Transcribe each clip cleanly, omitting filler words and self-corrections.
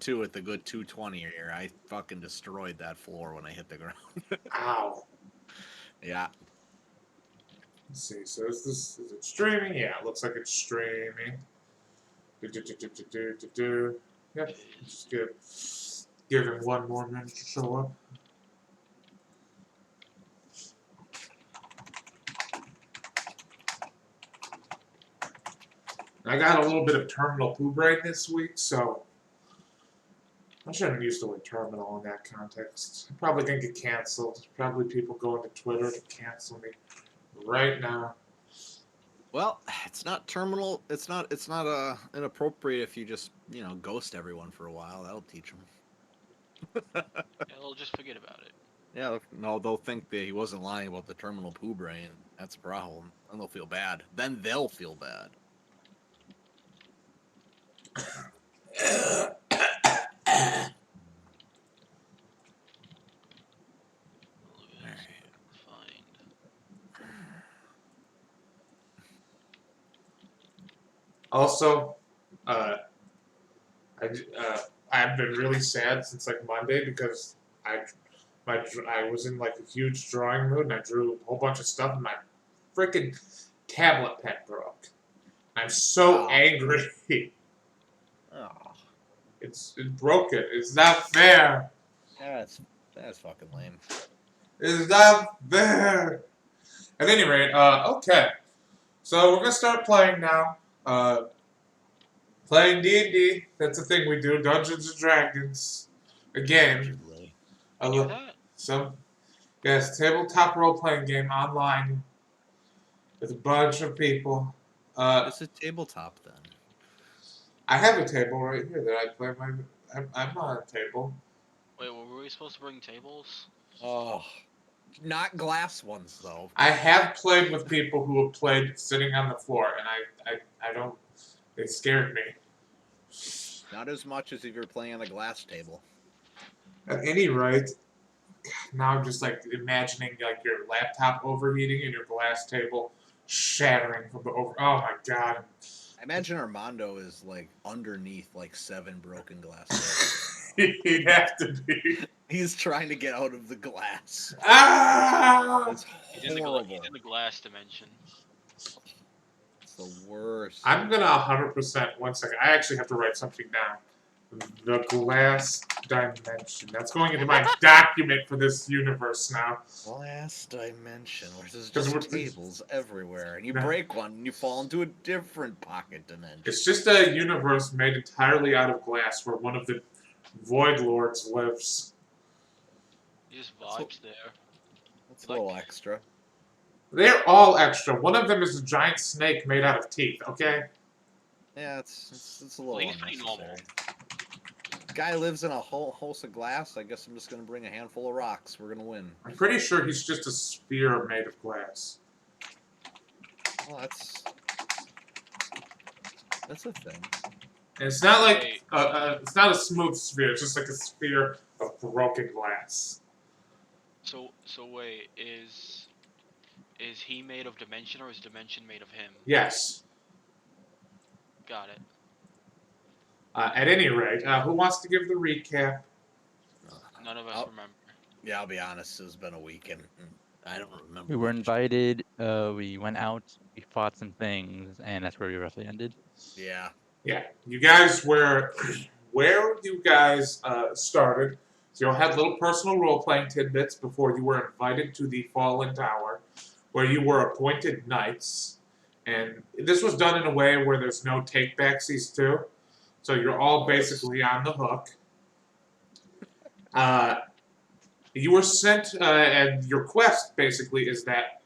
round two at the good 220 here. I fucking destroyed that floor when I hit the ground. Ow. Yeah. Let's see. So is it streaming? Yeah, it looks like it's streaming. Yep. Just give him 1 more minute to show up. I got a little bit of terminal poo brain this week, so I shouldn't use the word terminal in that context. I'm probably gonna get canceled. Probably people going to Twitter to cancel me right now. Well, it's not terminal. It's not inappropriate if you just ghost everyone for a while. That'll teach them. Yeah, they'll just forget about it. Yeah, no, they'll think that he wasn't lying about the terminal poo brain. That's a problem. Then they'll feel bad. Then they'll feel bad. Also, I've been really sad since like Monday because I was in like a huge drawing mood and I drew a whole bunch of stuff and my freaking tablet pen broke. I'm so angry. Oh, It broke it. It's not fair. that's fucking lame. It's not fair. At any rate, okay. So we're gonna start playing now. Playing D&D. That's the thing we do. Dungeons and Dragons. A game. You do that? Yes, tabletop role-playing game online with a bunch of people. It's a tabletop then. I have a table right here that I play my. I'm on a table. Wait, were we supposed to bring tables? Oh, not glass ones though. I have played with people who have played sitting on the floor, and I don't. They scared me. Not as much as if you're playing on a glass table. At any rate, now I'm just like imagining like your laptop overheating and your glass table shattering from the over. Oh my god! I imagine Armando is like underneath like 7 broken glass. He'd have to be. He's trying to get out of the glass. Ah! It's He's horrible. in the glass dimension. It's the worst. I'm gonna 100%. 1 second. I actually have to write something down. The glass dimension. That's going into my document for this universe now. Glass dimension, where there's just tables everywhere, and you break one, and you fall into a different pocket dimension. It's just a universe made entirely out of glass where one of the Void Lords lives. Just vibes there. That's a little extra. They're all extra. One of them is a giant snake made out of teeth, okay? Yeah, it's a little pretty normal. Guy lives in a whole house of glass. I guess I'm just going to bring a handful of rocks. We're going to win. I'm pretty sure he's just a sphere made of glass. Well, that's a thing. And it's not like it's not a smooth sphere. It's just like a sphere of broken glass. So wait, is he made of dimension or is dimension made of him? Yes. Got it. At any rate, who wants to give the recap? None of us remember. Yeah, I'll be honest. It's been a week, and I don't remember. We were invited. We went out. We fought some things, and that's where we roughly ended. Yeah. Yeah. You guys were where you guys started. So you all had little personal role-playing tidbits before you were invited to the Fallen Tower, where you were appointed knights. And this was done in a way where there's no take-backsies too. So you're all basically on the hook. You were sent, and your quest basically is that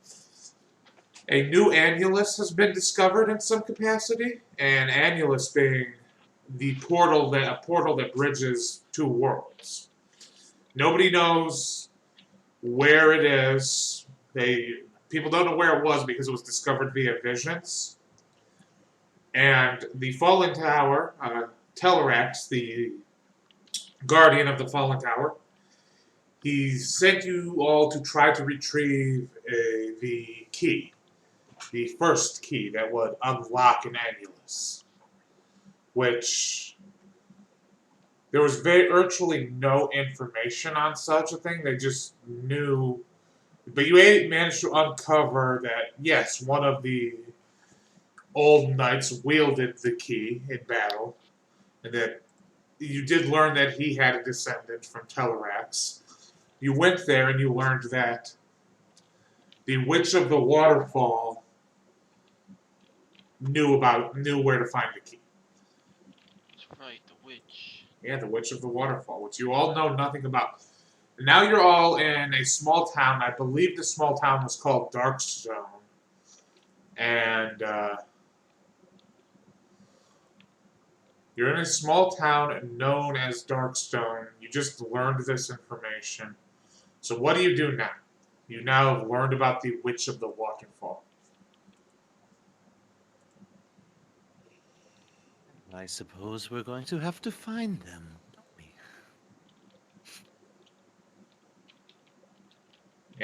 a new annulus has been discovered in some capacity, and annulus being a portal that bridges 2 worlds. Nobody knows where it is. People don't know where it was because it was discovered via visions. And the Fallen Tower, Telerax, the guardian of the Fallen Tower, he sent you all to try to retrieve the key. The first key that would unlock an annulus. Which There was virtually no information on such a thing. They just knew. But you managed to uncover that, yes, one of the old knights wielded the key in battle, and that you did learn that he had a descendant from Telerax. You went there and you learned that the Witch of the Waterfall knew where to find the key. That's right, the witch. Yeah, the Witch of the Waterfall, which you all know nothing about. And now you're all in a small town. I believe the small town was called Darkstone. And you're in a small town known as Darkstone. You just learned this information. So what do you do now? You now have learned about the Witch of the Waterfall. I suppose we're going to have to find them, don't we?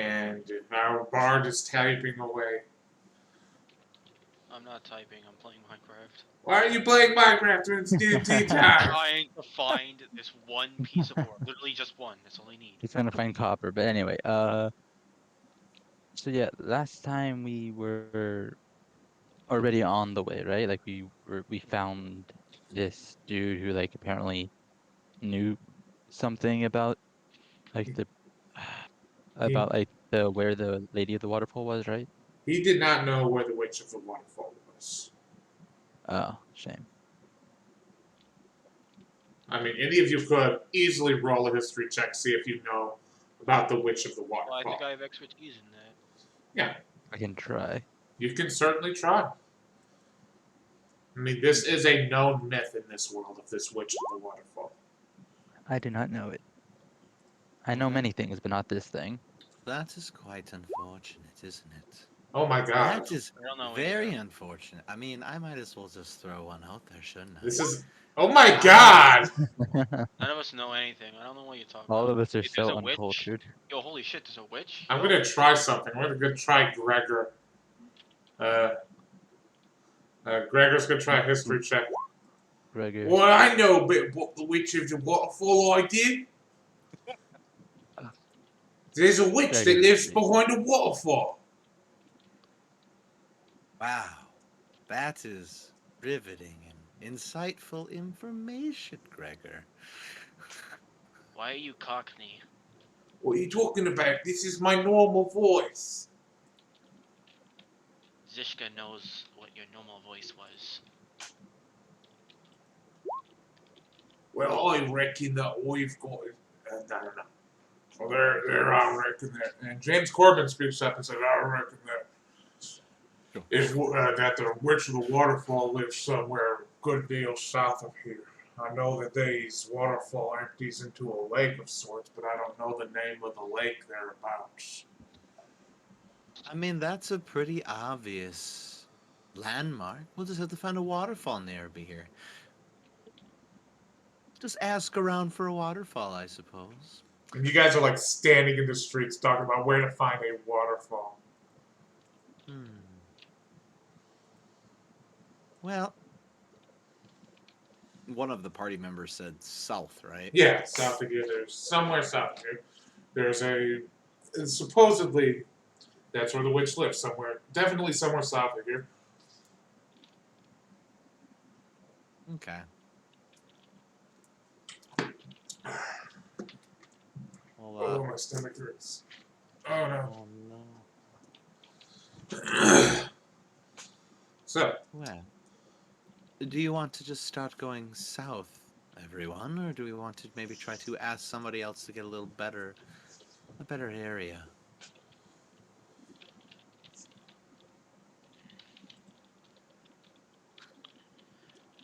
And our bard is typing away. I'm not typing, I'm playing Minecraft. Why are you playing Minecraft when it's D&D I'm time? trying to find this one piece of ore. Literally just one. That's all I need. He's trying to find copper, but anyway, so yeah, last time we were already on the way, right? Like we found this dude who like apparently knew something about like the about like the where the Lady of the Waterfall was, right? He did not know where the Witch of the Waterfall was. Oh, shame. I mean, any of you could easily roll a history check, see if you know about the Witch of the Well, I Waterfall. think I have expertise in that. Yeah, I can try. you can certainly try. I mean, this is a known myth in this world of this Witch of the Waterfall. I do not know it. I know many things, but not this thing. That is quite unfortunate, isn't it? Oh my god. That is I don't know very either. unfortunate. I mean, I might as well just throw one out there, shouldn't I? This is. Oh my god! None of us know anything. I don't know what you're talking All about. of us are If there's so a witch, uncultured. yo, holy shit, there's a witch? I'm gonna try something. We're gonna try Gregor. Gregor's gonna try a history check. Gregor. Well, I know a bit what the Witch of the Waterfall I did. There's a witch that Gregor. lives behind a waterfall. Wow, that is riveting and insightful information, Gregor. Why are you Cockney? What are you talking about? This is my normal voice. Zishka knows what your normal voice was. Well, I reckon that we've got. No. So there, I reckon that. And James Corbin speaks up and says, I reckon that that the Witch of the Waterfall lives somewhere a good deal south of here. I know that this waterfall empties into a lake of sorts, but I don't know the name of the lake thereabouts. I mean, that's a pretty obvious landmark. We'll just have to find a waterfall nearby here. Just ask around for a waterfall, I suppose. And you guys are like standing in the streets talking about where to find a waterfall. Well, one of the party members said south, right? Yeah, south of here. There's somewhere south of here. There's supposedly that's where the witch lives. Somewhere, definitely somewhere south of here. Okay. Well, Oh, my stomach hurts. Oh no. oh no. So, Well, do you want to just start going south, everyone, or do we want to maybe try to ask somebody else to get a better area?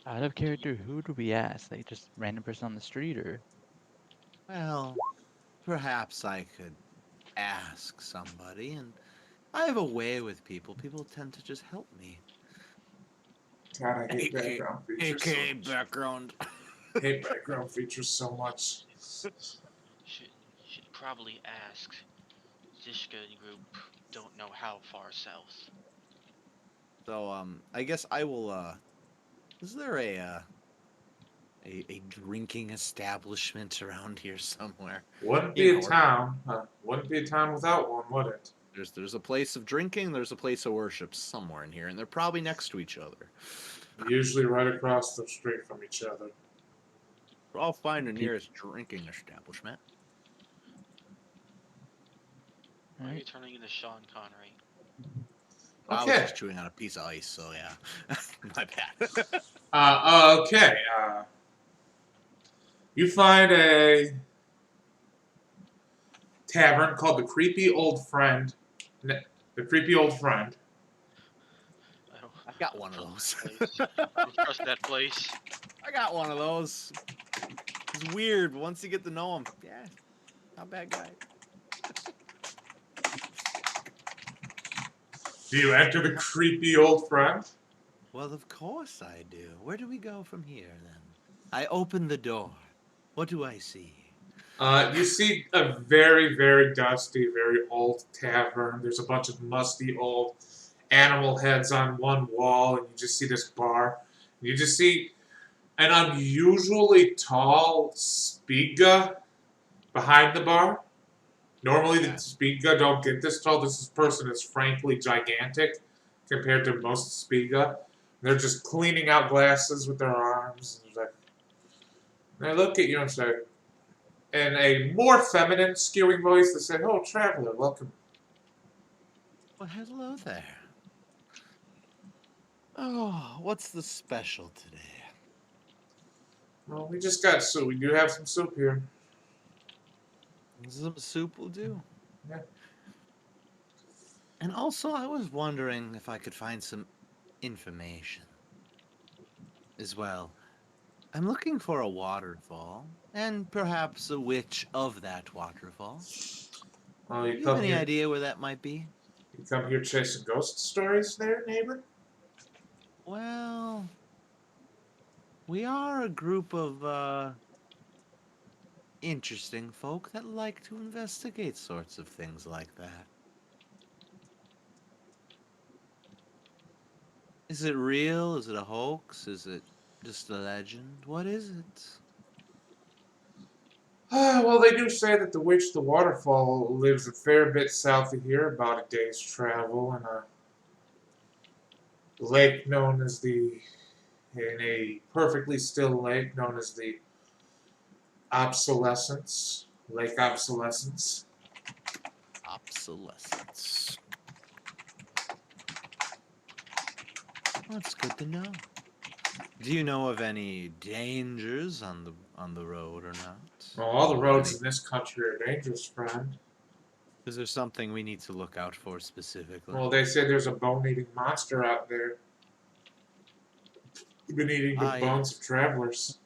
Out of character, who do we ask? Like just random person on the street, or? Well, perhaps I could ask somebody, and I have a way with people. People tend to just help me. God, I hate background features. AKA background. I hate background features so much. Should probably ask. Zishka group don't know how far south. So, I guess I will, is there a a drinking establishment around here somewhere. Wouldn't You be a know, town. Wouldn't be a town without one, would it? there's a place of drinking, there's a place of worship somewhere in here, and they're probably next to each other. Usually right across the street from each other. I'll find the Pe- nearest drinking establishment. Why are you Alright. turning into Sean Connery? I was Okay. just chewing on a piece of ice, so yeah. My bad. Okay. You find a tavern called the Creepy Old Friend. The Creepy Old Friend. I don't, I got one I of don't those. trust that place. I don't trust that place. I got one of those. It's weird, but once you get to know him, yeah, not a bad guy. Do you enter the Creepy Old Friend? Well, of course I do. Where do we go from here, then? I open the door. What do I see? You see a very, very dusty, very old tavern. There's a bunch of musty old animal heads on one wall, and you just see this bar. You just see an unusually tall Spiga behind the bar. Normally, the Spiga don't get this tall. This person is frankly gigantic compared to most Spiga. They're just cleaning out glasses with their arms. They look at you and say, in a more feminine, skewing voice, they say, "Oh, traveler, welcome." Well, hello there. Oh, what's the special today? Well, we just got soup. We do have some soup here. Some soup will do. Yeah. And also, I was wondering if I could find some information as well. I'm looking for a waterfall, and perhaps a witch of that waterfall. Oh, Do you you have come any here. idea where that might be? You come here chasing ghost stories, there, neighbor. Well, we are a group of interesting folk that like to investigate sorts of things like that. Is it real? Is it a hoax? Is it just a legend? What is it? Well, they do say that the witch, the waterfall, lives a fair bit south of here, about a day's travel, in a lake known as in a perfectly still lake known as the Obsolescence, Lake Obsolescence. Obsolescence. That's good to know. Do you know of any dangers on the road or not? Well, all the roads Any- in this country are dangerous, friend. Is there something we need to look out for specifically? Well, they say there's a bone-eating monster out there. Been eating the bones of travelers.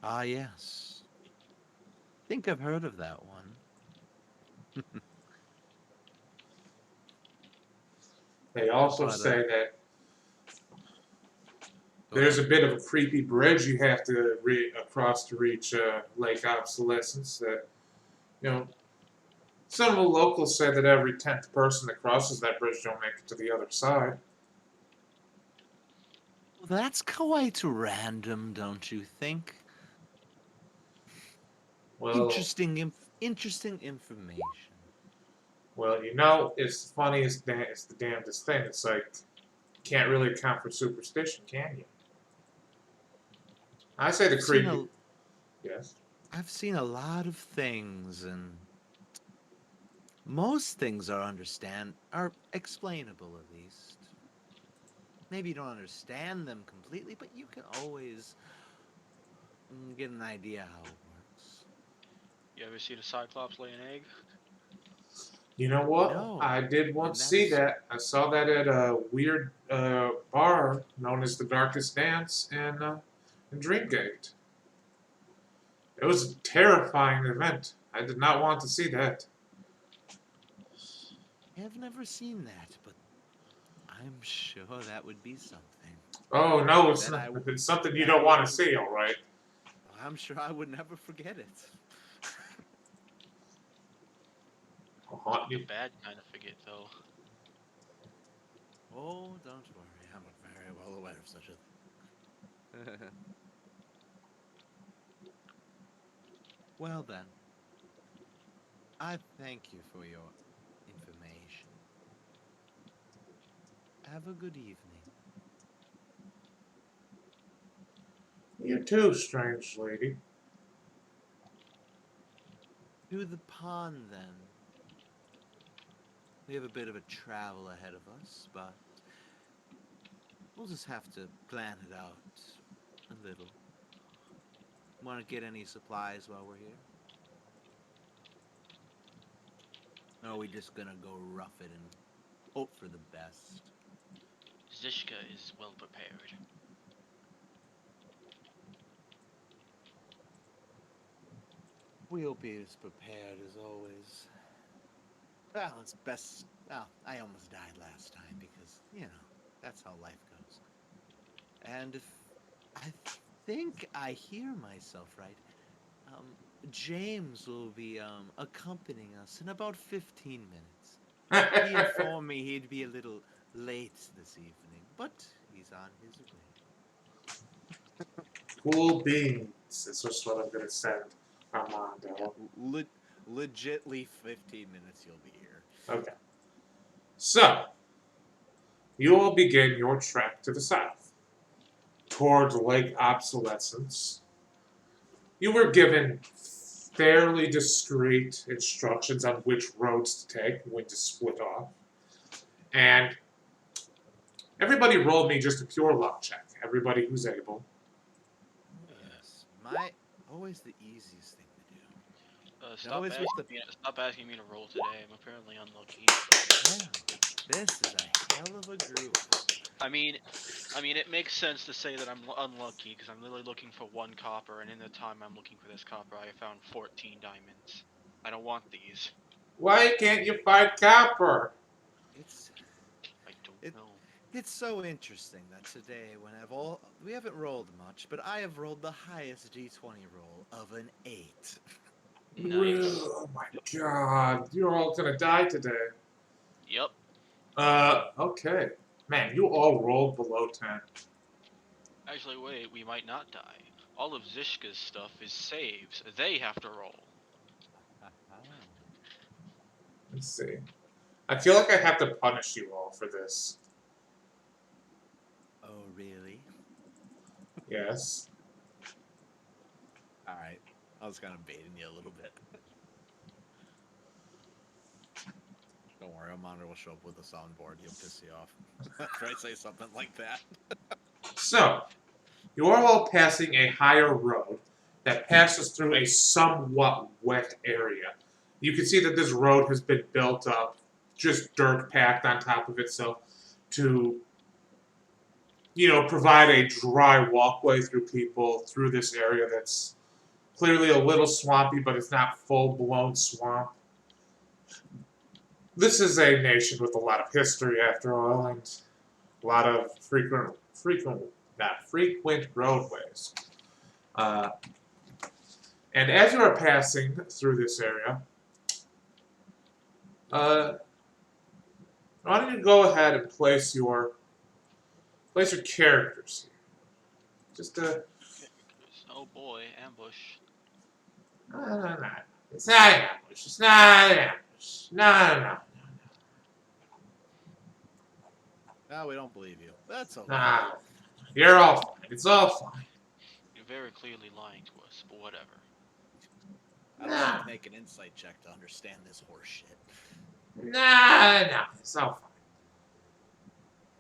Ah, yes. Think I've heard of that one. They also But, say that there's a bit of a creepy bridge you have to across to reach Lake Obsolescence. That, you know, some of the locals say that every 10th person that crosses that bridge don't make it to the other side. Well, that's quite random, don't you think? Well, Interesting information. well, you know, it's the funniest, it's the damnedest thing. It's like, can't really account for superstition, can you? I say the creepy. Yes. I've seen a lot of things, and most things are explainable at least. Maybe you don't understand them completely, but you can always get an idea how it works. You ever see the Cyclops lay an egg? You know what? No. I did once And see that's- that. I saw that at a weird bar known as the Darkest Dance in Dreamgate. It was a terrifying event. I did not want to see that. I've never seen that, but I'm sure that would be something. Oh no, it's That not. I- It's something you that don't want would- to see. All right. I'm sure I would never forget it. I'll haunt The you. bad kind of forget though. Oh, don't worry. I'm very well aware of such a Well then, I thank you for your information. Have a good evening. You too, strange lady. To the pond then. We have a bit of a travel ahead of us, but we'll just have to plan it out a little. Want to get any supplies while we're here? Or are we just gonna go rough it and hope for the best? Zishka is well prepared. We'll be as prepared as always. Well, it's best. Well, I almost died last time because, that's how life goes. And if I think I hear myself right, James will be accompanying us in about 15 minutes. He informed me he'd be a little late this evening, but he's on his way. Cool beans is just what I'm gonna send Armando. Legitly 15 minutes you'll be here. Okay. So, you all begin your trek to the south, towards Lake Obsolescence. You were given fairly discreet instructions on which roads to take, when to split off. And everybody rolled me just a pure luck check. Everybody who's able. Yes, always the easiest thing to do. Stop always asking, with me, stop asking me to roll today. I'm apparently unlucky. Yeah, this is a hell of a group. I mean, it makes sense to say that I'm unlucky because I'm literally looking for 1 copper, and in the time I'm looking for this copper, I found 14 diamonds. I don't want these. Why can't you find copper? It's I don't know. it's so interesting that today, when we haven't rolled much, but I have rolled the highest d20 roll of an 8. Nice. Oh my god, you're all gonna die today. Yep. Okay. Man, you all rolled below 10. Actually, wait, we might not die. All of Zishka's stuff is saves. They have to roll. Let's see. I feel like I have to punish you all for this. Oh, really? Yes. Alright. I was kind of baiting you a little bit. Don't worry, Amanda will show up with a soundboard. He'll piss you off. Try to say something like that. So, you are all passing a higher road that passes through a somewhat wet area. You can see that this road has been built up, just dirt packed on top of itself, to, provide a dry walkway through this area that's clearly a little swampy, but it's not full-blown swamp. This is a nation with a lot of history, after all, and a lot of frequent roadways. And as you are passing through this area, why don't you go ahead and place your characters here? Just Oh boy, ambush. no. It's not an ambush. It's not an ambush. No. No, we don't believe you. That's okay. Nah. You're all fine. It's all fine. You're very clearly lying to us, but whatever. I don't have to make an insight check to understand this horse shit. No. It's all fine.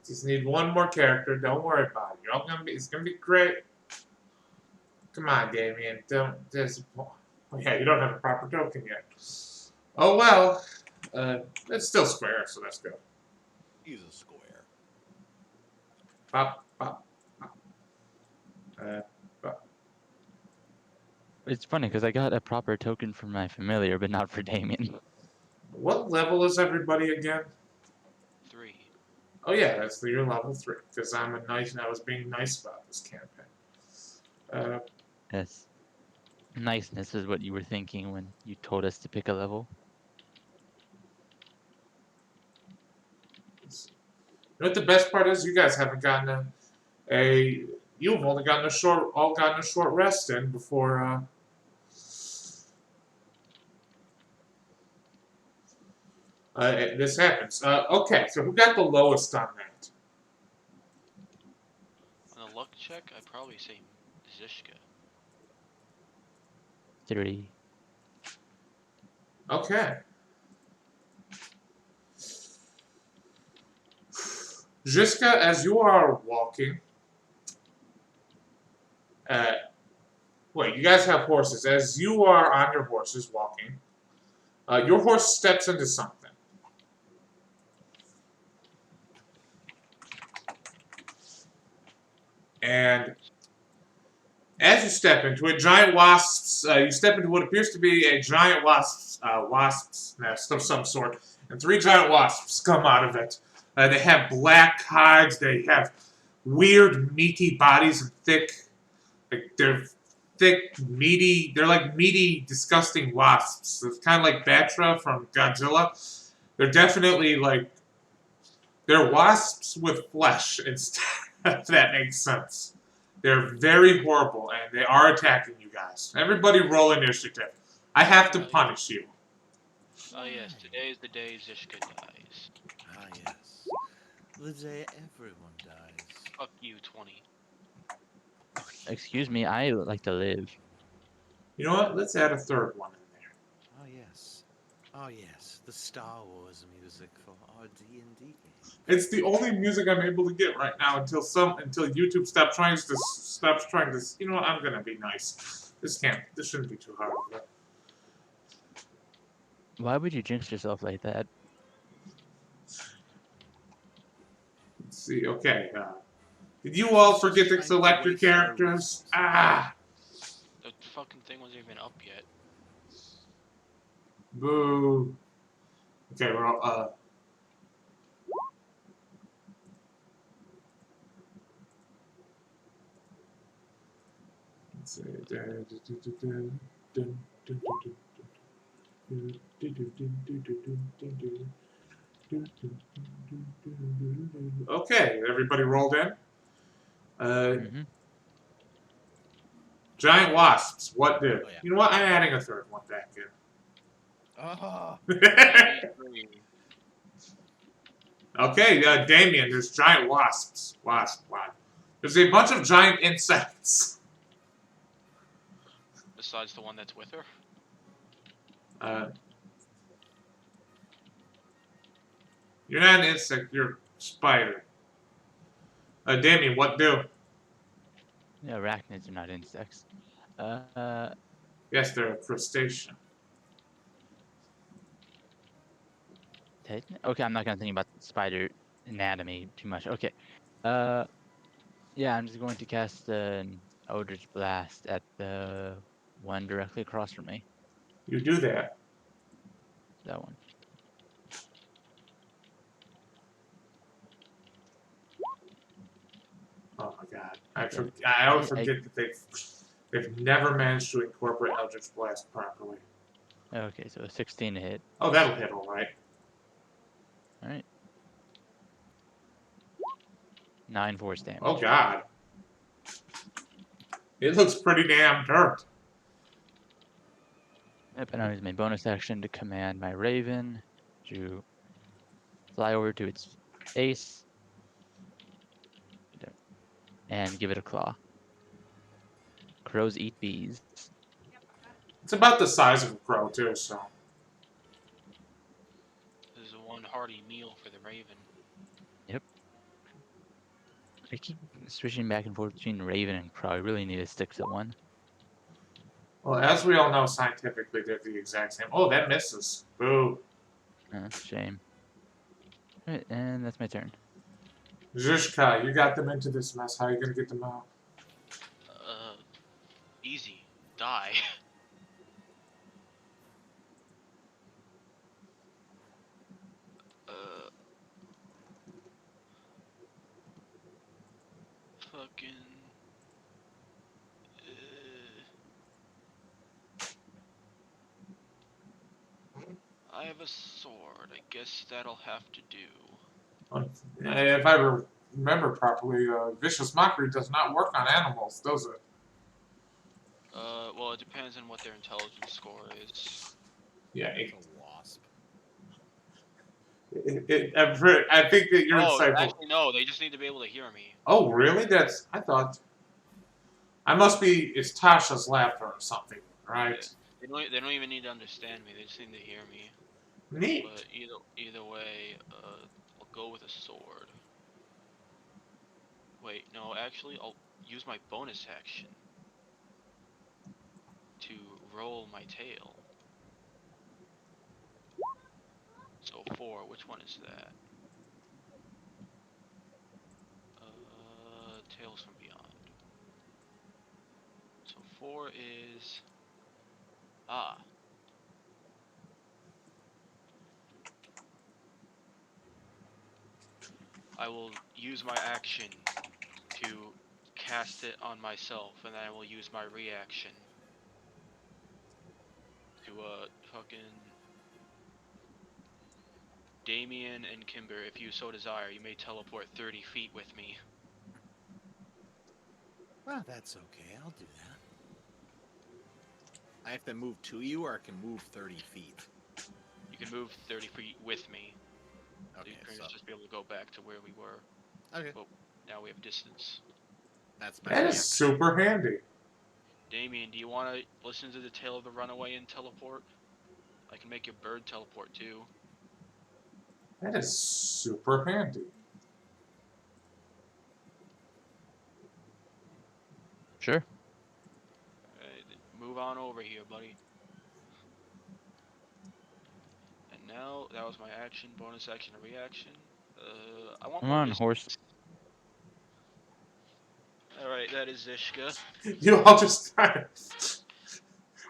Just need one more character. Don't worry about it. It's gonna be great. Come on, Damien. Don't disappoint. Oh yeah, you don't have a proper token yet. Oh well. It's still square, so that's good. He's a square. Pop. It's funny because I got a proper token for my familiar, but not for Damien. What level is everybody again? 3. Oh yeah, you're level 3. Because I was being nice about this campaign. Yes. Niceness is what you were thinking when you told us to pick a level. You know what the best part is? You guys haven't gotten you've only gotten a short rest in before This happens. Okay, so who got the lowest on that? On a luck check, I'd probably say Zishka. 3. Okay. Jiska, as you are walking, wait, you guys have horses. As you are on your horses walking, your horse steps into something. And as you step into it, giant wasps, you step into what appears to be a giant wasp's nest of some sort, and 3 giant wasps come out of it. They have black hides, they have weird, meaty bodies and they're thick, meaty, they're like meaty, disgusting wasps. It's kind of like Batra from Godzilla. They're definitely like, they're wasps with flesh instead, if that makes sense. They're very horrible, and they are attacking you guys. Everybody roll initiative. I have to punish you. Oh yes, today is the day Zishka dies. Ah, yes. The day everyone dies. Fuck you, 20. Excuse me, I would like to live. You know what? Let's add a third one in there. Oh, yes. Oh, yes. The Star Wars music for our D&D game. It's the only music I'm able to get right now until YouTube stops trying to. You know what? I'm gonna be nice. This shouldn't be too hard. But Why would you jinx yourself like that? let's see. Okay. Did you all forget to select your characters? Ah. The fucking thing wasn't even up yet. Boo. Okay. We're all. Let's see. Okay, everybody rolled in. Giant wasps. What do? Oh, yeah. You know what? I'm adding a third one back in. Oh, 23. Okay, Damien, there's giant wasps. Wasp. There's a bunch of giant insects. Besides the one that's with her. You're not an insect, you're a spider. Damien, what do? Yeah, arachnids are not insects. Yes, they're a crustacean. Okay, I'm not gonna think about spider anatomy too much. Okay. Yeah, I'm just going to cast an Eldritch Blast at the one directly across from me. You do that. That one. Oh my god. Okay. I always forget that they've never managed to incorporate Eldritch Blast properly. Okay, so a 16 to hit. Oh, that'll hit alright. Alright. 9 force damage. Oh god. It looks pretty damn dirt. Yep, and I use my bonus action to command my Raven to fly over to its base and give it a claw. Crows eat bees. It's about the size of a crow, too, so. This is one hearty meal for the Raven. Yep. I keep switching back and forth between Raven and Crow. I really need to stick to one. Well, as we all know, scientifically, they're the exact same. Oh, that misses. Boo. Shame. Alright, and that's my turn. Zhishka, you got them into this mess. How are you gonna get them out? Easy. Die. Fucking. I have a sword. I guess that'll have to do. If I remember properly, Vicious Mockery does not work on animals, does it? Well, it depends on what their intelligence score is. Yeah, a wasp. I think that you're Oh, insightful. actually, no. They just need to be able to hear me. Oh, really? I thought. It's Tasha's laughter or something, right? They don't even need to understand me. They just need to hear me. Neat. But either way, I'll go with a sword. Wait, no, actually, I'll use my bonus action to roll my tail. So 4, which one is that? Tales from Beyond. So 4 is... Ah. I will use my action to cast it on myself, and then I will use my reaction to, fucking... Damien and Kimber, if you so desire, you may teleport 30 feet with me. Well, that's okay. I'll do that. I have to move to you, or I can move 30 feet. You can move 30 feet with me. Okay, You can so just be able to go back to where we were. okay, Well, now we have distance. that's my That is reaction. super handy. Damien, do you want to listen to the tale of the runaway and teleport? I can make your bird teleport too. That is super handy. Sure. Alright, move on over here, buddy. And now, that was my action, bonus action, and reaction. I want I'm more on distance. horse. Alright, that is Zishka. You all just kind of.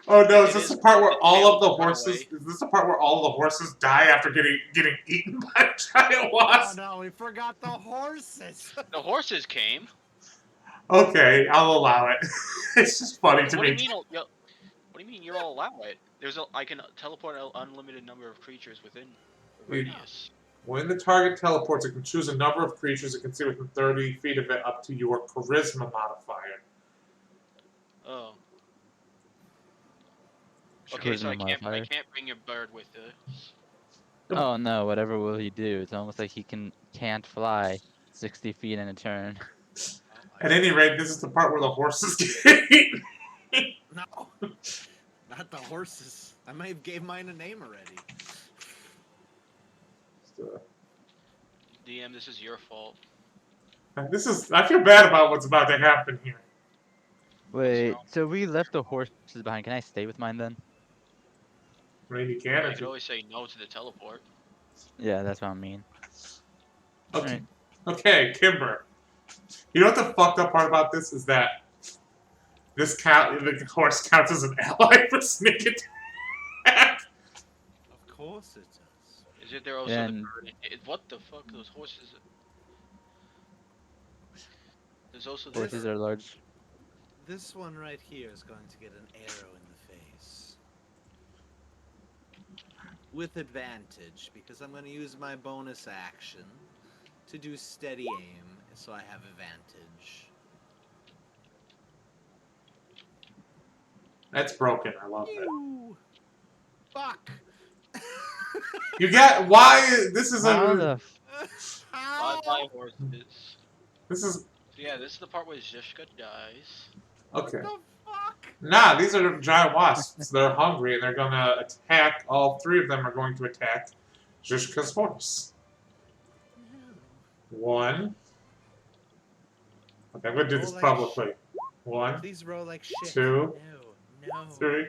Oh no! Is It this is the part where the all tale of the of the horses? runaway. Is this the part where all of the horses die after getting eaten by a giant Oh wasp? no, we forgot the horses. The horses came. Okay, I'll allow it. It's just funny to What do me. you mean? What do you mean? You'll allow it? I can teleport an unlimited number of creatures within a Wait. radius. When the target teleports, it can choose a number of creatures it can see within 30 feet of it, up to your charisma modifier. Oh. Okay, so Charisma I modifier. can't bring your bird with us. Oh no, whatever will he do? It's almost like he can't fly 60 feet in a turn. At any rate, this is the part where the horses get eaten. No, not the horses. I might have gave mine a name already. DM, this is your fault. I feel bad about what's about to happen here. Wait, wrong? so we left the horses behind. Can I stay with mine then? I mean, you I can. could always say no to the teleport. Yeah, that's what I mean. Okay. Alright. Okay, Kimber. You know what the fucked up part about this is that the horse counts as an ally for sneak attack. Of course it does. Is it there also And- the bird? What the fuck? Those horses. There's also the Horses bird. are large. This one right here is going to get an arrow in the face. With advantage, because I'm going to use my bonus action to do steady aim, so I have advantage. That's broken. I love it. Ew. Fuck! You get why this is How a the Bye bye horses. this is So yeah, this is the part where Zishka dies. okay. What the fuck? Nah, these are giant wasps. They're hungry and they're gonna attack. All three of them are going to attack Zishka's horse. One. Okay, I'm gonna do this Roll like publicly. One, Please roll like shit. Two. No. No. 3.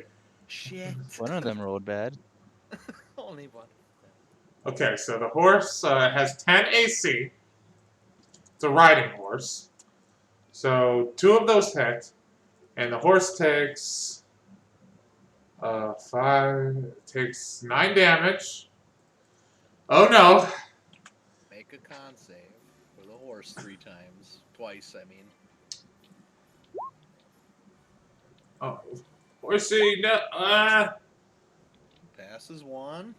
Shit. one of them rolled bad. Only one. Okay, so the horse has 10 AC. It's a riding horse. So 2 of those hit, and the horse takes takes 9 damage. Oh no! Make a con save for the horse 3 times. Twice, I mean. Oh, horsey, no! Passes 1.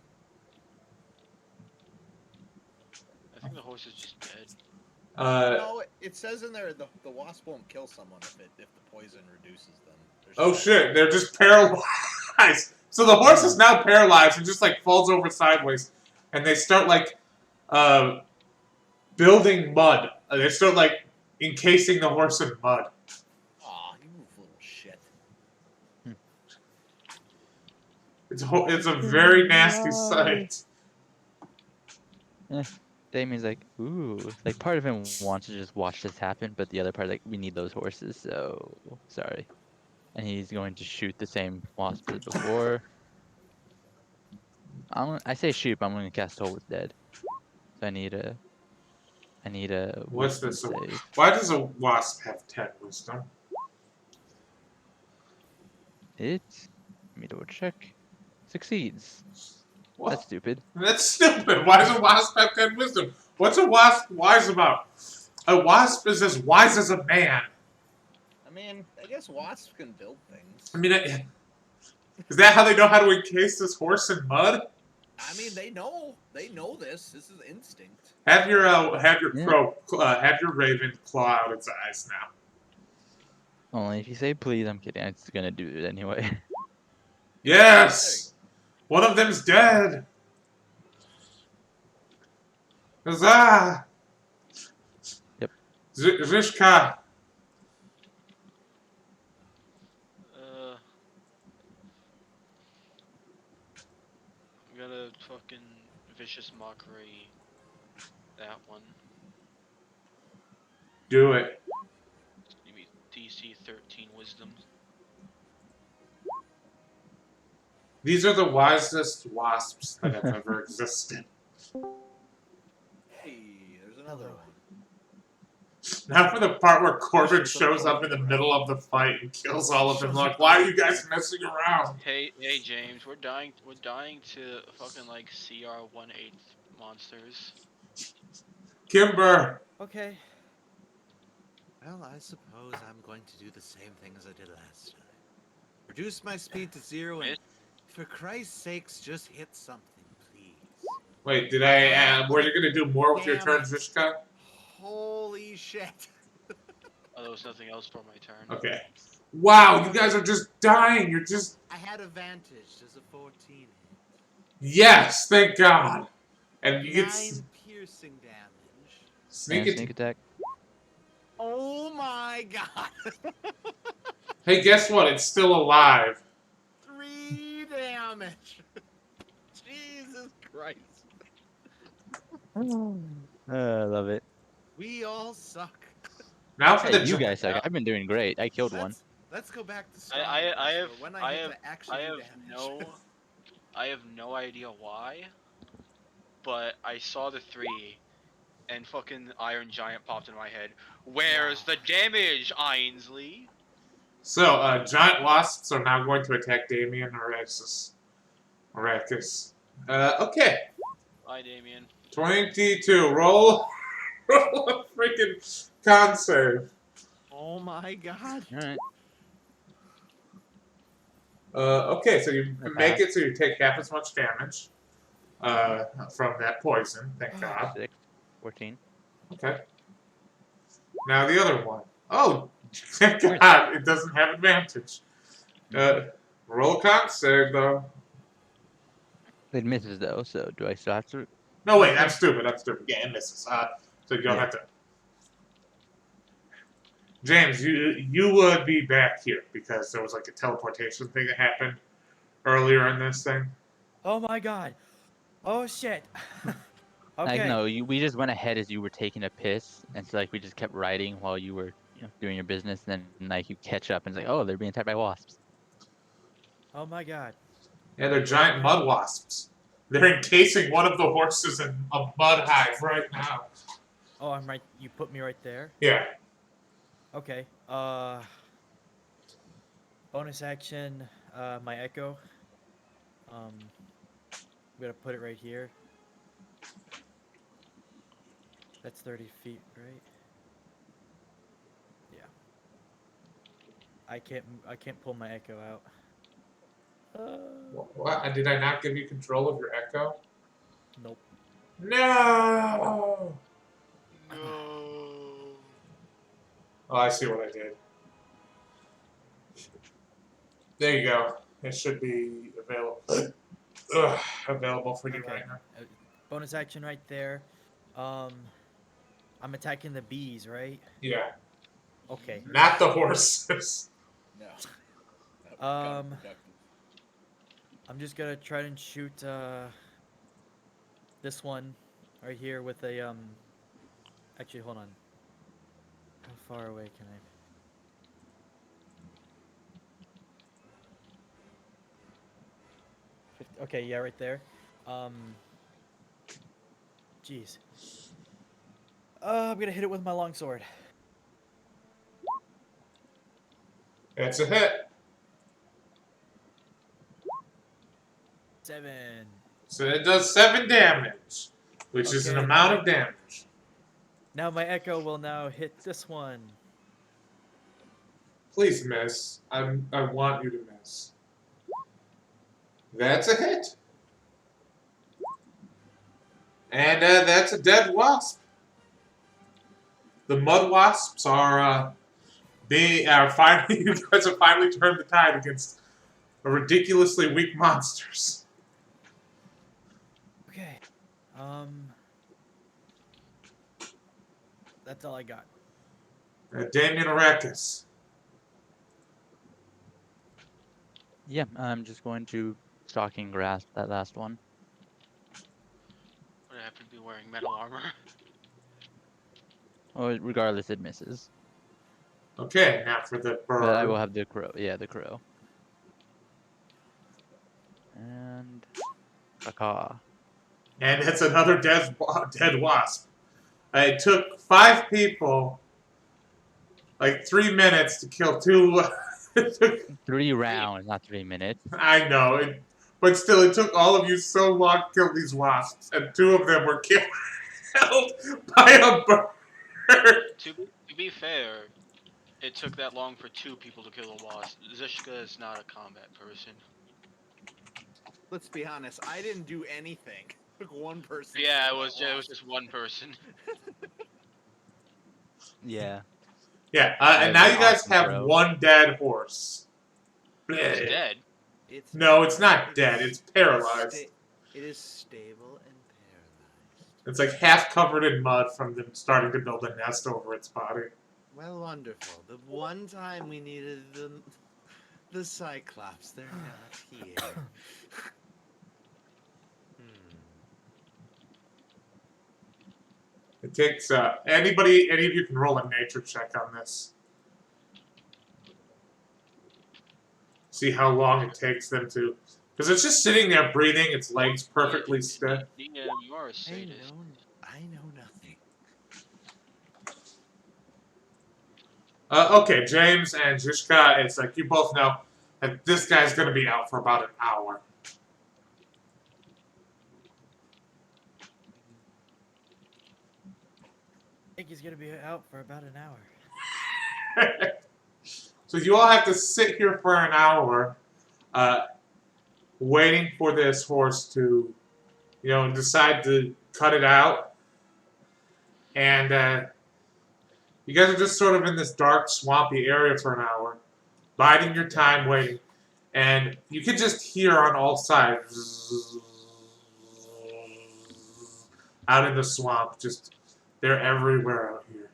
I think the horse is just dead. No, it says in there the wasp won't kill someone if the poison reduces them. There's Oh no- shit! They're just paralyzed. So the horse is now paralyzed and just like falls over sideways, and they start like building mud. They start like encasing the horse in mud. Aw, you little shit. It's a very nasty sight. Damien's like, ooh, like part of him wants to just watch this happen, but the other part, like, we need those horses, so sorry. And he's going to shoot the same wasp as before. I say shoot, but I'm going to cast Toll with Dead. So I need a What's wisdom this? save. Why does a wasp have 10 wisdom? It, let me double check, succeeds. What? That's stupid. That's stupid. Why does a wasp have 10 wisdom? What's a wasp wise about? A wasp is as wise as a man. I mean, I guess wasps can build things. I mean, is that how they know how to encase this horse in mud? I mean, they know this. This is instinct. Have your Yeah. crow, have your raven claw out its eyes now. Only if you say please. I'm kidding. It's gonna do it anyway. Yes! One of them's dead! Huzzah! Yep. Zishka! I'm gonna fucking vicious mockery that one. Do it. Give me DC 13 wisdom. These are the wisest wasps that have ever existed. Hey, there's another one. Now for the part where Corbin shows up in the middle of the fight and kills all of them. Like, why are you guys messing around? Hey James, we're dying to fucking like CR-18 monsters. Kimber! Okay. Well, I suppose I'm going to do the same thing as I did last time. Reduce my speed to 0 and, for Christ's sakes, just hit something, please. Wait, did I, were you gonna do more with your turn, Zishka? Holy shit. Oh, there was nothing else for my turn. Okay. Wow, you guys are just dying. You're just. I had advantage. Does a 14 hit? Yes, thank God. And you 9 get piercing damage. sneak And it. sneak attack. Oh my god. Hey, guess what? It's still alive. 3 damage. Jesus Christ. I love it. We all suck. Now for Hey, the. you guys suck. I've been doing great. I killed one. Let's go back to I Stronghold, have so when I hit have to actually I do have damage. I have no idea why, but I saw the 3, and fucking Iron Giant popped in my head. Where's the damage, Ainsley? So, giant wasps are now going to attack Damien Arrakis. Okay. Bye, Damien. 22. Roll a freaking con save. Oh my god. Alright. Okay, so you Okay. make it so you take half as much damage from that poison, thank God. 6, 14. Okay. Now the other one. Oh, thank God, it doesn't have advantage. Roll a con save, though. It misses though, so do I still have to? No, wait, I'm stupid. Yeah, it misses. So you don't Yeah. have to. James, you would be back here because there was like a teleportation thing that happened earlier in this thing. Oh my god. Oh shit. Okay. Like no, we just went ahead as you were taking a piss, and so like we just kept riding while you were doing your business, and then like you catch up and it's like, oh, they're being attacked by wasps. Oh my god. Yeah, they're giant mud wasps. They're encasing one of the horses in a mud hive right now. Oh, I'm right. You put me right there. Yeah. Okay. Bonus action. My echo. I'm gonna put it right here. That's 30 feet, right? Yeah. I can't pull my echo out. What? Did I not give you control of your echo? Nope. No! No. Oh, I see what I did. There you go. It should be available for you Okay. right now. Bonus action right there. I'm attacking the bees, right? Yeah, Okay. not the horses. No. That was counterproductive. I'm just gonna try and shoot this one right here with a Actually, hold on. How far away can I? Okay, yeah, right there. Jeez. I'm gonna hit it with my longsword. It's a hit. 7. So it does 7 damage, which is an Okay, amount of damage. Now my echo will now hit this one. Please miss. I want you to miss. That's a hit. And that's a dead wasp. The mud wasps are finally you guys have finally turned the tide against a ridiculously weak monsters. Okay. That's all I got. Damien Arrakis. Yeah, I'm just going to stalking grasp that last one. Would I happen to be wearing metal armor? Well, regardless, it misses. Okay, now for the bird. But I will have the crow. Yeah, the crow. And caw. And it's another dead wasp. It took 5 people, like 3 minutes to kill 2. It took 3 rounds, not 3 minutes. I know, but still, it took all of you so long to kill these wasps, and 2 of them were killed by a bird. To be fair, it took that long for 2 people to kill a wasp. Zishka is not a combat person. Let's be honest. I didn't do anything. Took one person. Yeah, to it was kill that just one person. Yeah. Yeah, That and is now an you guys awesome have throw. 1 dead horse. It's dead. It's No, it's not it dead. is- It's paralyzed. It is stable and paralyzed. It's like half covered in mud from them starting to build a nest over its body. Well, wonderful. The one time we needed the Cyclops, they're not here. It takes any of you can roll a nature check on this. See how long it takes them to, because it's just sitting there breathing, its legs perfectly stiff. DM, you are a sadist. I know nothing. Okay, James and Zishka, it's like you both know that this guy's going to be out for about an hour. I think he's gonna be out for about an hour. So you all have to sit here for an hour, waiting for this horse to, decide to cut it out. And you guys are just sort of in this dark, swampy area for an hour, biding your time, waiting. And you can just hear on all sides, out in the swamp, just, they're everywhere out here.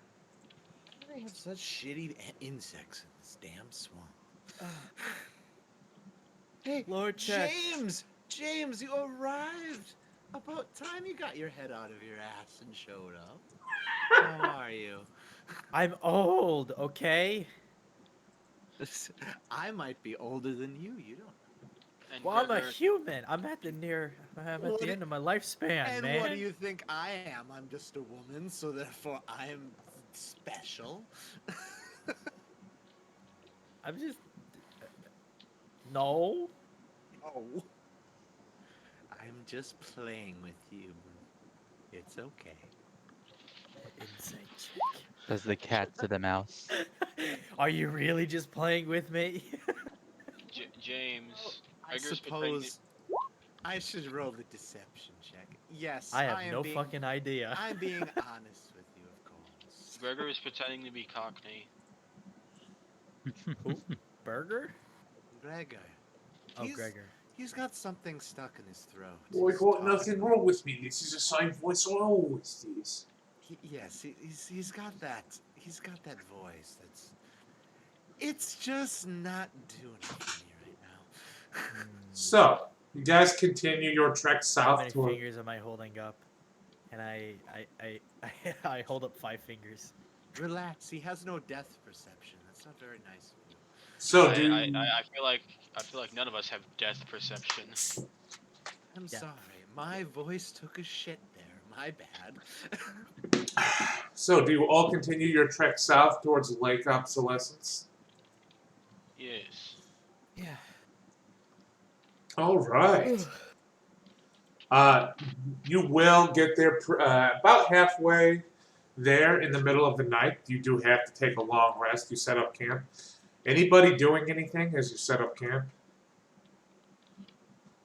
They have such shitty insects in this damn swamp. Hey, Lord Check. James, you arrived. About time you got your head out of your ass and showed up. How are you? I'm old, okay? I might be older than you. You don't. And Well, I'm a Gregor, human. I'm at the end of my lifespan, And man. what do you think I am? I'm just a woman, so therefore I'm special. I'm just. No. Oh. I'm just playing with you. It's okay. Inside Says the cat to the mouse. chick. Are you really just playing with me? James, I Gregor's pretending suppose I should roll the deception check. Yes, I have am no being, fucking idea. I'm being honest with you, of course. Gregor is pretending to be Cockney. Who? Burger? Gregor. Oh, He's- Gregor. He's got something stuck in his throat. Boy, He's got talking- nothing wrong with me. This is the same voice I always use. He's got that. He's got that voice. It's just not doing it for me right now. So, you guys continue your trek How south many toward. fingers am I holding up? And I hold up 5 fingers. Relax. He has no depth perception. That's not very nice of you. So, I, do I, I I feel like none of us have death perception. I'm Yeah. sorry. My voice took a shit there. My bad. so do you all continue your trek south towards Lake Obsolescence? Yes. Yeah. All right. You will get there about halfway there in the middle of the night. You do have to take a long rest. You set up camp. Anybody doing anything as you set up camp?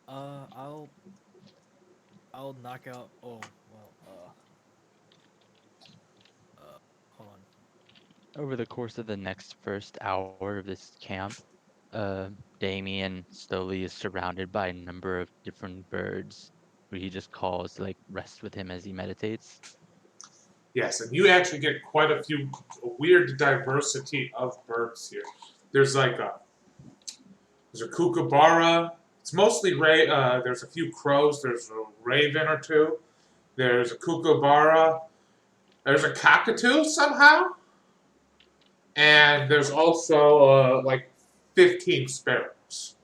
I'll knock out. Oh well. Hold on. Over the course of the next first hour of this camp, Damien slowly is surrounded by a number of different birds who he just calls to like rest with him as he meditates. Yes, and you actually get quite a few a weird diversity of birds here. There's like there's a kookaburra. It's mostly there's a few crows. There's a raven or two. There's a kookaburra. There's a cockatoo somehow. And there's also like 15 sparrows.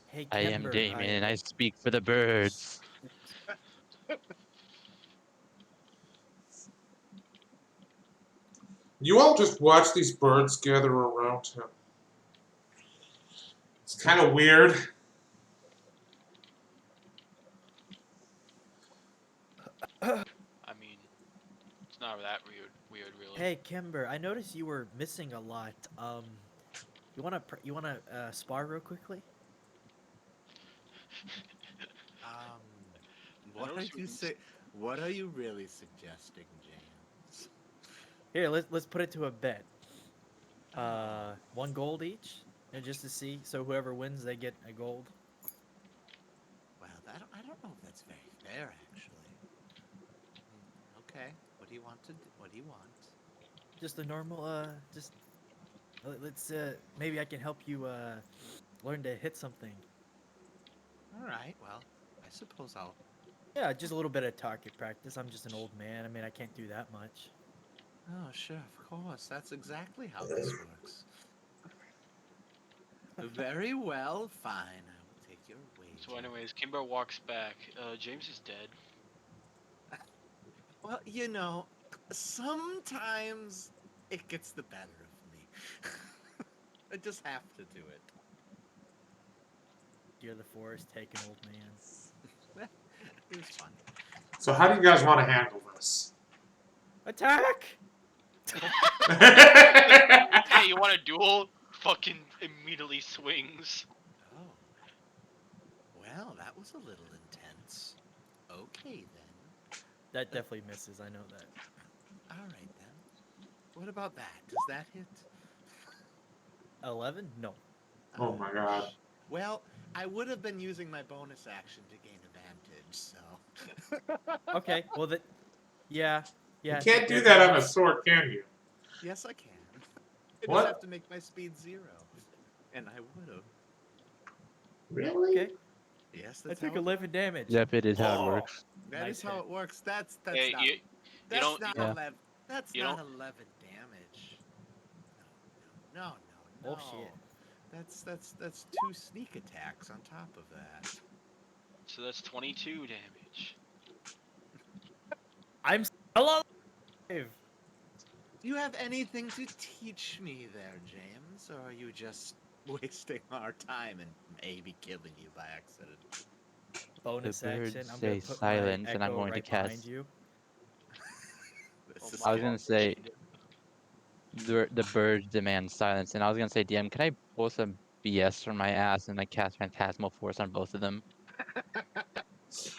Hey, I am Kimber, Damien, and I speak for the birds. You all just watch these birds gather around him. It's kind of weird. I mean, it's not that weird really. Hey, Kimber, I noticed you were missing a lot. You wanna spar real quickly? What are noticed you you- say? What are you really suggesting, James? Here, let's put it to a bet. 1 gold each, and just to see. So whoever wins, they get a gold. Well, I don't know if that's very fair, actually. Okay, what do you want to do? What do you want? Just a normal. Let's. Maybe I can help you. Learn to hit something. All right. Well, I suppose I'll. Yeah, just a little bit of target practice. I'm just an old man. I mean, I can't do that much. Oh, sure, of course. That's exactly how this works. Very well. Fine. I will take your wager. So anyways, Kimber walks back. James is dead. Well, you know, sometimes it gets the better of me. I just have to do it. Dear the forest, take an old man. It was fun. So how do you guys want to handle this? Attack! Hey, you want a duel? Fucking immediately swings. Oh. Well, that was a little intense. Okay, then. That definitely misses. I know that. All right, then. What about that? Does that hit? 11? No. Oh my god. Well, I would have been using my bonus action to gain advantage, so. Okay. Well, yeah. You can't do that on a sword, can you? Yes, I can. I What? just have to make my speed 0. And I would have. Really? Okay. Yes, I that's took how it 11 damage. Yep, it is how Oh. it works. That is Nice how hit. it works. That's Hey, not. you That's don't- not Yeah. 11. That's You not don't- 11 damage. No. Oh, shit. That's 2 sneak attacks on top of that. So that's 22 damage. I'm alive. Do you have anything to teach me there, James, or are you just wasting our time and maybe killing you by accident? Bonus birds action. I'm say gonna put silence, my and I'm echo going to right behind cast- you. This Oh is my I was good. gonna say the birds demand silence, and I was gonna say, DM, can I pull some BS from my ass and like cast Phantasmal Force on both of them?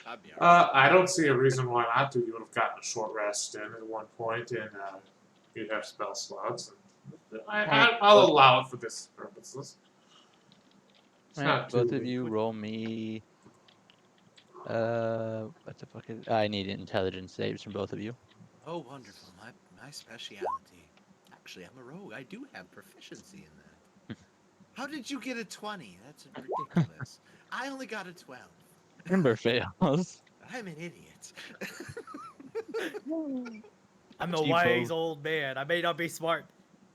I'd be alright. I don't see a reason why not to. You would have gotten a short rest in at one point, and you'd have spell slots. I'll allow it for this purposes. It's Alright, not both too of big. you roll me. What the fuck is? I need intelligence saves from both of you. Oh, wonderful. My speciality. Actually, I'm a rogue. I do have proficiency in that. How did you get a 20? That's ridiculous. I only got a 12. Ember fails. I'm an idiot. I'm a You wise both- old man. I may not be smart,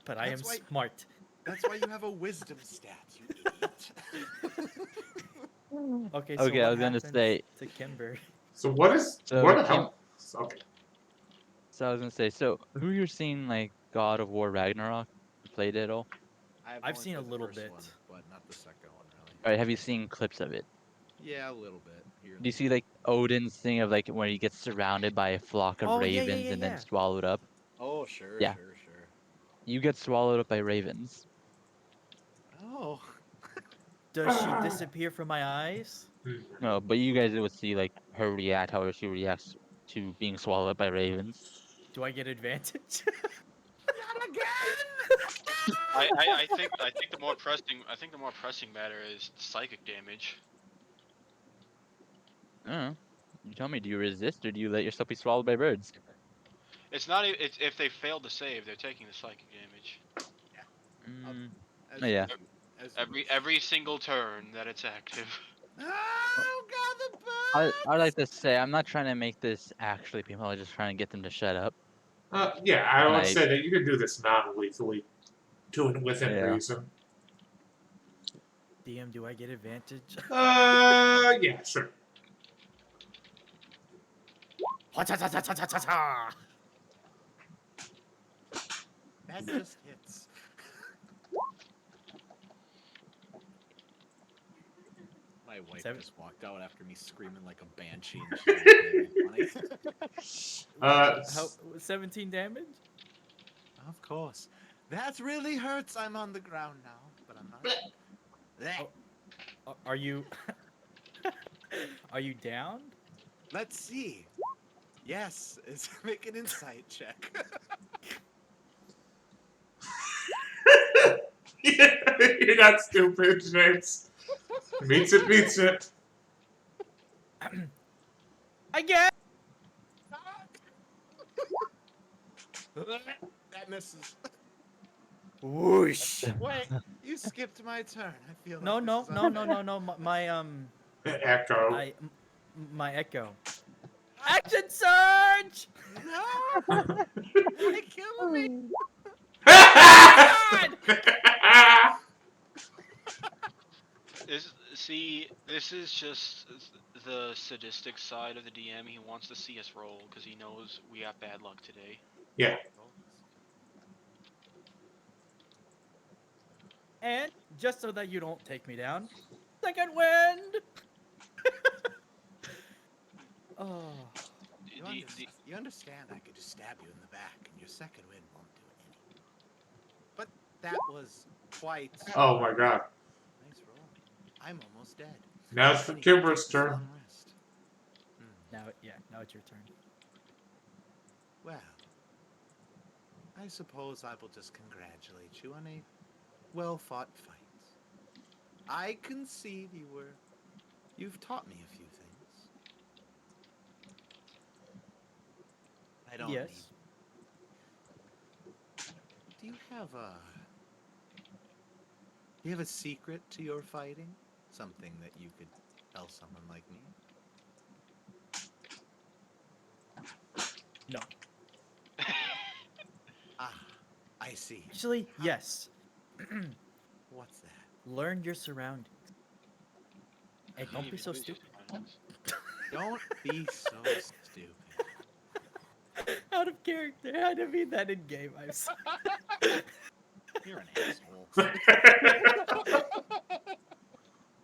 but I am That's why- smart. That's why you have a wisdom stat, you idiot. Okay, so Okay, what I was gonna happens say. to Kimber? So what is So what? Kim- How? Okay. So I was gonna say. So who you're seeing like God of War Ragnarok? Played it all? I've only seen a played the little first bit. one, but not the second one, really. Alright, have you seen clips of it? Yeah, a little bit. Here and Do you see there. like Odin's thing of like when he gets surrounded by a flock of Oh, yeah, yeah, ravens yeah, and yeah. then swallowed up? Oh, sure, Yeah. sure. You get swallowed up by ravens. Oh. Does she disappear from my eyes? No, but you guys would see like her react, how she reacts to being swallowed up by ravens. Do I get advantage? Not again! I think the more pressing matter is psychic damage. I don't know. You tell me, do you resist or do you let yourself be swallowed by birds? It's not. It's if they fail to save, they're taking the psychic damage. Mm, As Oh, yeah. you- as you wish. Every single turn that it's active. Oh, God, the I birds! like to say I'm not trying to make this actually people. I'm just trying to get them to shut up. Yeah, I And would I- say that you can do this non-lethally, within Yeah. reason. DM, do I get advantage? Yeah, sure. Ha-cha-cha-cha-cha-cha-cha! That just hits. My wife Seven- just walked out after me screaming like a banshee. And she was gonna be funny. How, 17 damage? Of course. That really hurts. I'm on the ground now, but I'm not. Blech. Are you... Are you down? Let's see. Yes, it's make an insight check. You're not stupid, James. Meets it, beats it. I get. That misses. Whoosh. Wait, you skipped my turn. I feel like No, this no, is no, no, unfair. no, no. My Echo. my echo. Action surge! No! Why kill me? This is just the sadistic side of the DM. He wants to see us roll because he knows we have bad luck today. Yeah. And just so that you don't take me down, second wind. Oh, You understand I could just stab you in the back and your second wind won't do any. But that was quite Oh my god. nice roll. I'm almost dead. Now it's for Then he can Kimber's take this turn. long rest. now it's your turn. Well, I suppose I will just congratulate you on a well-fought fight. I concede you've taught me a few things. I don't Yes. Do you have a secret to your fighting? Something that you could tell someone like me? No. Ah, I see. Actually, yes. What's that? Learn your surroundings. Hey, don't be Even so lose your stupid. surroundings. Don't be so stupid. Out of character. I didn't mean that in game. I'm sorry. You're an asshole.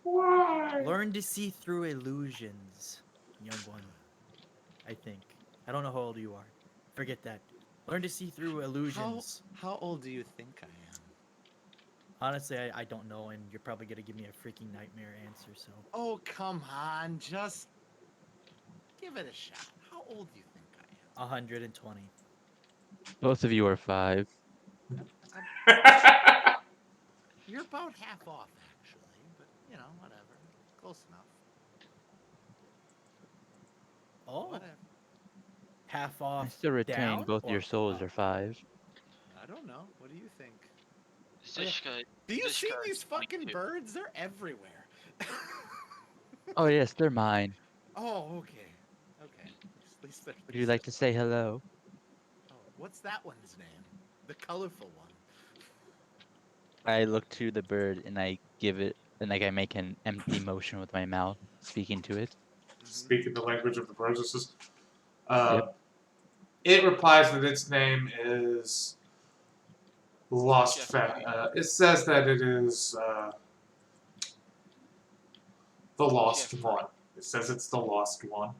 Why? Learn to see through illusions, young one. I think. I don't know how old you are. Forget that. Learn to see through illusions. How old do you think I am? Honestly, I don't know, and you're probably gonna give me a freaking nightmare answer, so. Oh, come on. Just give it a shot. How old do you think I am? 120. Both of you are 5. You're about half off, actually. But you know, whatever. Close enough. Oh, Whatever. half I off still retain down both or your souls up? are 5. I don't know. What do you think? Oh, yeah. Zishka, Do you see Zishka these is fucking 22. birds? They're everywhere. Oh yes, they're mine. Oh, okay. Okay. At least they're Would you like to say hello? Oh, what's that one's name? The colorful one. I look to the bird and I give it, and like I make an empty motion with my mouth, speaking to it. Speaking the language of the birds, it says, Yep. it replies that its name is Lost Jeffrey. It says that it is the Lost Jeffrey. One. It says it's the Lost One.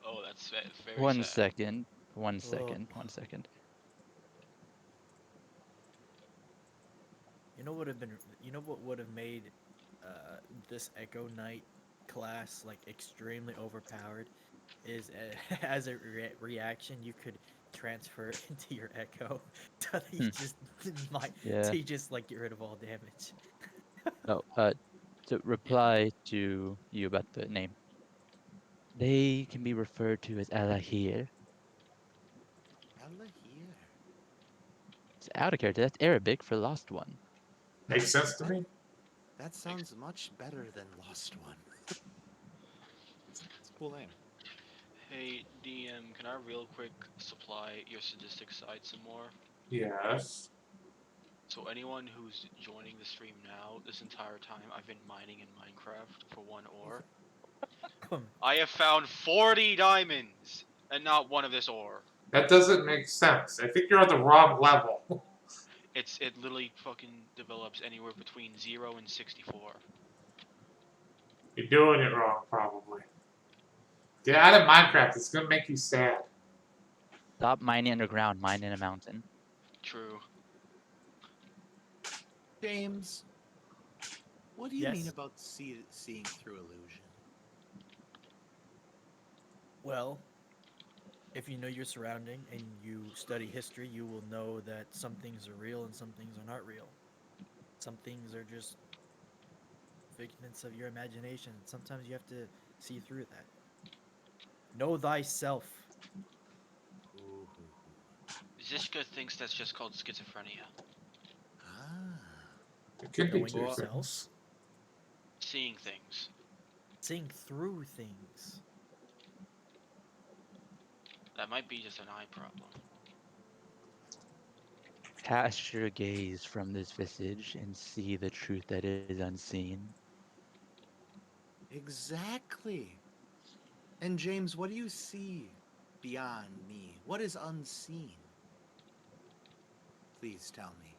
Oh, that's very One sad. second. One Oh. second. 1 second. You know what have been? You know what would have made this Echo Knight class like extremely overpowered is as a reaction you could transfer into your Echo so that you just might Yeah. so you just like get rid of all damage. Oh, to reply to you about the name. They can be referred to as Alahir. Allah here. It's out of character. That's Arabic for lost one. Makes sense to me. That sounds much better than Lost One. It's a cool name. Hey, DM, can I real quick supply your sadistic side some more? Yes. So anyone who's joining the stream now, this entire time I've been mining in Minecraft for 1 ore. I have found 40 diamonds and not one of this ore. That doesn't make sense. I think you're on the wrong level. It literally fucking develops anywhere between 0 and 64. You're doing it wrong, probably. Get out of Minecraft. It's gonna make you sad. Stop mining underground. Mine in a mountain. True. James, what do you mean Yes? about seeing through illusion? Well, if you know your surrounding and you study history, you will know that some things are real and some things are not real. Some things are just figments of your imagination. Sometimes you have to see through that. Know thyself. Ooh. Zishka thinks that's just called schizophrenia. Ah. It could be Knowing two yourself. things. Seeing things. Seeing through things. That might be just an eye problem. Cast your gaze from this visage and see the truth that is unseen. Exactly. And James, what do you see beyond me? What is unseen? Please tell me.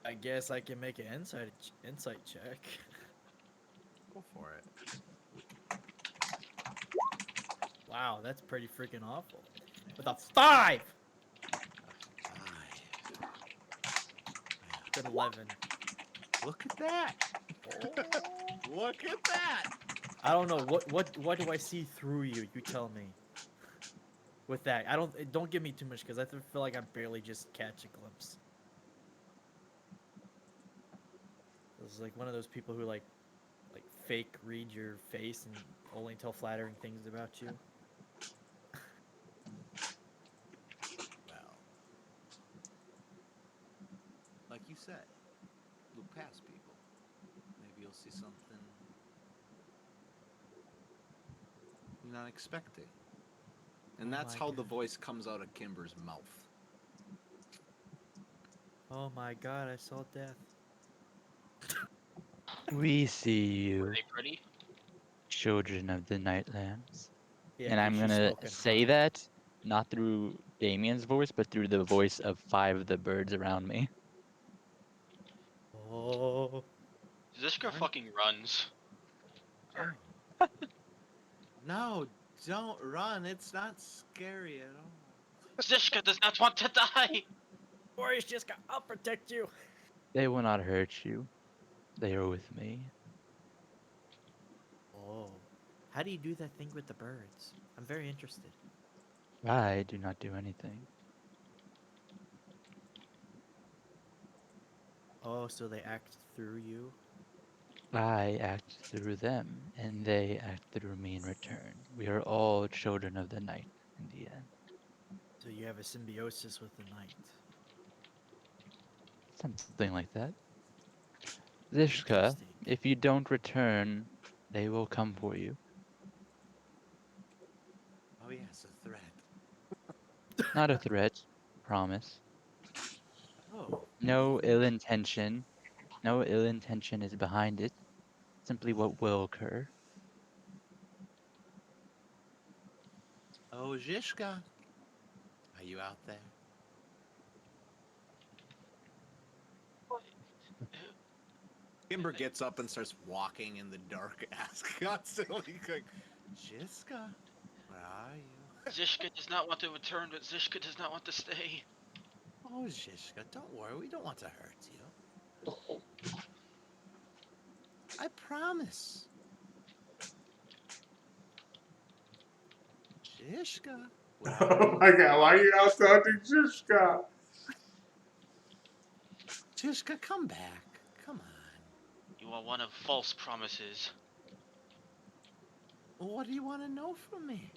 I guess I can make an insight check. Go for it. Wow, that's pretty freaking awful. With a 5! Good 11. Look at that. Look at that. I don't know what do I see through you? You tell me. With that, don't give me too much because I feel like I barely just catch a glimpse. It's like one of those people who like fake read your face and only tell flattering things about you. Well, like you said, look past people. Maybe you'll see something you're not expecting. And Oh that's my how the God. voice comes out of Kimber's mouth. Oh my god, I saw death. We see you, Are they pretty? children of the Nightlands. Yeah, And 'cause I'm she's gonna smoking say hot. that not through Damien's voice, but through the voice of 5 of the birds around me. Oh. Zishka Aren't- fucking runs. Oh. No, don't run. It's not scary at all. Zishka does not want to die! Boris Jiska, I'll protect you. They will not hurt you. They are with me. Oh. How do you do that thing with the birds? I'm very interested. I do not do anything. Oh, so they act through you? I act through them, and they act through me in return. We are all children of the night in the end. So you have a symbiosis with the night. Something like that. Zishka, Interesting. if you don't return, they will come for you. Oh yes, a threat. Not a threat, promise. Oh, No ill intention. No ill intention is behind it. Simply what will occur. oh, Zishka, are you out there? Kimber gets up and starts walking in the dark, asking constantly, going, Zishka, where are you? Zishka does not want to return, but Zishka does not want to stay. Oh, Zishka, don't worry. We don't want to hurt you. I promise. Zishka, where are Oh you? my god, why are you out hunting Zishka? Zishka, come back. Come on. You are one of false promises. What do you want to know from me?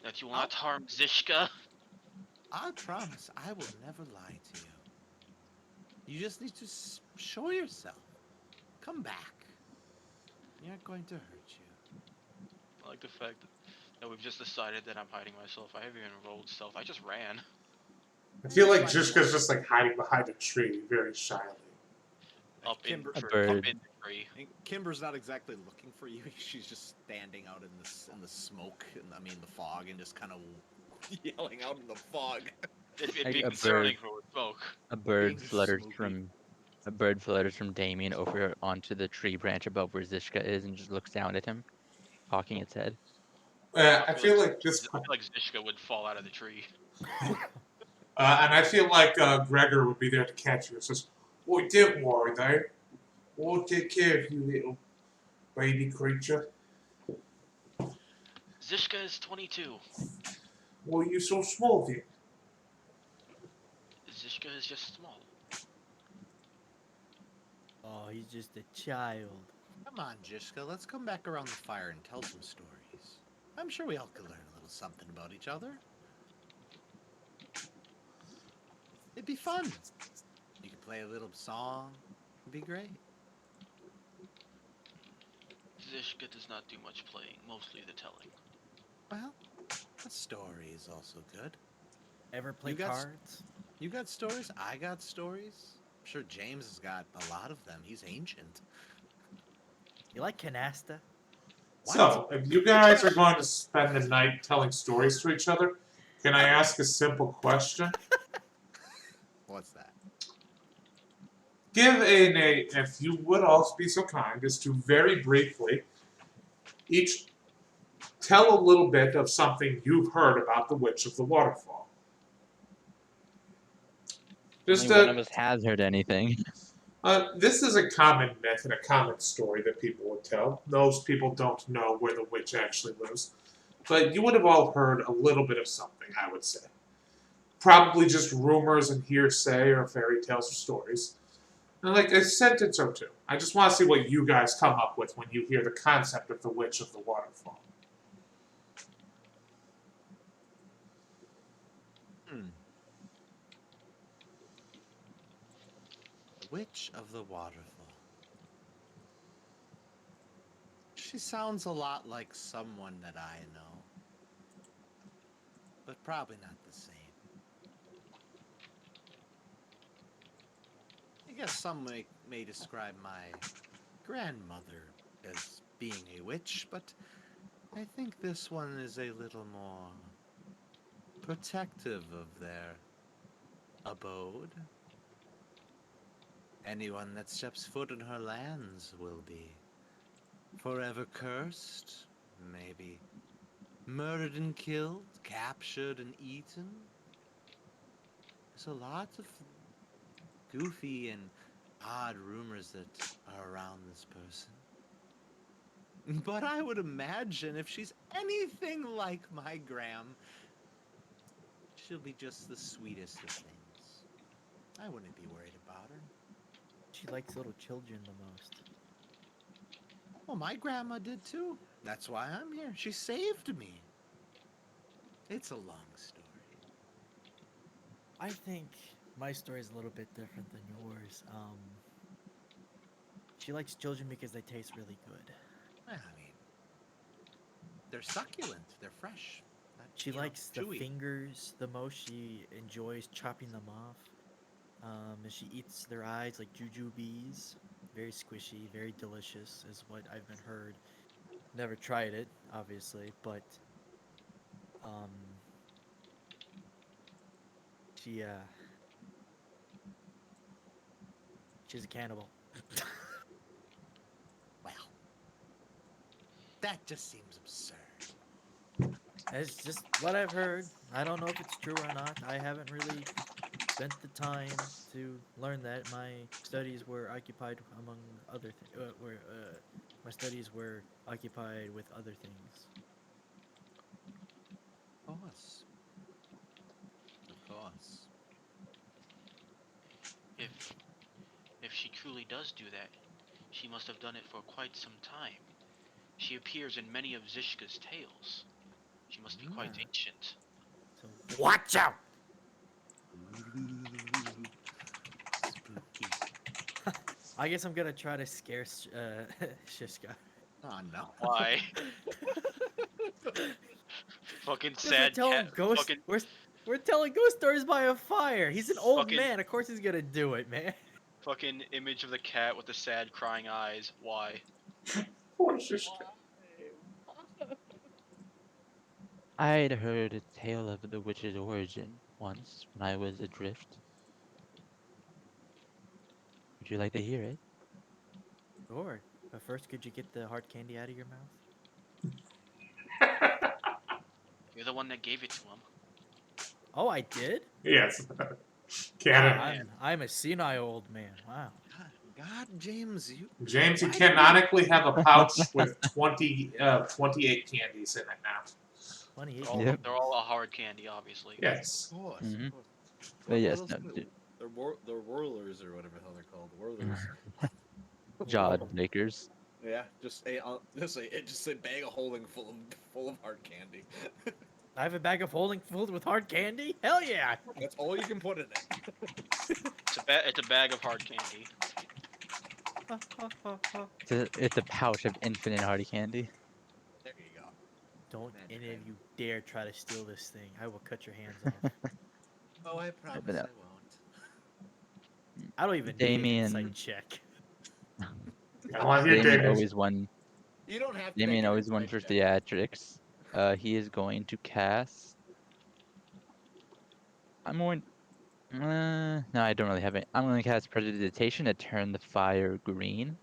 That you will not harm Zishka. I promise I will never lie to you. You just need to show yourself. Come back. You're not going to hurt you. I like the fact that we've just decided that I'm hiding myself. I haven't even rolled stealth. I just ran. I feel like Zishka's just like hiding behind a tree very shyly. Up in Kimber, A the bird. up in the tree. and Kimber's not exactly looking for you. She's just standing out in the smoke, the fog, and just kind of yelling out in the fog. It'd Like be a concerning for smoke. A bird Being flutters smoky. from a bird flutters from Damien over onto the tree branch above where Zishka is and just looks down at him, cocking its head. I feel like this, I feel like Zishka would fall out of the tree. and I feel like Gregor would be there to catch you. It says, "Oh, don't worry, though. We'll take care of you, little baby creature. Zishka is 22. Why are you so small, then?" Zishka is just small. Oh, he's just a child. Come on, Jishka, let's come back around the fire and tell some stories. I'm sure we all could learn a little something about each other. It'd be fun. You could play a little song. It'd be great. Zishka does not do much playing, mostly the telling. Well, a story is also good. Ever play You got cards? You got stories? I got stories. I'm sure James has got a lot of them. He's ancient. You like canasta? What? So, if you guys are going to spend the night telling stories to each other, can I ask a simple question? What's that? Give a, if you would all be so kind, as to very briefly each tell a little bit of something you've heard about the Witch of the Waterfall. Just Only one of us has heard anything. this is a common myth and a common story that people would tell. Most people don't know where the witch actually lives, but you would have all heard a little bit of something, I would say. Probably just rumors and hearsay or fairy tales or stories. And like a sentence or two. I just want to see what you guys come up with when you hear the concept of the Witch of the Waterfall. The Witch of the Waterfall. She sounds a lot like someone that I know, but probably not the same. I guess some may describe my grandmother as being a witch, but I think this one is a little more protective of their abode. Anyone that steps foot in her lands will be forever cursed, maybe murdered and killed, captured and eaten. There's a lot of goofy and odd rumors that are around this person. But I would imagine if she's anything like my Gram, she'll be just the sweetest of things. I wouldn't be worried about her. she likes little children the most. Well, my grandma did too. That's why I'm here. She saved me. It's a long story. I think my story is a little bit different than yours. She likes children because they taste really good. I mean, they're succulent. They're fresh. She You know, likes the chewy. fingers the most. She enjoys chopping them off. And she eats their eyes like jujubes. Very squishy, very delicious, is what I've been heard. Never tried it, obviously, but um, she she's a cannibal. Well, that just seems absurd. It's just what I've heard. I don't know if it's true or not. I haven't really spent the time to learn that. My studies were occupied among other my studies were occupied with other things. Of course. Of course. If she truly does do that, she must have done it for quite some time. She appears in many of Zishka's tales. She must be quite Yeah. ancient. So watch out! Spooky. I guess I'm gonna try to scare Shishka. Oh no. Why? Fucking Because sad cat. Fucking, we're telling ghost stories by a fire. He's an old Fucking- man. Of course he's gonna do it, man. fucking image of the cat with the sad crying eyes. Why? Poor Shishka. I'd heard a tale of the witch's origin once when I was adrift. Would you like to hear it? Sure. But first, could you get the hard candy out of your mouth? You're the one that gave it to him. Oh, I did. Yes. Wow, Canon. I'm a senile old man. Wow. God, James, you. James, you Why do you- canonically have a pouch with 28 candies in it now. 28. Yep. They're all a hard candy, obviously. Yes. Of course. Mhm. Of course. But yes, What no, else do- they're whirlers or whatever the hell they're called. Whirlers. Jawed makers. Yeah, just a bag of holding full of hard candy. I have a bag of holding filled with hard candy. Hell yeah! That's all you can put in it. It's a bag of hard candy. It's a pouch of infinite hard candy. There you go. Don't Man, any of man. you dare try to steal this thing. I will cut your hands off. Oh, I promise but no. I won't. I don't even need an Damien- insight check. I want to hear Damien David. always won. You don't have to. Damien make an always won insight for check. theatrics. He is going to cast. I'm going. No, I don't really have it. I'm going to cast Prestidigitation to turn the fire green.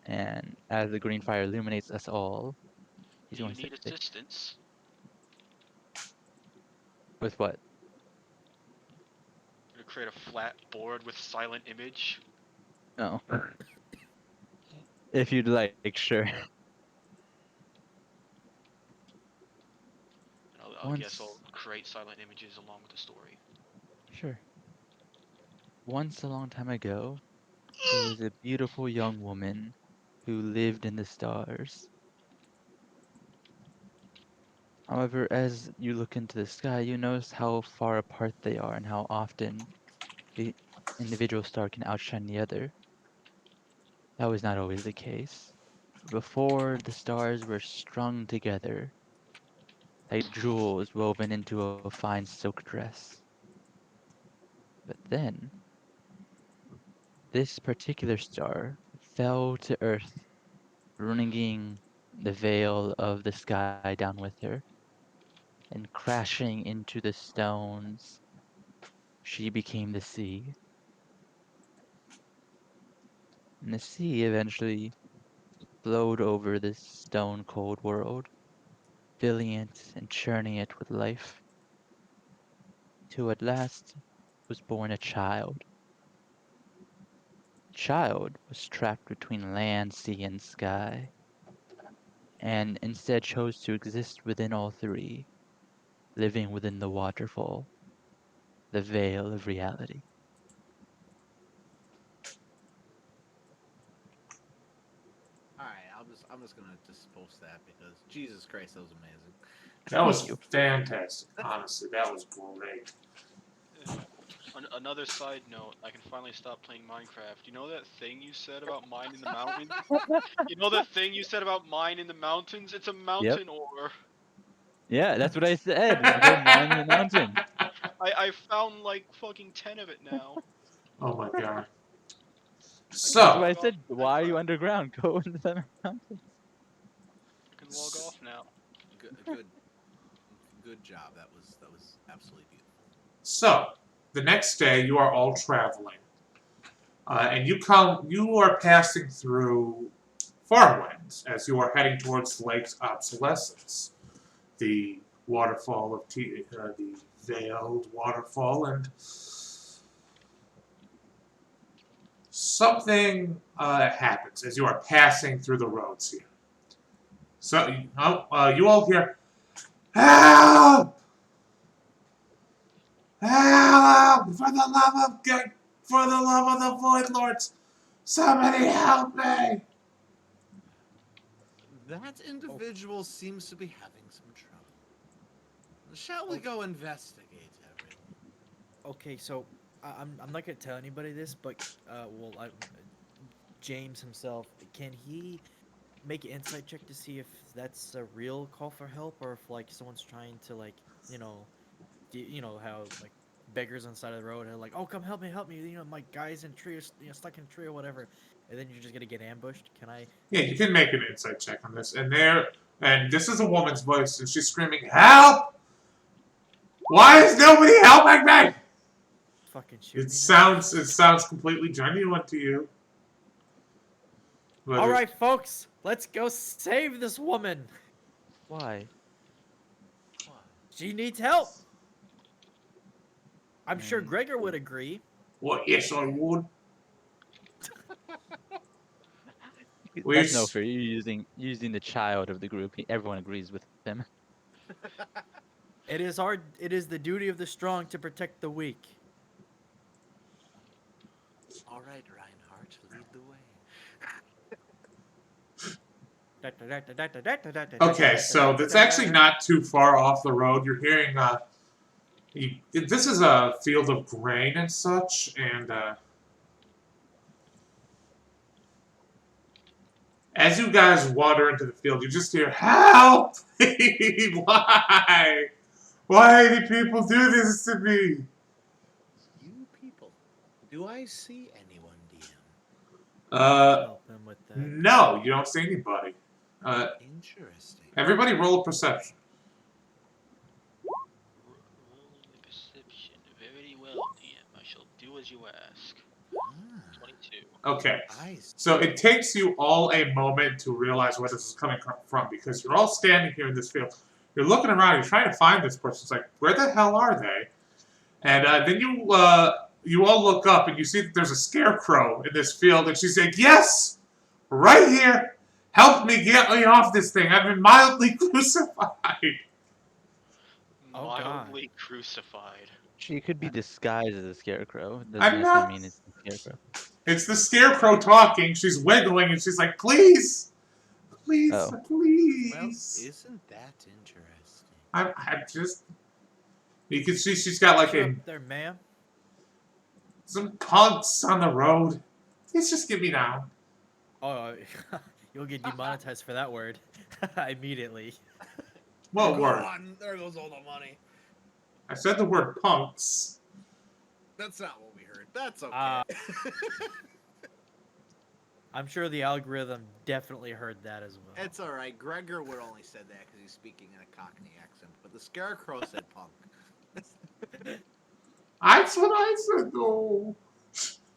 And as the green fire illuminates us all, he's Do you going to need say, assistance? with what? To create a flat board with silent image? No. If you'd like, sure. And I guess I'll Once- create silent images along with the story. Sure. Once a long time ago, there was a beautiful young woman who lived in the stars. However, as you look into the sky, you notice how far apart they are and how often the individual star can outshine the other. That was not always the case. Before, the stars were strung together like jewels woven into a fine silk dress. But then, this particular star fell to Earth, bringing the veil of the sky down with her, and crashing into the stones, she became the sea. And the sea eventually flowed over this stone cold world, filling it and churning it with life, till at last was born a child. The child was trapped between land, sea, and sky, and instead chose to exist within all three, living within the waterfall, the veil of reality. I'm just gonna just post that because Jesus Christ, that was amazing. That was Thank you. fantastic. Honestly, that was great. Another side note, I can finally stop playing Minecraft. You know that thing you said about mine in the mountains? You know that thing you said about mine in the mountains? It's a mountain ore. Yeah, that's what I said. We go mine in the mountain. I found like fucking 10 of it now. Oh my god. That's why So, I said, why are you underground? Go into the mountain. I can log off now. Good job. That was absolutely beautiful. so the next day you are all traveling, and you are passing through farmlands as you are heading towards Lake's Obsolescence, the waterfall of the veiled waterfall, and something happens as you are passing through the roads here. So you all hear, "Help! Help! For the love of God! For the love of the Void Lords! Somebody help me!" That individual seems to be having some trouble. Shall we go investigate everyone? Okay, so I'm not gonna tell anybody this, but James himself, can he make an insight check to see if that's a real call for help or if like someone's trying to like you know how like beggars on the side of the road are like, oh come help me, my guy's in a tree, or, stuck in a tree or whatever, and then you're just gonna get ambushed. Can I? Yeah, you can make an insight check on this. And this is a woman's voice, and she's screaming, "Help! Why is nobody helping me?" Fucking shoot me It now? sounds completely genuine to you. But All right, folks, let's go save this woman. Why? She needs help. I'm sure Mm. Gregor would agree. Well, yes, I would. We That's no s- fair. You're using the child of the group. Everyone agrees with him. It is the duty of the strong to protect the weak. All right, Reinhardt, lead the way. Okay, so that's actually not too far off the road. You're hearing, this is a field of grain and such, and as you guys wander into the field, you just hear, "Help! Why? Why do people do this to me?" You people, do I see anyone, DM? Help him with that. No, you don't see anybody. Interesting. Everybody roll a perception. Roll the perception. Very well, DM. I shall do as you ask. 22. Okay. I see. So it takes you all a moment to realize where this is coming from because you're all standing here in this field. You're looking around. You're trying to find this person. It's like, where the hell are they? And then you all look up and you see that there's a scarecrow in this field, and she's like, "Yes, right here. Help me get me off this thing. I've been mildly crucified." Oh, God. Mildly crucified. She could be disguised as a scarecrow. It doesn't I'm necessarily not- mean it's a scarecrow. It's the scarecrow talking. She's wiggling and she's like, "Please, please, Oh. Well, please." isn't that interesting? I'm just. You can see she's got like You a up there, ma'am? some punks on the road. Please just get me down. Oh, you'll get demonetized for that word immediately. What Go word? on, there goes all the money. I said the word punks. That's not what we heard. That's okay. I'm sure the algorithm definitely heard that as well. It's all right. Gregor would only said that because he's speaking in a Cockney accent, but the Scarecrow said punk. That's what I said though.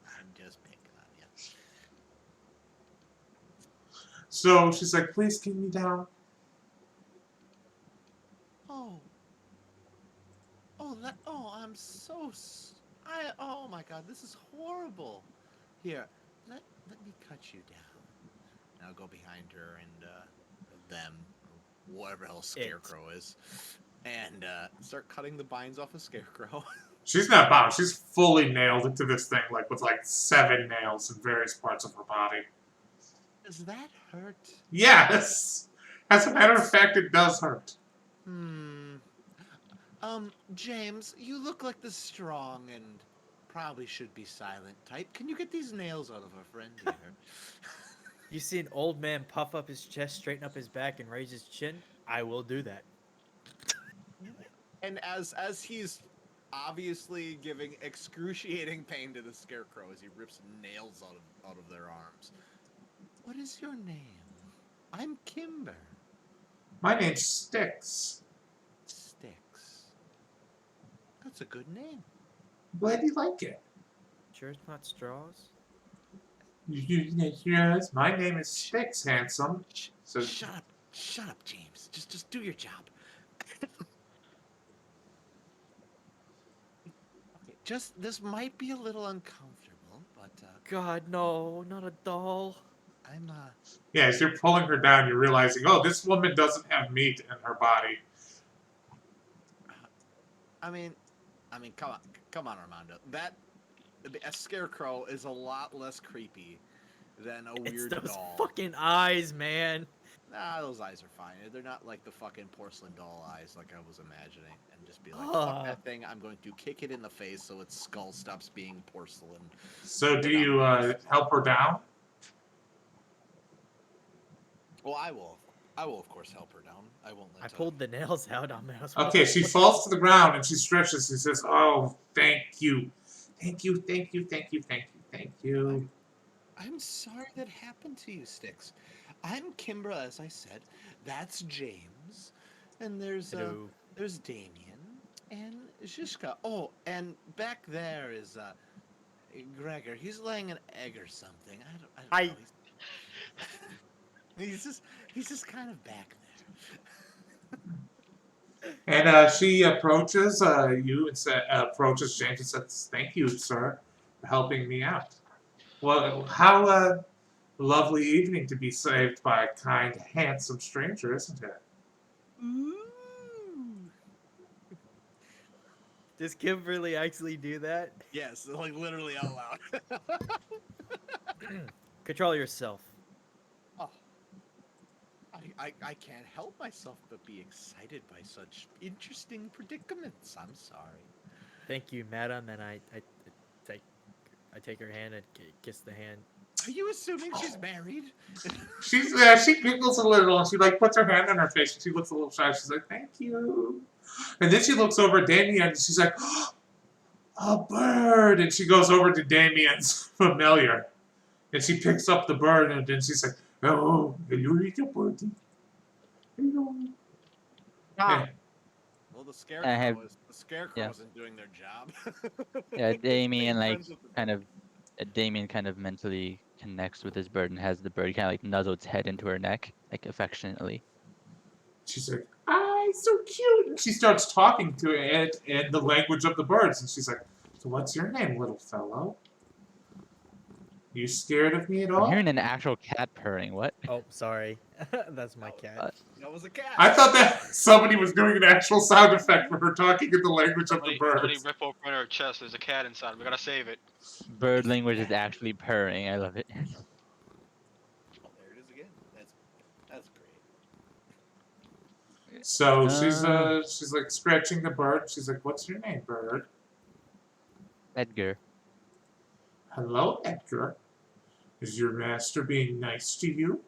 I'm just picking on you. So she's like, "Please get me down." I'm so. Oh my God, this is horrible. Here, let me cut you down. Now go behind her and them, or whatever the hell Scarecrow is, and start cutting the binds off of Scarecrow. She's not bound. She's fully nailed into this thing, like with like 7 nails in various parts of her body. Does that hurt? Yes! As a matter of fact, it does hurt. James, you look like the strong and probably should be silent type. Can you get these nails out of our friend here? You see an old man puff up his chest, straighten up his back, and raise his chin? I will do that. And as he's obviously giving excruciating pain to the scarecrow as he rips nails out of their arms. What is your name? I'm Kimber. My name's Styx. Styx. That's a good name. Glad you like it. Sure it's not straws? Yes, my name is Styx, handsome. So Shut up, James. Just do your job. Okay, this might be a little uncomfortable, but God, no, not a doll. I'm yeah, as you're pulling her down, you're realizing, oh, this woman doesn't have meat in her body. I mean, come on, Armando. A scarecrow is a lot less creepy than a It's weird those doll. fucking eyes, man. Nah, those eyes are fine. They're not like the fucking porcelain doll eyes like I was imagining. And just be like, fuck that thing. I'm going to kick it in the face so its skull stops being porcelain. So do you help her down? Well, I will of course help her down. I won't let I pulled the nails out. I might as well. Okay, she falls to the ground and she stretches and says, oh, thank you. Thank you, thank you, thank you, thank you, thank you. I'm sorry that happened to you, Styx. I'm Kimbra, as I said. That's James. And there's Hello. there's Damien and Zhishka. Oh, and back there is Gregor. He's laying an egg or something. I don't know. He's just kind of back there. And she approaches you and approaches James and says, thank you, sir, for helping me out. Well, how lovely evening to be saved by a kind, handsome stranger, isn't it? Ooh. Does Kimberly actually do that? Yes, like literally out loud. Control yourself. Oh. I can't help myself but be excited by such interesting predicaments. I'm sorry. Thank you, madam. And I take her hand and kiss the hand. Are you assuming she's married? She giggles a little and she like puts her hand on her face and she looks a little shy. She's like, thank you. And then she looks over at Damien and she's like, oh, a bird. And she goes over to Damien's familiar. And she picks up the bird and then she's like, oh, hello, little birdie. Hello. Yeah. Well, the scarecrow have- the isn't doing their job. Yeah, Damien like Friends with the- kind of Damien kind of mentally connects with his bird and has the bird kind of like nuzzle its head into her neck, like affectionately. She's like, ah, so cute. And she starts talking to it in the language of the birds. And she's like, so what's your name, little fellow? You scared of me at I'm all? hearing an actual cat purring. What? Oh, sorry. That's my cat. That was a cat. I thought that somebody was doing an actual sound effect for her talking in the language of the Somebody birds. rip open her chest. There's a cat inside. We gotta save it. Bird language is actually purring. I love it. Oh, there it is again. That's great. So she's like scratching the bird. She's like, what's your name, bird? Edgar. Hello, Edgar. Is your master being nice to you?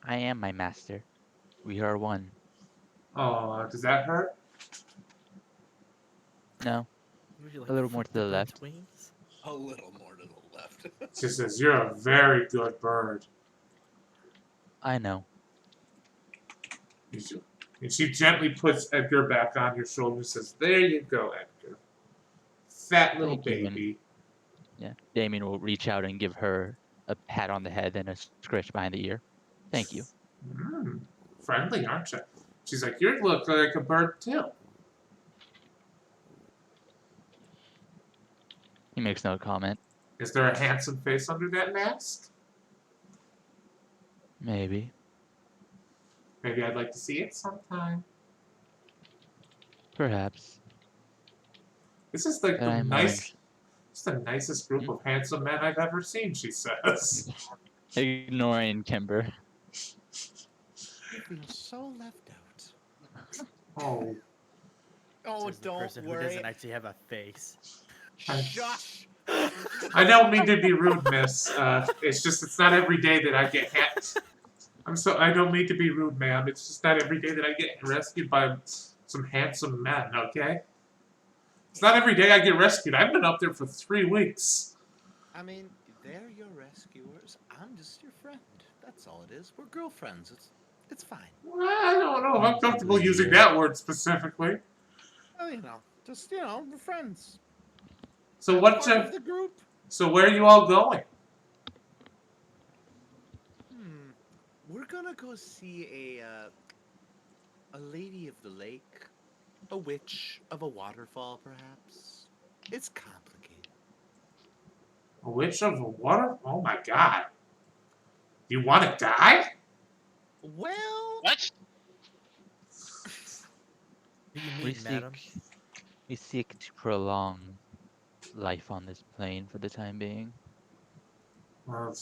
I am my master. We are one. Oh, does that hurt? No. Would you like A little to more fuck to the bird's left. Wings? A little more to the left. She says, you're a very good bird. I know. And she gently puts Edgar back on your shoulder and says, there you go, Edgar. Fat little Thank you, and- baby. Yeah. Damien will reach out and give her a pat on the head and a scratch behind the ear. Thank you. Friendly, aren't you? She's like, you look like a bird too. He makes no comment. Is there a handsome face under that mask? Maybe. Maybe I'd like to see it sometime. Perhaps. This is like But the I'm more nice. It's the nicest group of handsome men I've ever seen, she says. Ignoring Kimber. I feel so left out. Oh, Oh, Says the don't person who worry. doesn't actually have a face. Shush. I don't mean to be rude, miss. It's just it's not every day that I get I don't mean to be rude, ma'am. It's just not every day that I get rescued by some handsome men, okay? It's not every day I get rescued. I've been up there for 3 weeks. I mean, they're your rescuers. I'm just your friend. That's all it is. We're girlfriends. It's fine. Well, I don't know if I'm comfortable using that word specifically. Oh, just we're friends. So I'm what? part of the group. So where are you all going? We're gonna go see a lady of the lake, a witch of a waterfall, perhaps. It's complicated. A witch of the water? Oh my god. You want to die? Well, What? Who do you We mean, madam? seek to prolong life on this plane for the time being. Well,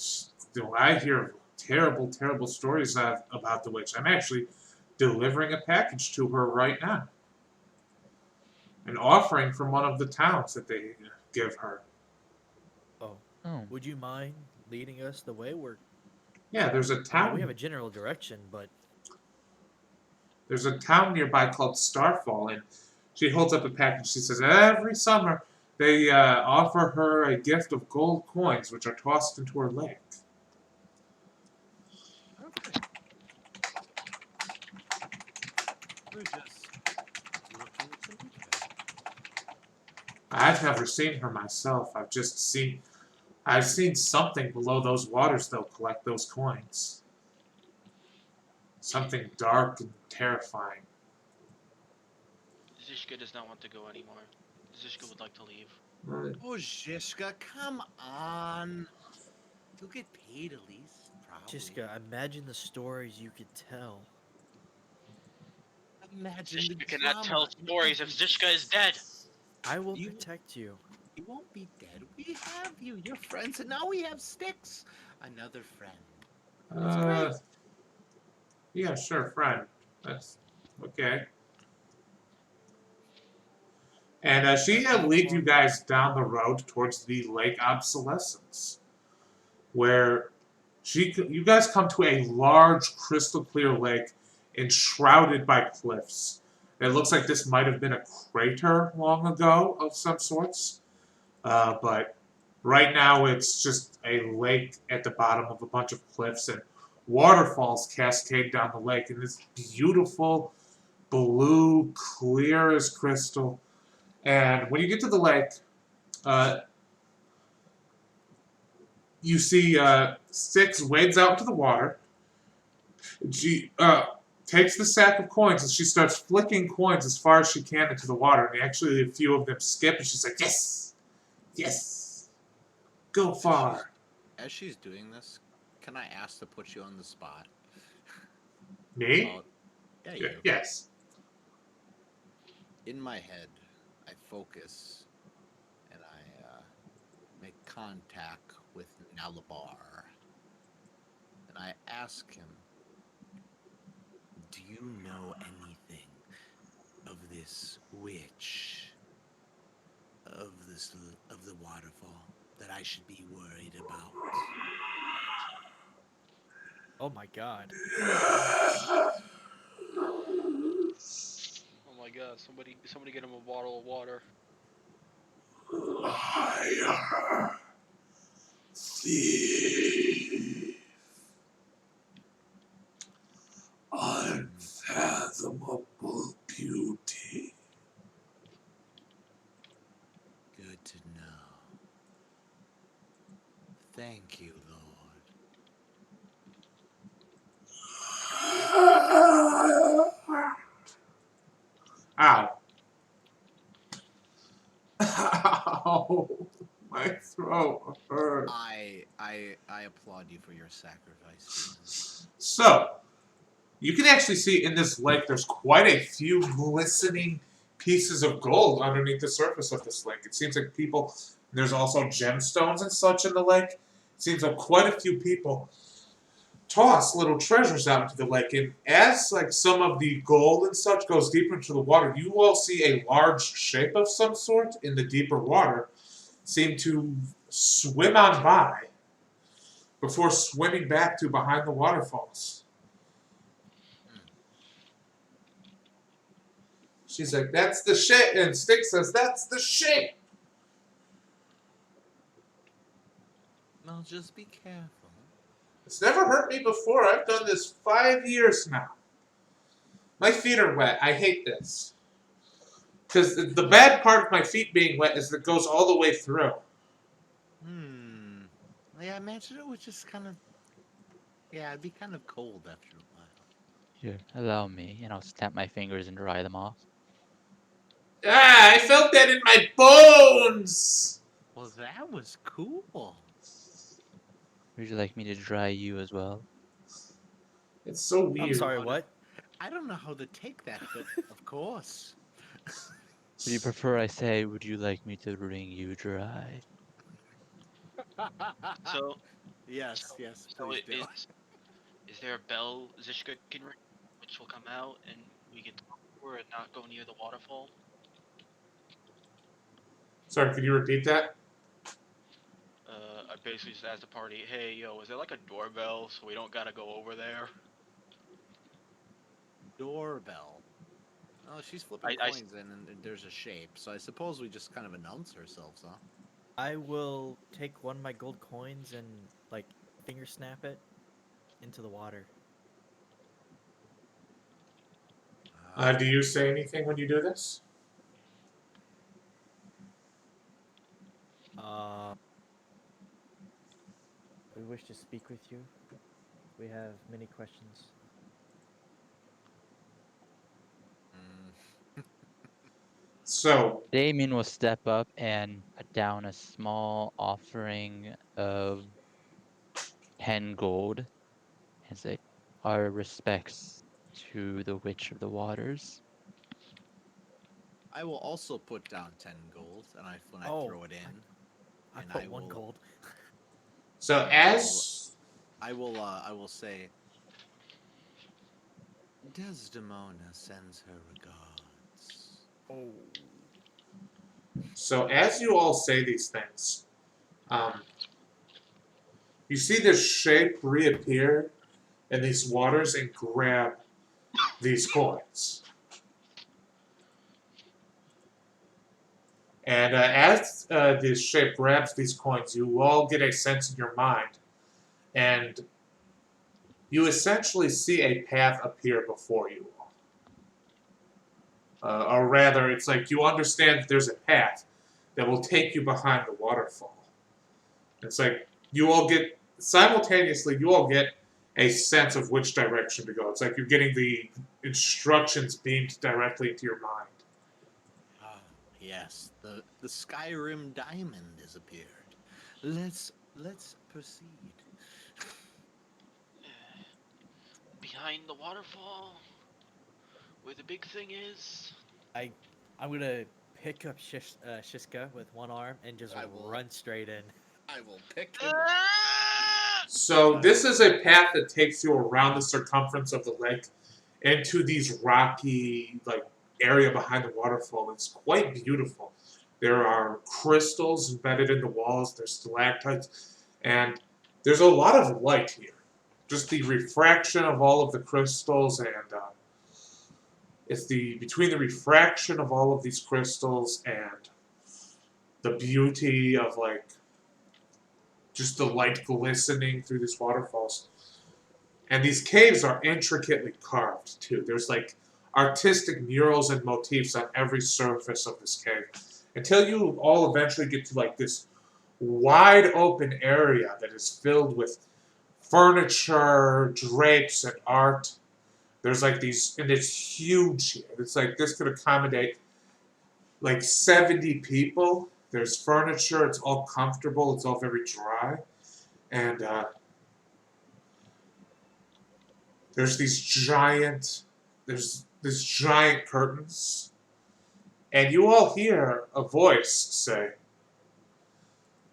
I hear terrible, terrible stories about the witch. I'm actually delivering a package to her right now. An offering from one of the towns that they give her. Oh, Oh, would you mind leading us the way? Yeah, there's a I mean, town. we have a general direction, but There's a town nearby called Starfall, and she holds up a package. She says every summer they offer her a gift of gold coins, which are tossed into her lake. okay. We're just looking to meet her. I've never seen her myself. I've seen something below those waters, though, collect those coins. Something dark and terrifying. Zishka does not want to go anymore. Zishka would like to leave. Oh, Zishka, come on. You'll get paid at least, probably. Jiska, imagine the stories you could tell. Imagine the Zishka cannot drama. tell stories if Zishka is dead. I will You- protect you. You won't be dead. We have you. You're friends, and now we have Styx. Another friend. Yeah, sure, friend. That's okay. And she leads you guys down the road towards the Lake Obsolescence, where you guys come to a large, crystal clear lake enshrouded by cliffs. It looks like this might have been a crater long ago of some sorts, but right now it's just a lake at the bottom of a bunch of cliffs, and waterfalls cascade down the lake in this beautiful blue, clear as crystal. And when you get to the lake, you see Styx wades out into the water. She takes the sack of coins and she starts flicking coins as far as she can into the water. And actually, a few of them skip, and she's like, "Yes, yes, go far." As she's doing this, can I ask to put you on the spot? Me? About- yeah, you. Yes. In my head, I focus and I make contact with Nalabar. And I ask him, do you know anything of this witch? Of the waterfall that I should be worried about? Oh my god. Oh my god, somebody get him a bottle of water. Liar. Thief. Unfathomable beauty. Good to know. Thank you, Lord. Ow. Ow. My throat hurts. I applaud you for your sacrifice, Stephen. So, you can actually see in this lake there's quite a few glistening pieces of gold underneath the surface of this lake. It seems like people There's also gemstones and such in the lake. It seems like quite a few people toss little treasures out into the lake, and as like some of the gold and such goes deeper into the water, you will see a large shape of some sort in the deeper water seem to swim on by before swimming back to behind the waterfalls. She's like, "That's the shape," and Stick says, "That's the shape." Well, just be careful. It's never hurt me before. I've done this 5 years now. My feet are wet. I hate this. Because the bad part of my feet being wet is that it goes all the way through. Yeah, I imagine it was just kind of. Yeah, it'd be kind of cold after a while. Here, allow me, and I'll snap my fingers and dry them off. Ah, I felt that in my bones! Well, that was cool. Would you like me to dry you as well? It's so weird. I'm sorry, what? I don't know how to take that, but of course. Would you prefer I say, would you like me to wring you dry? So, yes, so please do. is there a bell Zishka can ring, which will come out and we can talk to her and not go near the waterfall? Sorry, could you repeat that? I basically just asked the party, hey, yo, is there like a doorbell so we don't gotta go over there? Doorbell. Oh, she's flipping I- coins in, and there's a shape. So I suppose we just kind of announce ourselves, huh? I will take one of my gold coins and like finger snap it into the water. Do you say anything when you do this? We wish to speak with you. We have many questions. So, Damien will step up and put down a small offering of 10 gold and say, our respects to the Witch of the Waters. I will also put down 10 gold, and when I throw it in, I and put I one will- gold. so as I will say, Desdemona sends her regards. Oh. So as you all say these things, you see this shape reappear in these waters and grab these coins. And as this shape grabs these coins, you all get a sense in your mind, and you essentially see a path appear before you all. Or rather, it's like you understand that there's a path that will take you behind the waterfall. It's like you all get, simultaneously, you all get a sense of which direction to go. It's like you're getting the instructions beamed directly into your mind. Ah, yes, the Skyrim diamond has appeared. Let's proceed. Behind the waterfall, where the big thing is. I'm gonna pick up Shiska with one arm and just I will- run straight in. I will pick him up. Ah! So this is a path that takes you around the circumference of the lake into these rocky area behind the waterfall. It's quite beautiful. There are crystals embedded in the walls, there's stalactites, and there's a lot of light here. Just the refraction of all of the crystals, and it's between the refraction of all of these crystals and the beauty of just the light glistening through these waterfalls. And these caves are intricately carved too. There's artistic murals and motifs on every surface of this cave. Until you all eventually get to this wide open area that is filled with furniture, drapes, and art. There's these, and it's huge here. It's this could accommodate 70 people. There's furniture, it's all comfortable, it's all very dry. And there's these giant curtains. And you all hear a voice say,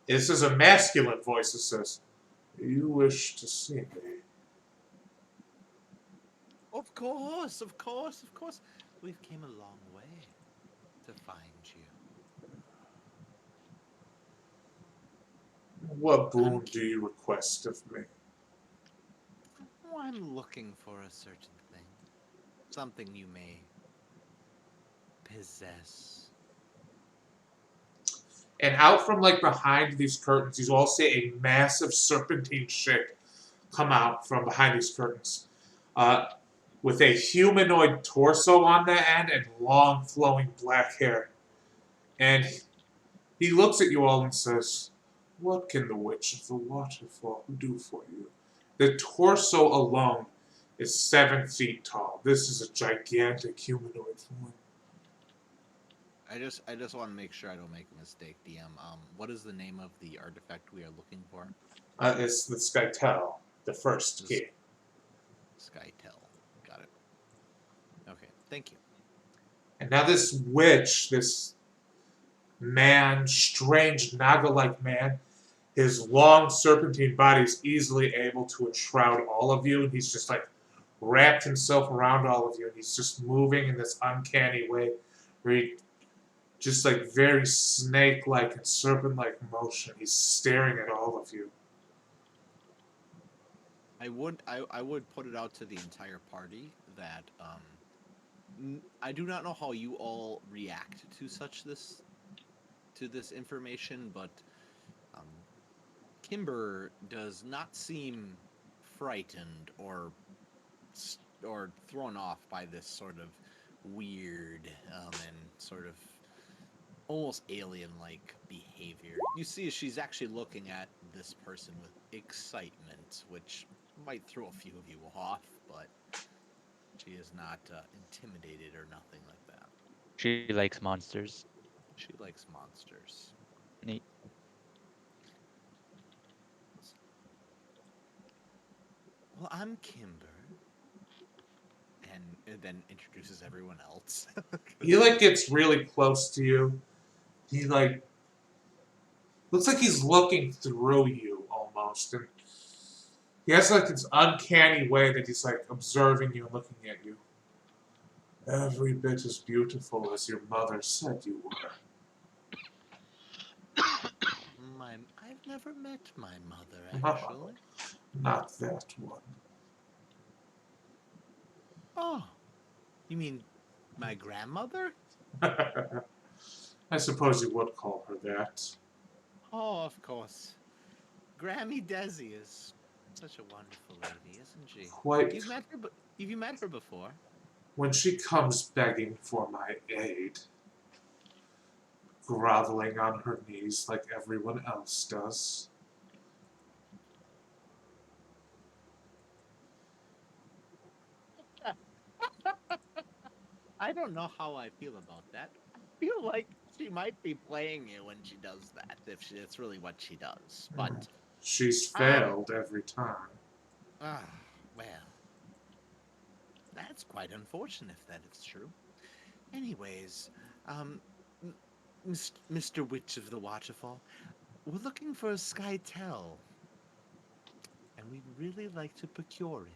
This is a masculine voice that says, "You wish to see me." Of course, of course, of course. We've came a long way to find you. What boon do you request of me? Oh, I'm looking for a certain thing. Something you may possess. And out from like behind these curtains, you all see a massive serpentine shape come out from behind these curtains, with a humanoid torso on the end and long flowing black hair. And he looks at you all and says, "What can the Witch of the Waterfall do for you?" The torso alone is 7 feet tall. This is a gigantic humanoid form. I just want to make sure I don't make a mistake, DM. What is the name of the artifact we are looking for? It's the Skytel, the first key. Skytel. Got it. Okay, thank you. And now this witch, this man, strange Naga-like man, his long serpentine body is easily able to enshroud all of you, and he's just like wrapped himself around all of you, and he's just moving in this uncanny way, where he just like very snake-like and serpent-like motion. He's staring at all of you. I would put it out to the entire party that I do not know how you all react to this information, but Kimber does not seem frightened or thrown off by this sort of weird and sort of almost alien-like behavior. You see, she's actually looking at this person with excitement, which might throw a few of you off, but she is not intimidated or nothing like that. She likes monsters. She likes monsters. Neat. Well, I'm Kimber, and then introduces everyone else. He like gets really close to you. He like looks like he's looking through you almost, and he has like this uncanny way that he's like observing you and looking at you. Every bit as beautiful as your mother said you were. I've never met my mother, Oh. actually. Not that one. Oh, you mean my grandmother? I suppose you would call her that. Oh, of course. Grammy Desi is such a wonderful lady, isn't she? Quite. You've met her, have you met her before? When she comes begging for my aid, groveling on her knees like everyone else does. I don't know how I feel about that. I feel like she might be playing you when she does that, if it's really what she does. But, She's failed every time. well, that's quite unfortunate if that is true. Anyways, Mr. Witch of the Waterfall, we're looking for a Skytel, and we'd really like to procure it.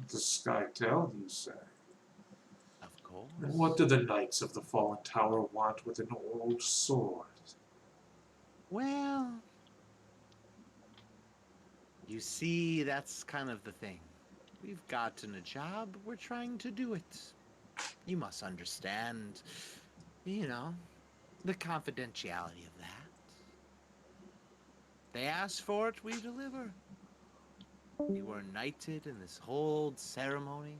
The Skytel, you say? Of course. And what do the Knights of the Fallen Tower want with an old sword? Well, you see, that's kind of the thing. We've gotten a job, we're trying to do it. You must understand, the confidentiality of that. They asked for it, we deliver. We were knighted in this whole ceremony.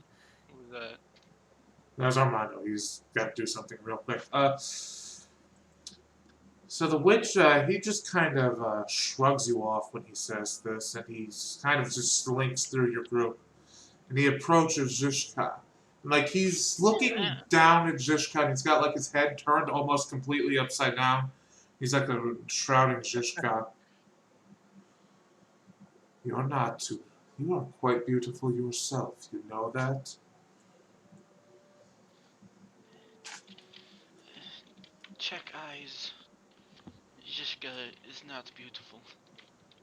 Who's that? There's Armando. He's got to do something real quick. So the witch, he just kind of shrugs you off when he says this, and he kind of just slinks through your group. And he approaches Zhishka. And, like, he's looking down at Zhishka, and he's got, like, his head turned almost completely upside down. He's like a shrouding Zhishka. You are quite beautiful yourself. You know that? Check eyes. Zishka is not beautiful.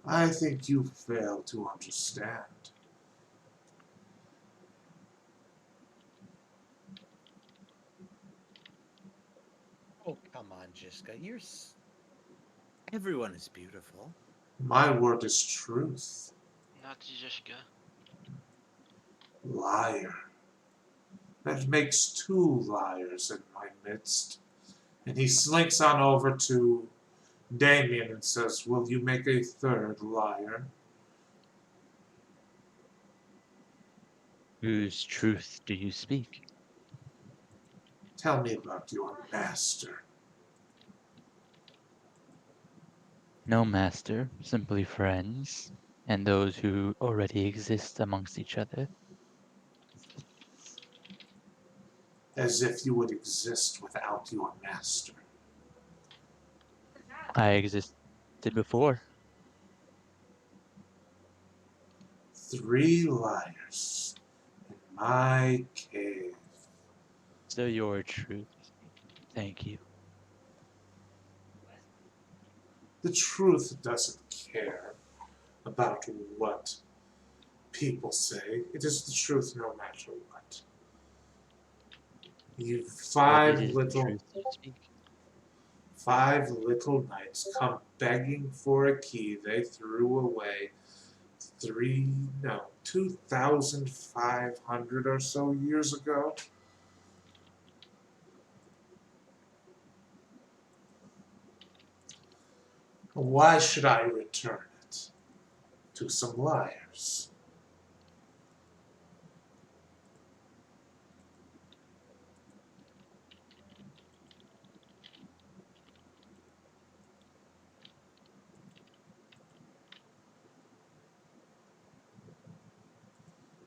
I think you fail to understand. Oh, come on, Jiska. Everyone is beautiful. My word is truth. Not Zishka. Liar. That makes two liars in my midst. And he slinks on over to Damien and says, "Will you make a third liar?" Whose truth do you speak? Tell me about your master. No master, simply friends, and those who already exist amongst each other. As if you would exist without your master. I existed before. 3 liars in my cave. So your truth. Thank you. The truth doesn't care about what people say. It is the truth no matter what. You What five is the little truth you speak? 5 little knights come begging for a key they threw away 2,500 or so years ago. Why should I return it to some liars?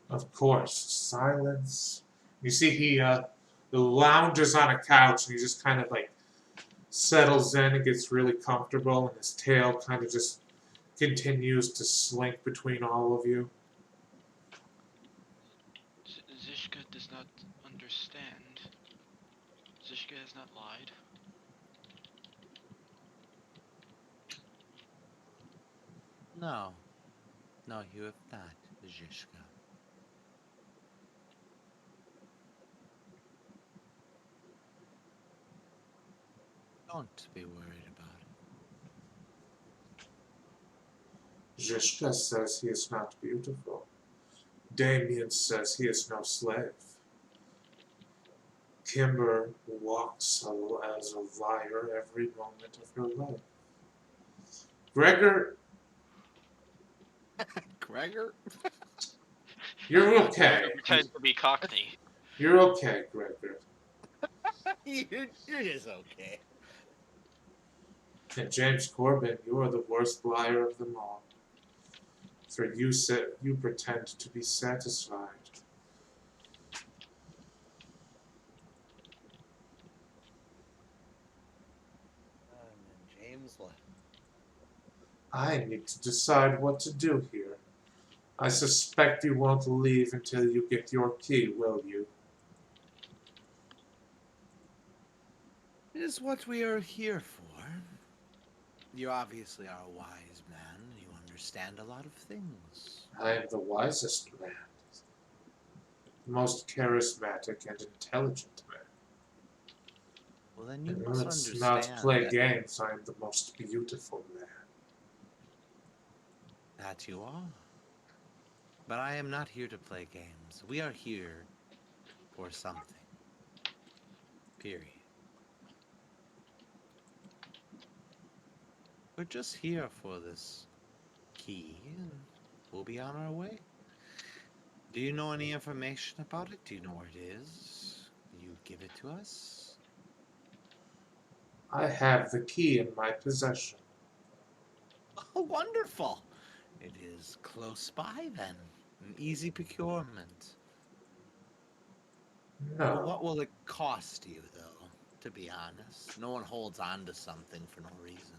Of course, silence. You see, he lounges on a couch and he just kind of like settles in and gets really comfortable, and his tail kind of just continues to slink between all of you. Zishka does not understand. Zishka has not lied. No. No, you have not, Zishka. Don't be worried about it. Zhishka says he is not beautiful. Damien says he is no slave. Kimber walks as a liar every moment of her life. Gregor, Gregor? you're okay. Zishka pretends to be Cockney. You're okay, Gregor. You're just okay. And James Corbin, you are the worst liar of them all. For you pretend to be satisfied. And James left. I need to decide what to do here. I suspect you won't leave until you get your key, will you? It is what we are here for. You obviously are a wise man. You understand a lot of things. I am the wisest man. The most charismatic and intelligent man. Well, then you And must let's understand not play that, games. I am the most beautiful man. that you are. But I am not here to play games. We are here for something. Period. We're just here for this key, and we'll be on our way. Do you know any information about it? Do you know where it is? Will you give it to us? I have the key in my possession. Oh, wonderful! It is close by, then. An easy procurement. Well, No. what will it cost you, though? To be honest, no one holds on to something for no reason.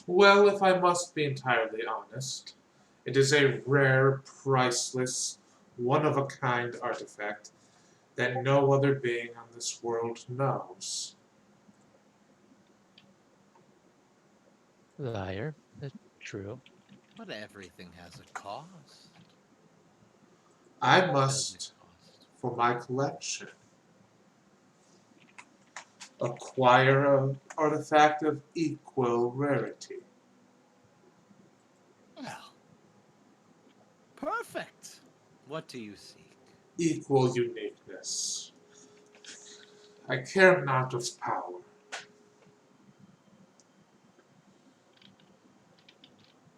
Well, if I must be entirely honest, it is a rare, priceless, one-of-a-kind artifact that no other being on this world knows. Liar. That's true. But everything has a cost. I What does it must, cost? for my collection, acquire an artifact of equal rarity. Well, perfect. What do you seek? Equal uniqueness. I care not of power.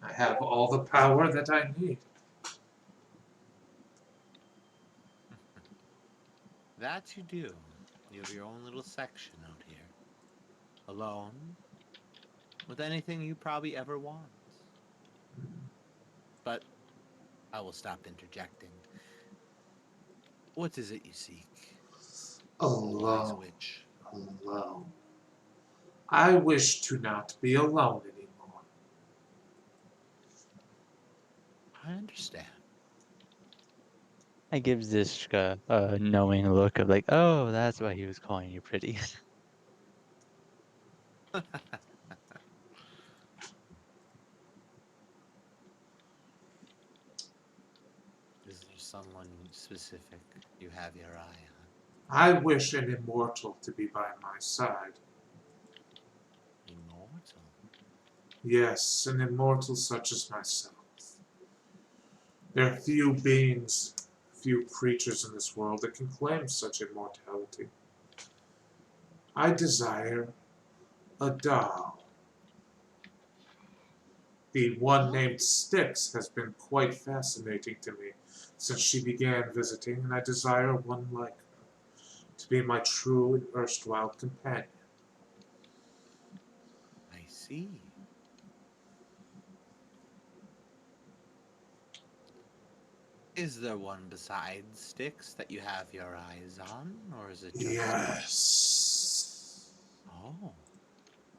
I have all the power that I need. That you do. You have your own little section out here. Alone. With anything you probably ever want. But I will stop interjecting. What is it you seek? Wise Alone. witch. Alone. I wish to not be alone anymore. I understand. I give Zishka a knowing look of like, oh, that's why he was calling you pretty. Is there someone specific you have your eye on? I wish an immortal to be by my side. Immortal? Yes, an immortal such as myself. There are few beings, few creatures in this world that can claim such immortality. I desire a doll. The one named Styx has been quite fascinating to me since she began visiting, and I desire one like her to be my true and erstwhile companion. I see. Is there one besides Styx that you have your eyes on, or is it just... Yes. Oh.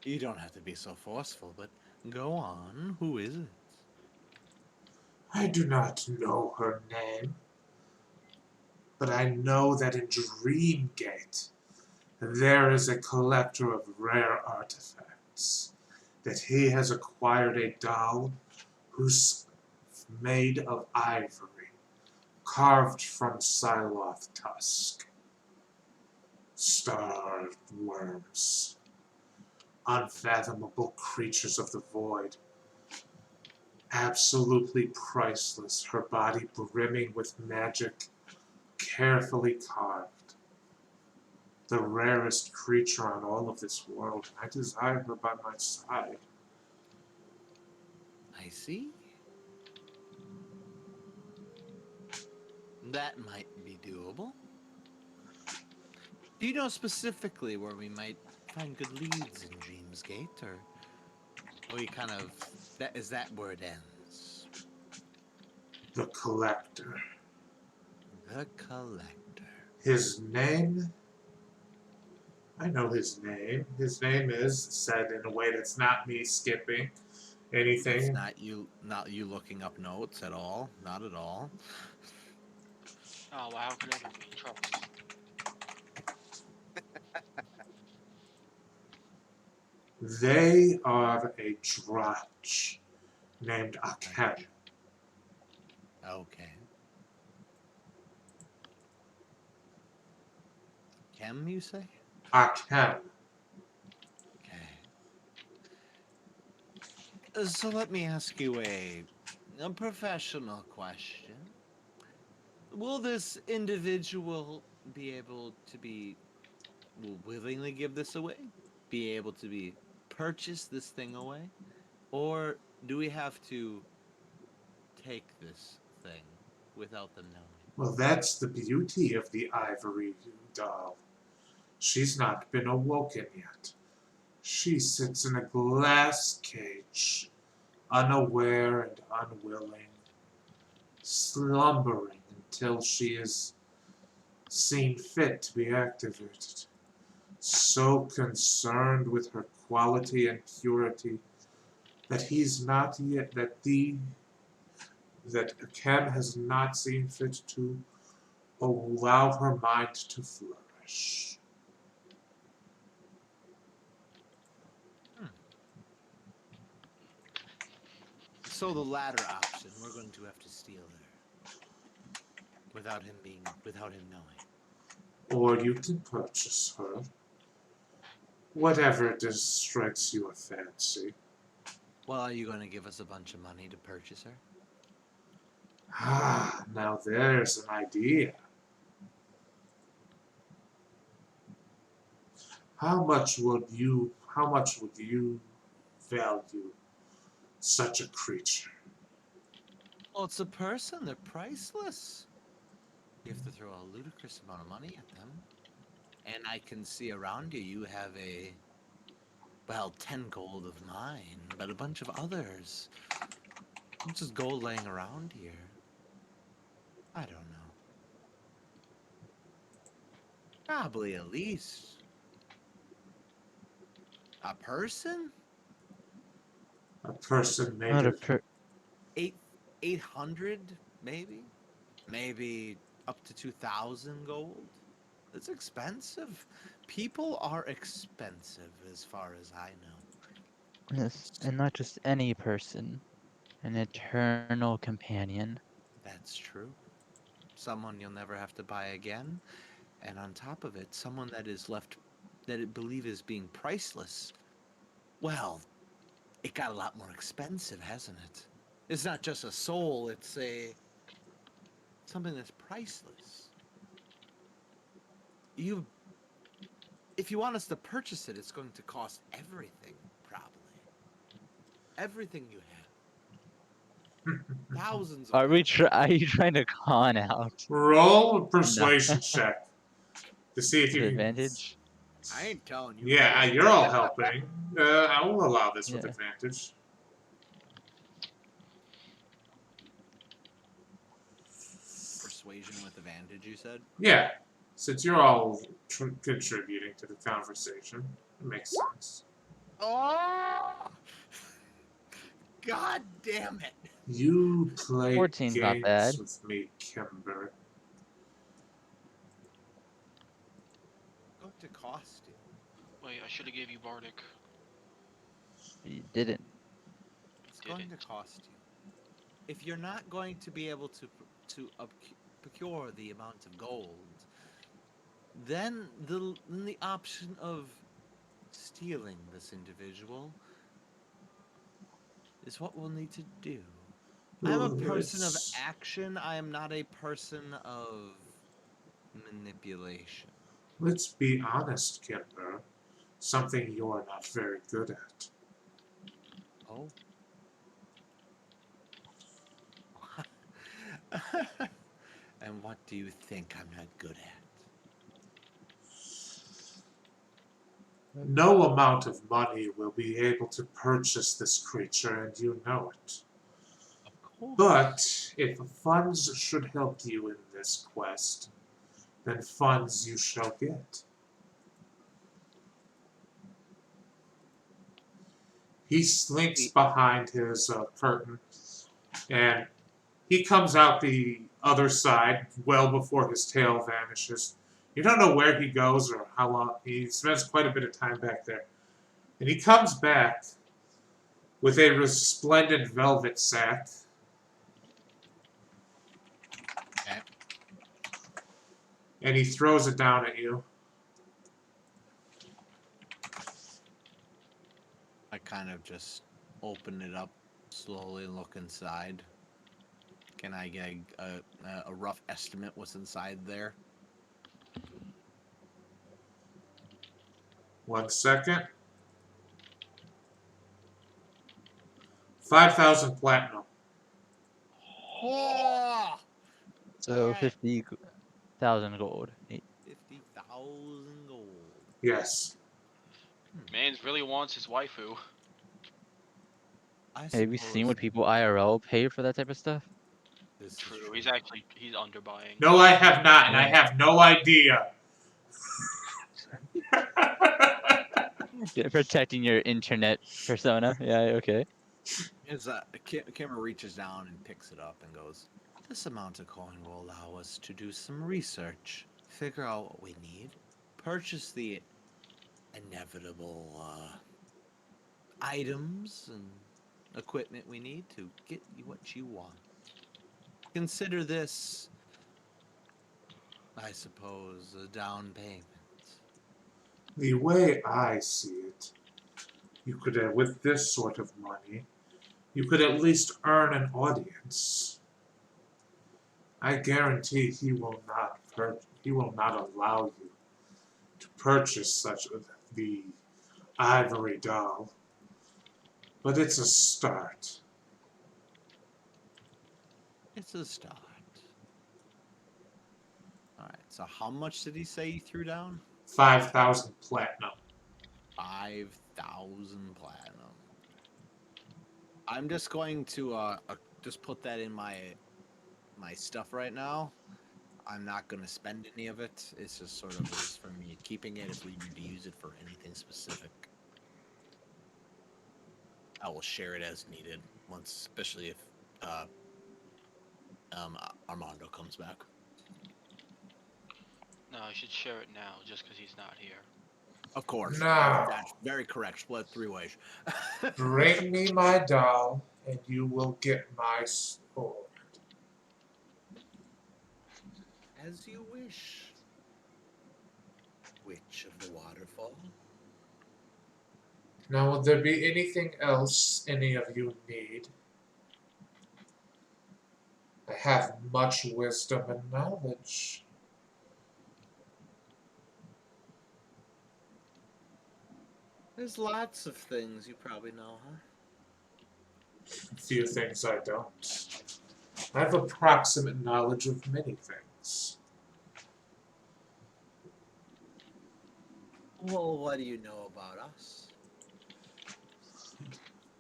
You don't have to be so forceful, but go on. Who is it? I do not know her name, but I know that in Dreamgate there is a collector of rare artifacts, that he has acquired a doll who's made of ivory, carved from Siloth tusk. Star worms, unfathomable creatures of the void, absolutely priceless, her body brimming with magic, carefully carved. The rarest creature on all of this world. I desire her by my side. I see. That might be doable. Do you know specifically where we might find good leads in Dreamsgate, or we kind of... that is that where it ends? The Collector. The Collector. His name? I know his name. His name is said in a way that's not me skipping It's anything. not you looking up notes at all. Not at all. Oh, wow, how could I ever be trust? They are a Drach named Akem. Okay. Chem, you say? Akem. Okay. So let me ask you a professional question. Will this individual be able to be... will willingly give this away? Be able to be purchase this thing away? Or do we have to take this thing without them knowing? Well, that's the beauty of the ivory doll. She's not been awoken yet. She sits in a glass cage, unaware and unwilling, slumbering until she is seen fit to be activated. So concerned with her quality and purity that he's not yet that Akem has not seen fit to allow her mind to flourish. So the latter option, we're going to have to steal her without him knowing. Or you can purchase her. Whatever it is strikes your fancy. Well, are you going to give us a bunch of money to purchase her? Ah, now there's an idea. How much would you value such a creature? Well, it's a person. They're priceless. You have to throw a ludicrous amount of money at them. And I can see around you, you have 10 gold of mine, but a bunch of others. What's just gold laying around here? I don't know. Probably at least a person? A person made Not a of 800, maybe? Maybe up to 2,000 gold? It's expensive. People are expensive as far as I know. Yes, and not just any person. An eternal companion. That's true. Someone you'll never have to buy again. And on top of it, someone that it believe is being priceless. Well, it got a lot more expensive, hasn't it? It's not just a soul, it's something that's priceless. If you want us to purchase it, it's going to cost everything, probably. Everything you have. Thousands of Are you trying to con out roll a persuasion check to see if with you can. advantage? I ain't telling you. Yeah, you're all helping. I will allow this with Yeah. advantage. Persuasion with advantage, you said? Yeah, since you're all contributing to the conversation, it makes sense. Oh! God damn it! You play 14's not games bad. with me, Kimber. Going to cost you. Wait, I should have gave you Bardic. You didn't. It's going to cost you. If you're not going to be able to procure the amount of gold, then the option of stealing this individual is what we'll need to do. I'm a person of Let's- action. I am not a person of manipulation. Let's be honest, Kimber. Something you're not very good at. Oh. And what do you think I'm not good at? No amount of money will be able to purchase this creature, and you know it. Of course. But if funds should help you in this quest, then funds you shall get. He slinks behind his curtain, and he comes out the other side well before his tail vanishes. You don't know where he goes or how long. He spends quite a bit of time back there. And he comes back with a resplendent velvet sack. Okay. And he throws it down at you. I kind of just open it up slowly and look inside. Can I get a rough estimate what's inside there? 1 second. 5,000 platinum. Oh! So Alright. 50,000 gold. 50,000 gold. Yes. Mans really wants his waifu. Have you seen what people IRL pay for that type of stuff? This is True, he's underbuying. No, I have not, and I Yeah. have no idea. Yeah, protecting your internet persona. Yeah, okay. Camera reaches down and picks it up and goes, This amount of coin will allow us to do some research, figure out what we need, purchase the inevitable items and equipment we need to get you what you want. Consider this, I suppose, a down payment. The way I see it, you could, with this sort of money, you could at least earn an audience. I guarantee he will not allow you to purchase such the ivory doll. But it's a start. It's a start. Alright, so how much did he say he threw down? 5,000 platinum. 5,000 platinum. I'm just going to just put that in my stuff right now. I'm not going to spend any of it. It's just sort of just for me keeping it if we need to use it for anything specific. I will share it as needed once, especially if Armando comes back. No, I should share it now, just because he's not here. Of course. No. That's very correct. Split 3 ways. Bring me my doll, and you will get my sword. As you wish. Witch of the Waterfall. Now, will there be anything else any of you need? I have much wisdom and knowledge. There's lots of things you probably know, huh? A few things I don't. I have approximate knowledge of many things. Well, what do you know about us?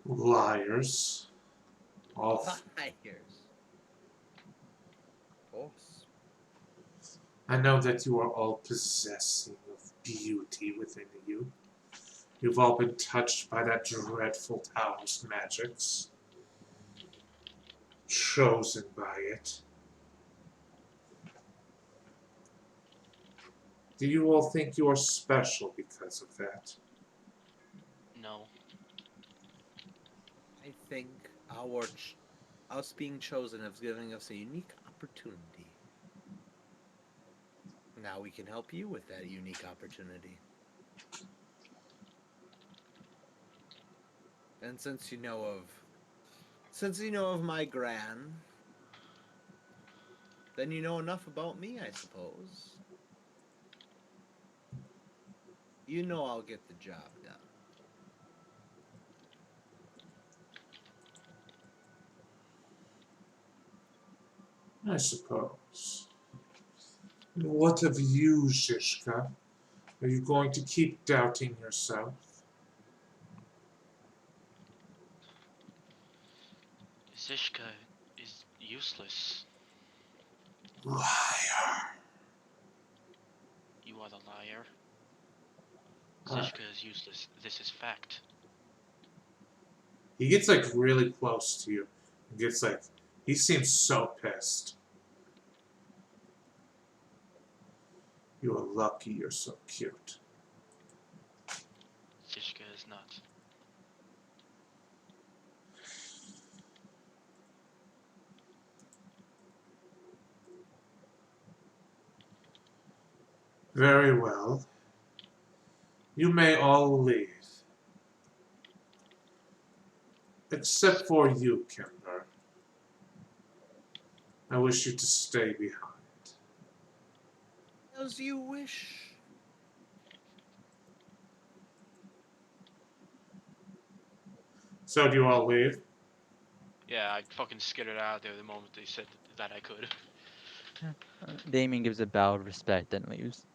Liars. All Liars. Of course. I know that you are all possessing of beauty within you. You've all been touched by that dreadful Taoist magics. Chosen by it. Do you all think you are special because of that? No. I think us being chosen is giving us a unique opportunity. Now we can help you with that unique opportunity. And since you know of my gran, then you know enough about me, I suppose. You know I'll get the job done. I suppose. And what of you, Zishka? Are you going to keep doubting yourself? Zishka is useless. Liar. You are the liar. Ah. Zishka is useless. This is fact. He gets like really close to you. He seems so pissed. You are lucky you're so cute. Zishka is not. Very well. You may all leave. Except for you, Kimber. I wish you to stay behind. As you wish. So do you all leave? Yeah, I fucking skittered out there the moment they said that I could. Damien gives a bow of respect and leaves.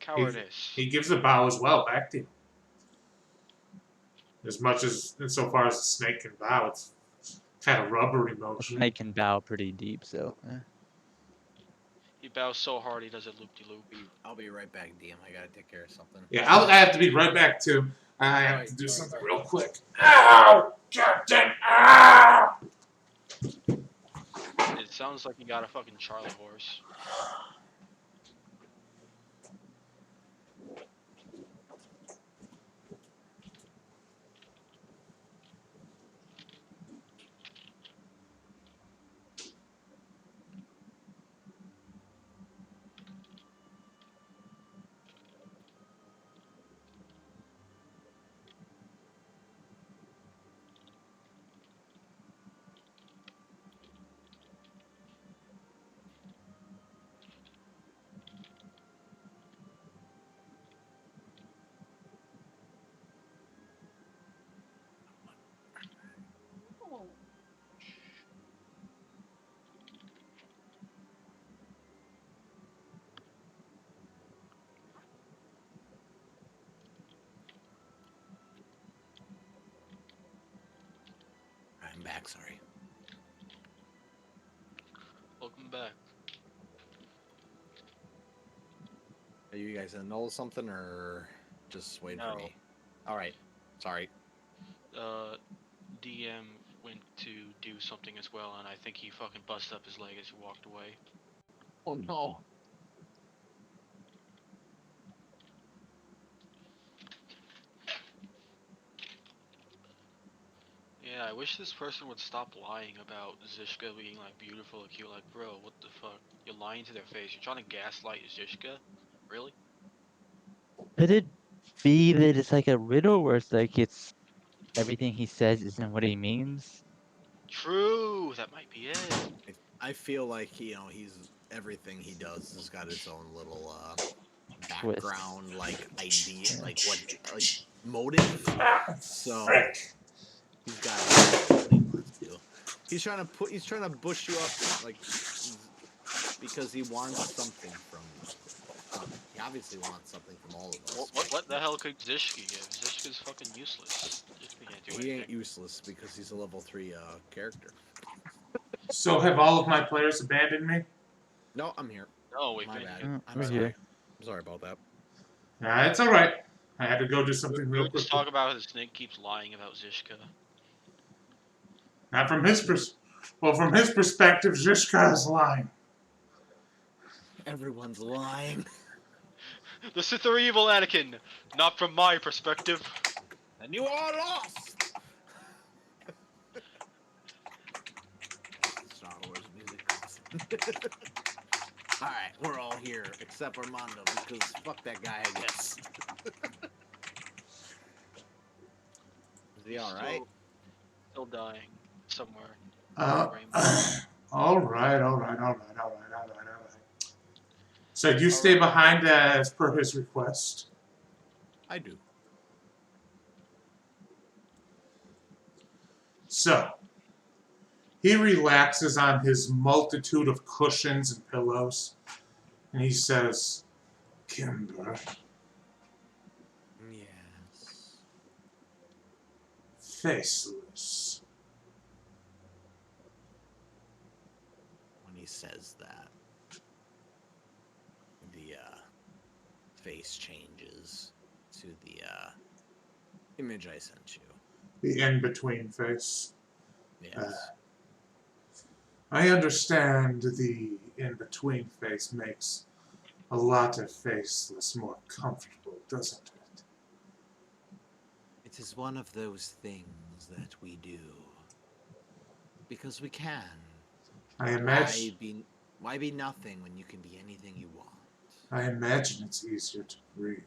Cowardice. He gives a bow as well back to you. Insofar as the snake can bow, it's kind of rubbery motion. Snake can bow pretty deep, so. He bows so hard he does a loop-de-loop. I'll be right back, DM. I gotta take care of something. Yeah, I have to be right back too. I have to do something real quick. Ow! Captain! Ow! sounds like you got a fucking Charlie horse. I'm back. Sorry. Welcome back. Are you guys in the middle of something or just waiting No. for me? All right. Sorry. DM went to do something as well, and I think he fucking busted up his leg as he walked away. Oh no. Yeah, I wish this person would stop lying about Zishka being like beautiful or cute. Like, bro, what the fuck? You're lying to their face. You're trying to gaslight Zishka? Really? Could it be that it's like a riddle where it's like it's everything he says isn't what he means? True. That might be it. I feel like he's everything he does has got its own little Twist. background, like idea, like motive. So Frick. he's got what he wants to do. He's trying to bush you up, like because he wants something from you. He obviously wants something from all of us. What the hell could Zishka give? Zishka's fucking useless. Zishka can't do He anything. ain't useless because he's a level 3 character. So have all of my players abandoned me? No, I'm here. No, we've My been bad. here. I'm We're sorry. here. I'm sorry about that. It's all right. I had to go do something We real would quick. just talk about how the snake keeps lying about Zishka. Not from his from his perspective, Zishka is lying. Everyone's lying. The Sith are evil, Anakin. Not from my perspective. And you are lost! Star Wars music. Alright, we're all here, except for Mondo, because fuck that guy, I guess. Is he alright? Still dying somewhere. All right. So you stay behind as per his request. I do. So he relaxes on his multitude of cushions and pillows, and he says, "Kimber, Yes. faceless." When he says that, the face changes to the image I sent you. The in-between face. Yes. I understand the in-between face makes a lot of faceless more comfortable, doesn't it? It is one of those things that we do. Because we can. I imagine Why be nothing when you can be anything you want? it's easier to breathe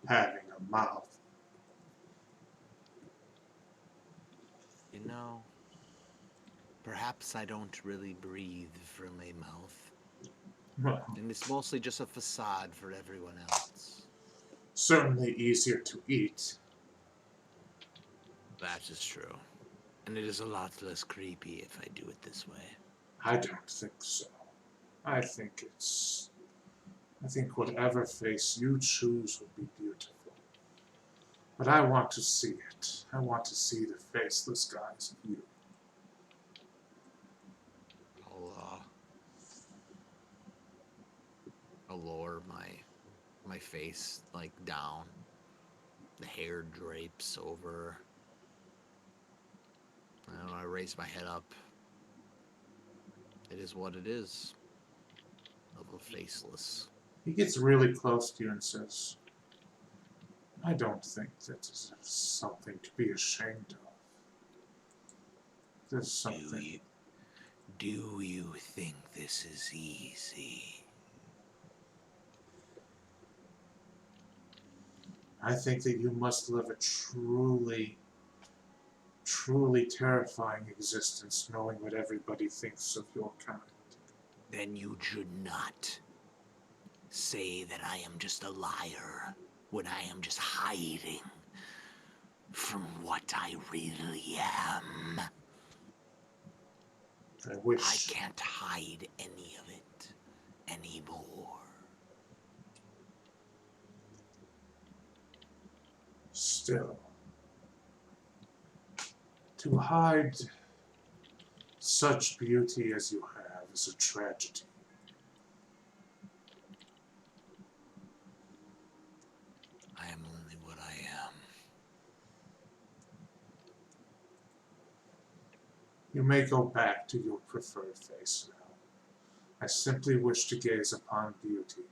having a mouth. You know, perhaps I don't really breathe from a mouth. Well, And it's mostly just a facade for everyone else. certainly easier to eat. That is true. And it is a lot less creepy if I do it this way. I don't think so. I think whatever face you choose would be beautiful. But I want to see it. I want to see the faceless guys of you. I'll lower my face like down. The hair drapes over. I raise my head up. It is what it is. Of a faceless. He gets really close to you and says, I don't think that is something to be ashamed of. There's something. Do you think this is easy? I think that you must live a truly, truly terrifying existence knowing what everybody thinks of your kind. Then you should not say that I am just a liar when I am just hiding from what I really am. I wish. I can't hide any of it anymore. Still, to hide such beauty as you have is a tragedy. I am only what I am. You may go back to your preferred face now. I simply wish to gaze upon beauty.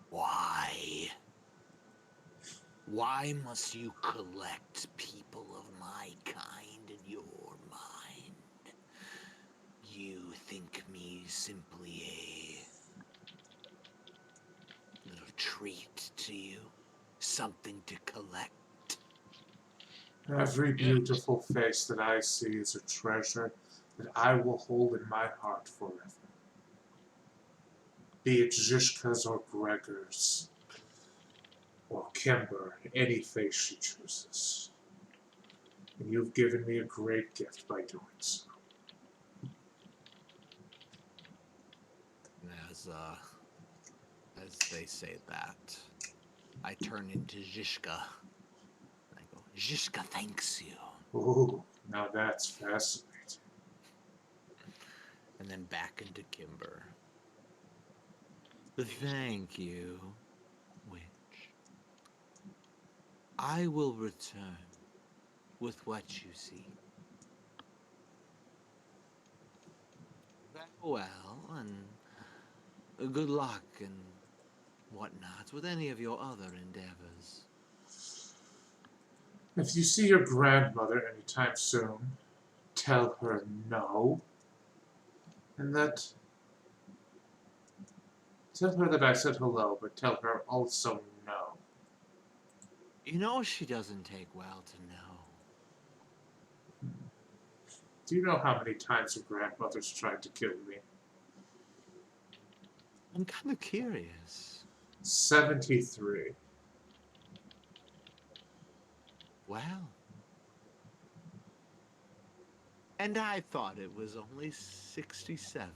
Why? Why must you collect people of my kind in your mind? You think me simply a little treat to you? Something to collect? Every beautiful face that I see is a treasure that I will hold in my heart forever. Be it Zhishka's or Gregor's, or Kimber, any face she chooses. And you've given me a great gift by doing so. As they say that, I turn into Zhishka. I go, Zhishka thanks you. Ooh, now that's fascinating. And then back into Kimber. Thank you, Witch. I will return with what you see. Farewell, and good luck and whatnot with any of your other endeavors. If you see your grandmother anytime soon, tell her no. And tell her that I said hello, but tell her also no. You know she doesn't take well to know. Do you know how many times your grandmother's tried to kill me? I'm kind of curious. 73. Well. And I thought it was only 67.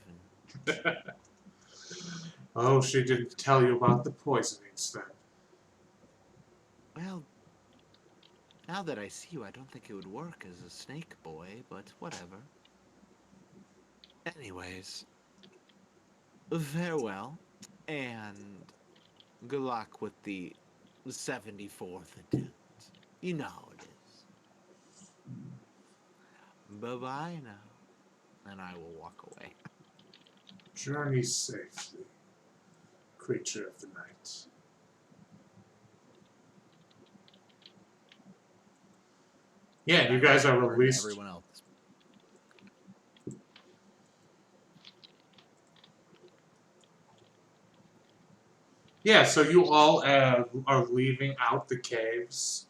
Oh, she didn't tell you about the poisonings then. Well, now that I see you, I don't think it would work as a snake boy, but whatever. Anyways, farewell, and good luck with the 74th attempt. You know how it is. Bye-bye now. And I will walk away. Journey safely, creature of the night. Yeah, you guys are released. Everyone else. Yeah, so you all are leaving out the caves.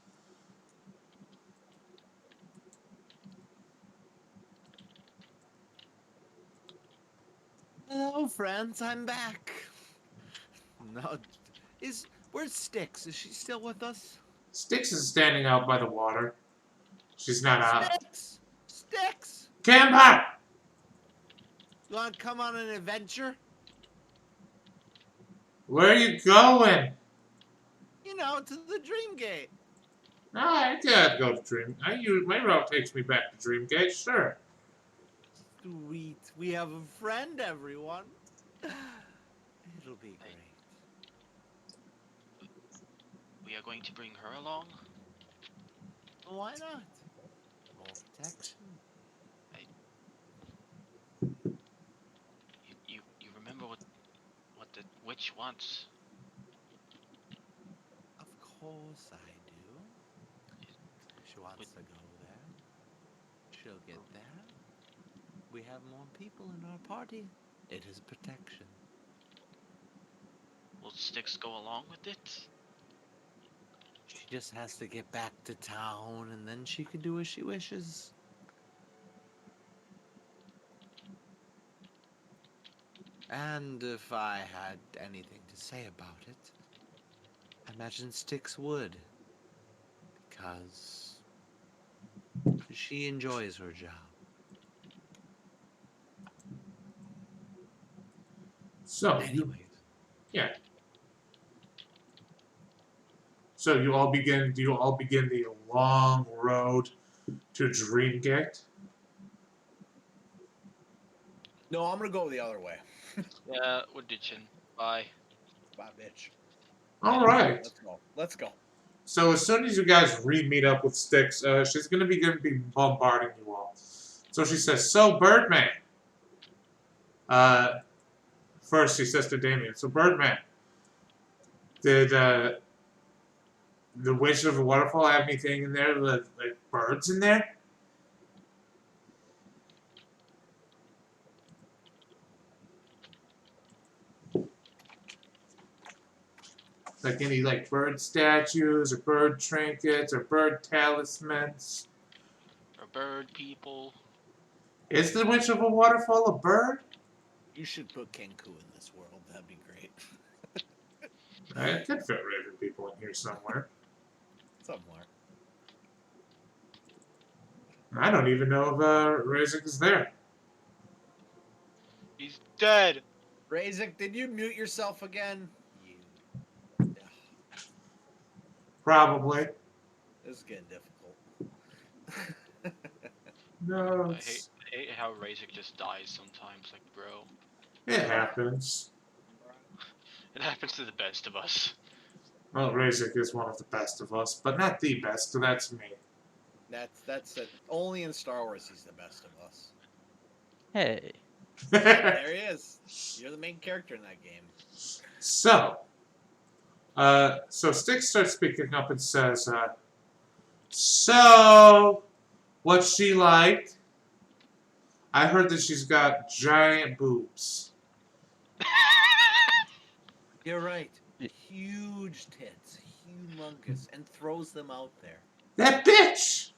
Hello, friends. I'm back. No, where's Styx? Is she still with us? Styx is standing out by the water. She's not out. Styx! Styx! Kimber! You want to come on an adventure? Where are you going? You know, to the Dream Gate. I can't go to Dream. My route takes me back to Dreamgate, sure. Sweet. We have a friend, everyone. It'll be great. We are going to bring her along. Why not? More protection. the witch wants. Of course I do. She wants to go there. She'll get there. We have more people in our party. It is protection. Will Styx go along with it? She just has to get back to town, and then she can do as she wishes. And if I had anything to say about it, I imagine Styx would. Because she enjoys her job. So, Anyways. so do you all begin the long road to Dreamgate? No, I'm gonna go the other way. Yeah, we're ditching. Bye. Bye, bitch. All right. Let's go. Let's go. So as soon as you guys re-meet up with Styx, she's gonna be bombarding you all. So she says, "So Birdman." First she says to Damien, "So Birdman, did the Witch of the Waterfall have anything in there with like birds in there?" Like any like bird statues or bird trinkets or bird talismans? Or bird people. Is the Witch of a Waterfall a bird? You should put Kenku in this world. That'd be great. I could fit Raven people in here somewhere. Somewhere. I don't even know if Razik is there. He's dead. Razik, did you mute yourself again? You. Probably. This is getting difficult. No, I hate how Razek just dies sometimes. Like, bro, it happens. it happens to the best of us. Well, Razik is one of the best of us, but not the best, so that's me. That's it. Only in Star Wars he's the best of us. Hey. There he is. You're the main character in that game. So Styx starts speaking up and says, so, what's she like? I heard that she's got giant boobs. You're right. Huge tits. Humongous. And throws them out there. That bitch!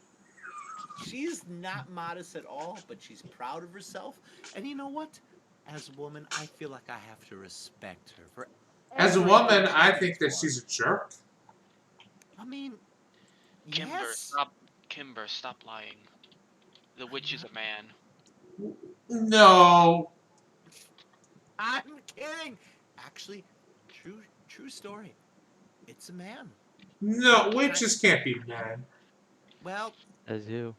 She's not modest at all, but she's proud of herself. And you know what? As a woman, I feel like I have to respect her for. As a woman, I think that she's a jerk. I mean, Kimber, yes. Kimber, stop lying. The witch is a man. No. I'm kidding. Actually, true story. It's a man. No, witches can't be men. Well, As you.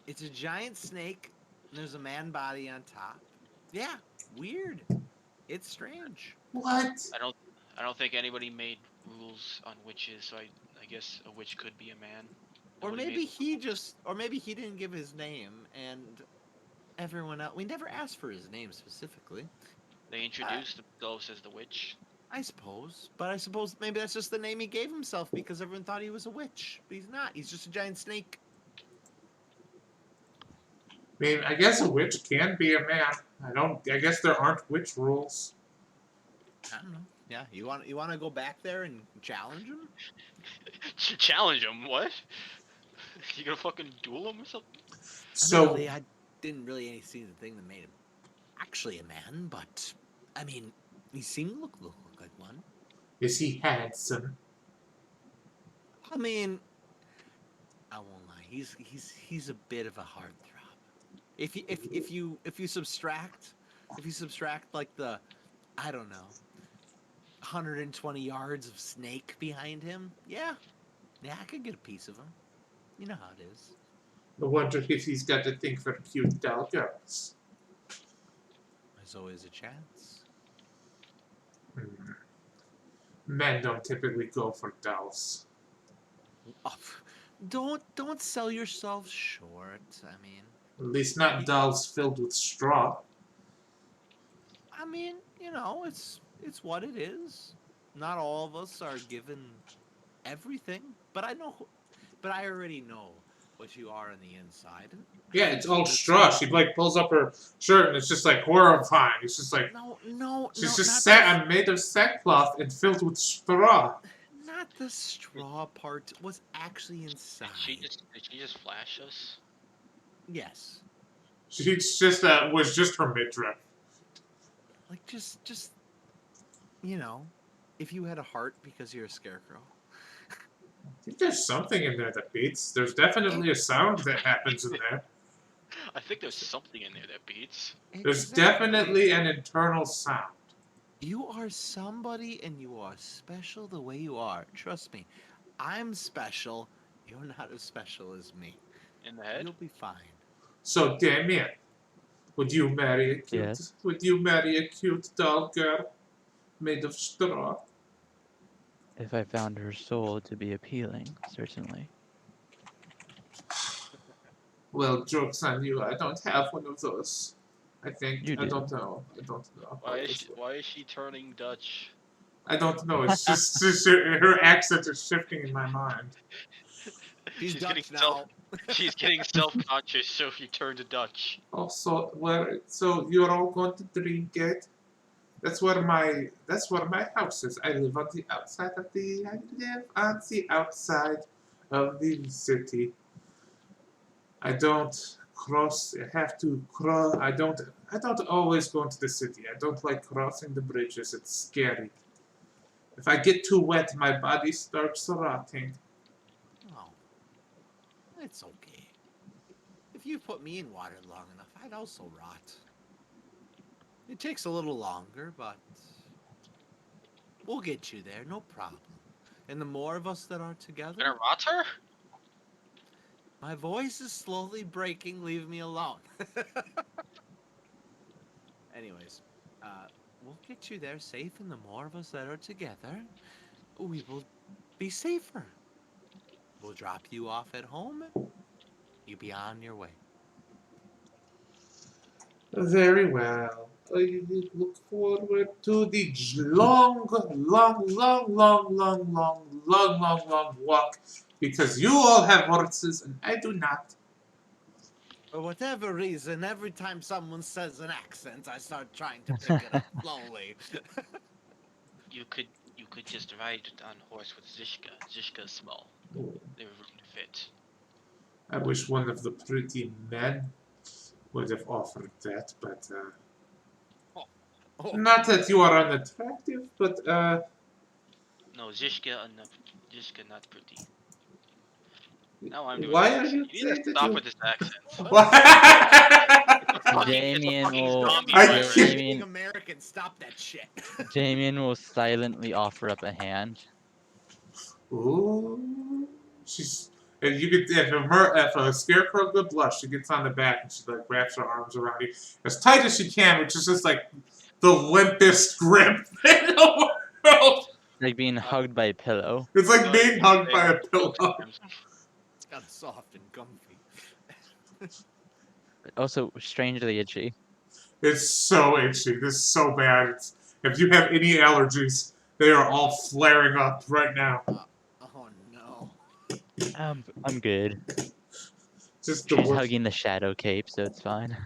it's a giant snake, and there's a man body on top. Yeah, weird. It's strange. What? I don't think anybody made rules on witches, so I guess a witch could be a man. Or Nobody maybe made- he didn't give his name, and everyone else. We never asked for his name specifically. they introduced themselves as the witch. I suppose, but I suppose maybe that's just the name he gave himself because everyone thought he was a witch, but he's not. He's just a giant snake. I mean, I guess a witch can be a man. I guess there aren't witch rules. I don't know. Yeah, you want to go back there and challenge him? Challenge him? What? You gonna fucking duel him or something? So, I didn't really see the thing that made him actually a man, but I mean, he seemed to look like one. is he handsome? I mean, I won't lie. He's a bit of a heartthrob. If you subtract like the, I don't know, 120 yards of snake behind him, yeah, I could get a piece of him. You know how it is. I wonder if he's got a thing for cute doll girls. There's always a chance. Hmm. Men don't typically go for dolls. Oh, don't sell yourself short. I mean, At least not dolls filled with straw. you know, it's It's what it is. Not all of us are given everything, but but I already know what you are on the inside. Yeah, it's all That's straw. not- She like pulls up her shirt and it's just like horrifying. It's just like No, she's not just I'm made of sackcloth and filled with straw. not the straw part was actually inside. Did she just flash us? Yes. She's just was just her midriff. Like just if you had a heart because you're a scarecrow. I think there's something in there that beats. There's definitely a sound that happens in there. I think there's something in there that beats. There's Exactly. definitely an internal sound. You are somebody and you are special the way you are. Trust me. I'm special. You're not as special as me. In the head? You'll be fine. So Damien, would you marry a cute Yes. would you marry a cute doll girl made of straw? If I found her soul to be appealing, certainly. Well, joke's on you, I don't have one of those. I think You I do. don't know. I don't know. Why is she turning Dutch? I don't know. It's just her accent is shifting in my mind. He's She's getting Dutch now. She's getting self-conscious, so she turned to Dutch. Also, so you're all going to Dreamgate? That's where my house is. I live on the outside of the city. I don't cross. I have to cross. I don't always go into the city. I don't like crossing the bridges. It's scary. If I get too wet, my body starts rotting. Oh. It's okay. If you put me in water long enough, I'd also rot. It takes a little longer, but we'll get you there, no problem. And the more of us that are together, Gonna rot her? my voice is slowly breaking. Leave me alone. Anyways, we'll get you there safe, and the more of us that are together, we will be safer. We'll drop you off at home, and you be on your way. Very well. I look forward to the long walk because you all have horses and I do not. For whatever reason, every time someone says an accent, I start trying to pick it up slowly. You could just ride on horse with Zishka. Zishka's small. They have room to fit. I wish one of the pretty men would have offered that, but Oh, not that you are unattractive, but No, Zishka not pretty. Now I'm doing why an are accent. you You need saying to that stop you- with this accent. Damien fucking will. zombie I virus. can't- being American, stop that shit. Damien will silently offer up a hand. Ooh, she's. And you get if a scarecrow good blush, she gets on the back and she like wraps her arms around you as tight as she can, which is just like the limpest grip in the world. Like being hugged by a pillow. It's like being hugged by a pillow. It's got soft and comfy. But also strangely itchy. It's so itchy. This is so bad. If you have any allergies, they are all flaring up right now. Oh no. I'm good. Just the She's worst. hugging the shadow cape, so it's fine.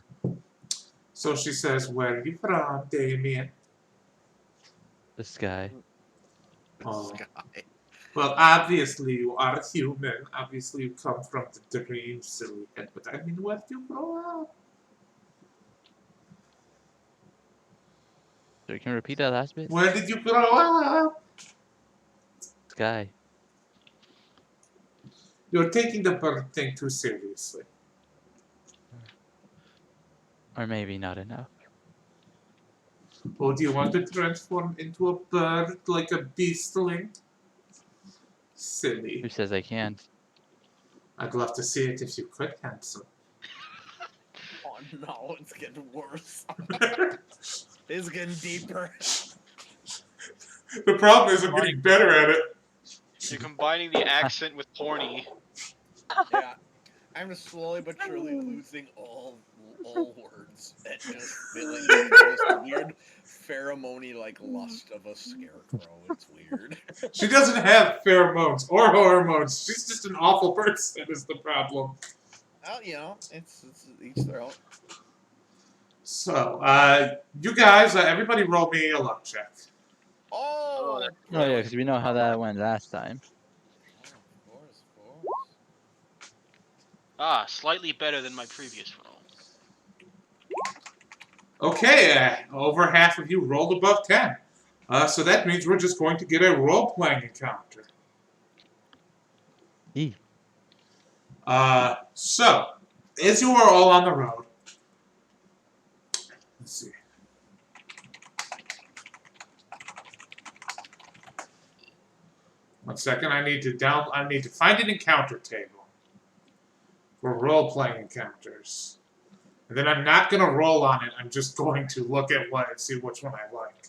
So she says, "Where are you from, Damien?" The sky. Oh. Sky. Well, obviously you are human. Obviously you come from the dream, silly head. But I mean, where do you grow up? So you can repeat that last bit? Where did you grow up? Sky. You're taking the bird thing too seriously. Or maybe not enough. Oh, do you want to transform into a bird like a beastling? Silly. Who says I can't? I'd love to see it if you could, handsome. Oh no, it's getting worse. It's getting deeper. The problem is I'm getting better at it. You're combining the accent with porny. Yeah. I'm just slowly but surely losing all words and just feeling this weird pheromone like lust of a scarecrow. It's weird. She doesn't have pheromones or hormones. She's just an awful person. Is the problem. Well, you know, it's each their own. So, you guys, everybody, roll me a luck check. Oh, that- Oh yeah, because we know how that went last time. of course. Ah, slightly better than my previous roll. Okay, over half of you rolled above 10. So that means we're just going to get a role-playing encounter. E. So, as you are all on the road, let's see. One second, I need to find an encounter table for role-playing encounters. And then I'm not going to roll on it, I'm just going to look at one and see which one I like.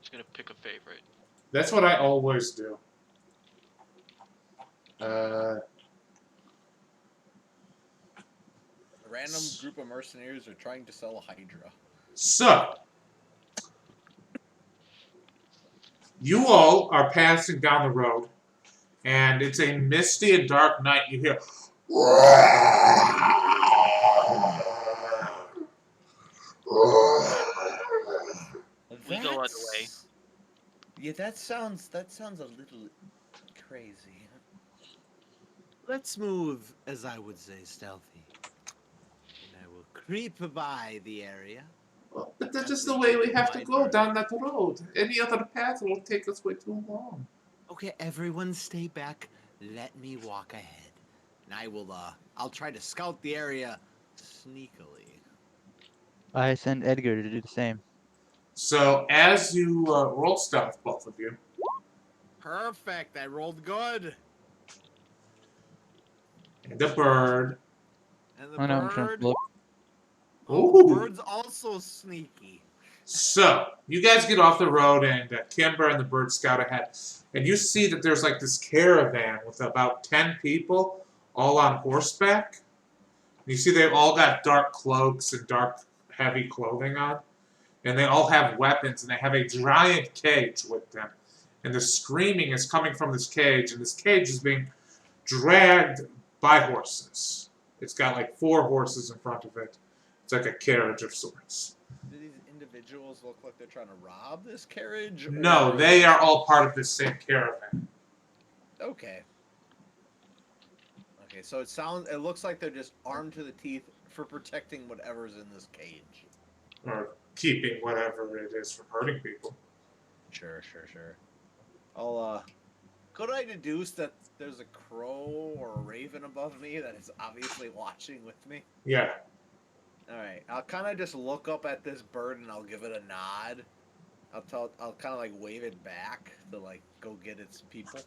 Just gonna pick a favorite. That's what I always do. A random group of mercenaries are trying to sell a Hydra. So, you all are passing down the road, and it's a misty and dark night. You hear. We go other way. Yeah, that sounds a little crazy. Let's move, as I would say, stealthy. And I will creep by the area. Well, but that's just the way we have to go down that road. Any other path will take us way too long. Okay, everyone stay back. Let me walk ahead. And I will, I'll try to scout the area sneakily. I send Edgar to do the same. So, as you roll stealth, both of you, Perfect, I rolled good. and the bird. And the Oh no, I'm trying to bird. flip. Ooh. Bird's also sneaky. So, you guys get off the road, and Kimber and the bird scout ahead. And you see that there's like this caravan with about 10 people, all on horseback. And you see they've all got dark cloaks and dark, heavy clothing on. And they all have weapons, and they have a giant cage with them. And the screaming is coming from this cage, and this cage is being dragged by horses. It's got like 4 horses in front of it. It's like a carriage of sorts. Do these individuals look like they're trying to rob this carriage? No, or- they are all part of this same caravan. Okay. Okay, so it looks like they're just armed to the teeth for protecting whatever's in this cage. Or keeping whatever it is from hurting people. Sure. Could I deduce that there's a crow or a raven above me that is obviously watching with me? Yeah. Alright, I'll kind of just look up at this bird and I'll give it a nod. I'll kind of like wave it back to like go get its people.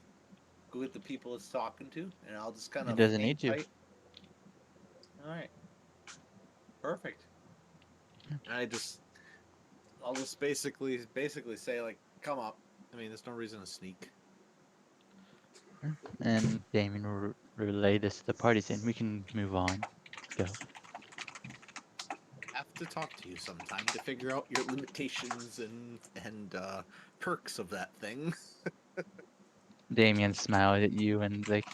Go get the people it's talking to, and I'll just kind It of. doesn't need you. Alright. Perfect. I'll just basically say like, come up. I mean, there's no reason to sneak. And Damien will relay this to the party saying we can move on. Go. I have to talk to you sometime to figure out your limitations and perks of that thing. Damien smiled at you and like,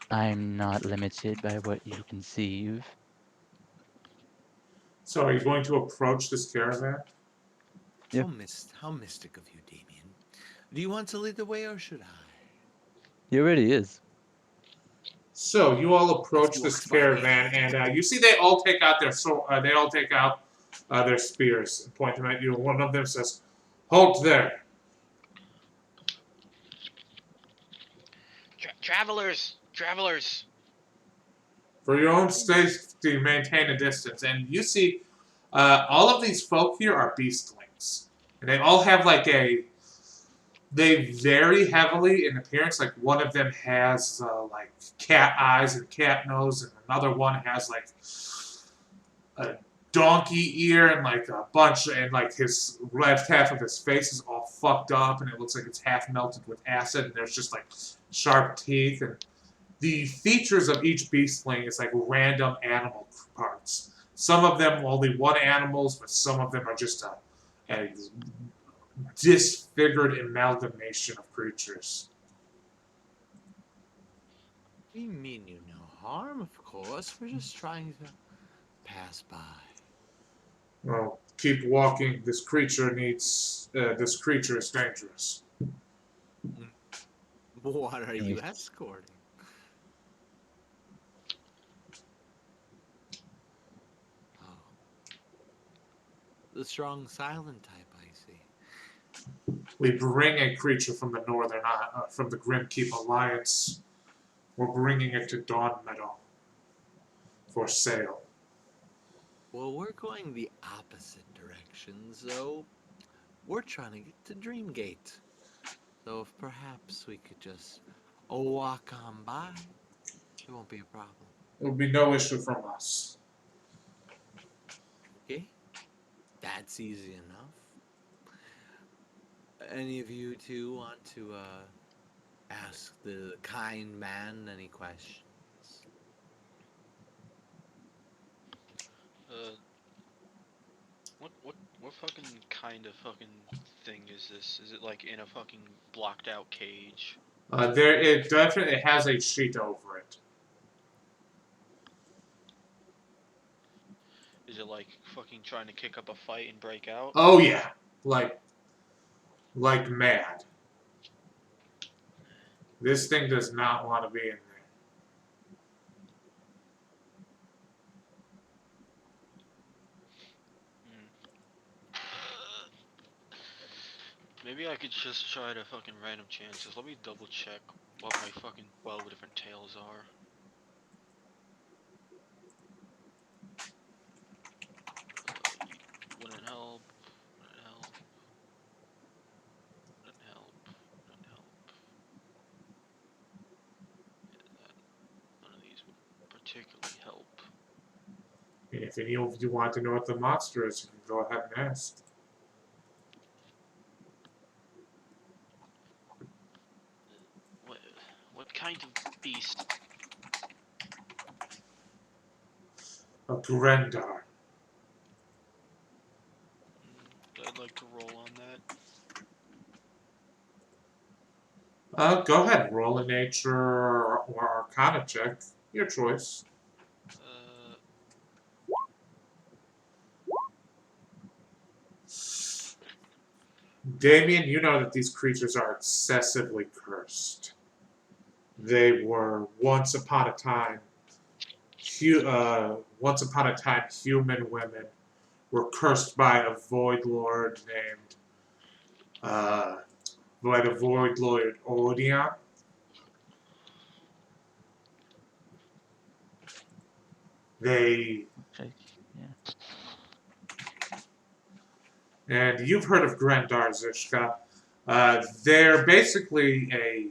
I'm not limited by what you conceive. So are you going to approach this caravan? Yep. How mystic of you, Damien. Do you want to lead the way or should I? He already is. So you all approach Let's this walk by. caravan, and you see they all take out their their spears and point them at you. One of them says, "Halt there!" Travelers! For your own safety, maintain a distance. And you see, all of these folk here are beastlings, and they all have like they vary heavily in appearance. Like one of them has like cat eyes and cat nose, and another one has like a donkey ear and like a bunch, and like his left half of his face is all fucked up, and it looks like it's half melted with acid, and there's just like sharp teeth, and the features of each beastling is like random animal parts. Some of them only one animals, but some of them are just a disfigured amalgamation of creatures. We mean you no harm, of course. We're just trying to pass by. Well, keep walking. This creature needs. This creature is dangerous. What are Can you we- escorting? Oh. The strong silent type, I see. We bring a creature from the northern, from the Grimkeep Alliance. We're bringing it to Dawn Meadow for sale. Well, we're going the opposite direction, so we're trying to get to Dreamgate. So if perhaps we could just walk on by, it won't be a problem. It will be no issue from us. Okay? That's easy enough. Any of you two want to ask the kind man any questions? What fucking kind of fucking thing is this? Is it like in a fucking blocked out cage? It definitely has a sheet over it. Is it like fucking trying to kick up a fight and break out? Oh yeah, like mad. This thing does not want to be in there. Maybe I could just try to fucking random chances. Let me double check what my fucking 12 different tails are. Wouldn't help. Wouldn't help. Wouldn't help. Wouldn't help. Yeah, none of these would particularly help. If any of you want to know what the monster is, you can go ahead and ask. What kind of beast? A Grendar. I'd like to roll on that. Go ahead, roll a nature or Arcana check. Your choice. Damien, you know that these creatures are excessively cursed. They were once upon a time human women were cursed by a void lord named by the void lord Odion. They Okay, yeah. and you've heard of Grendar Zishka. They're basically a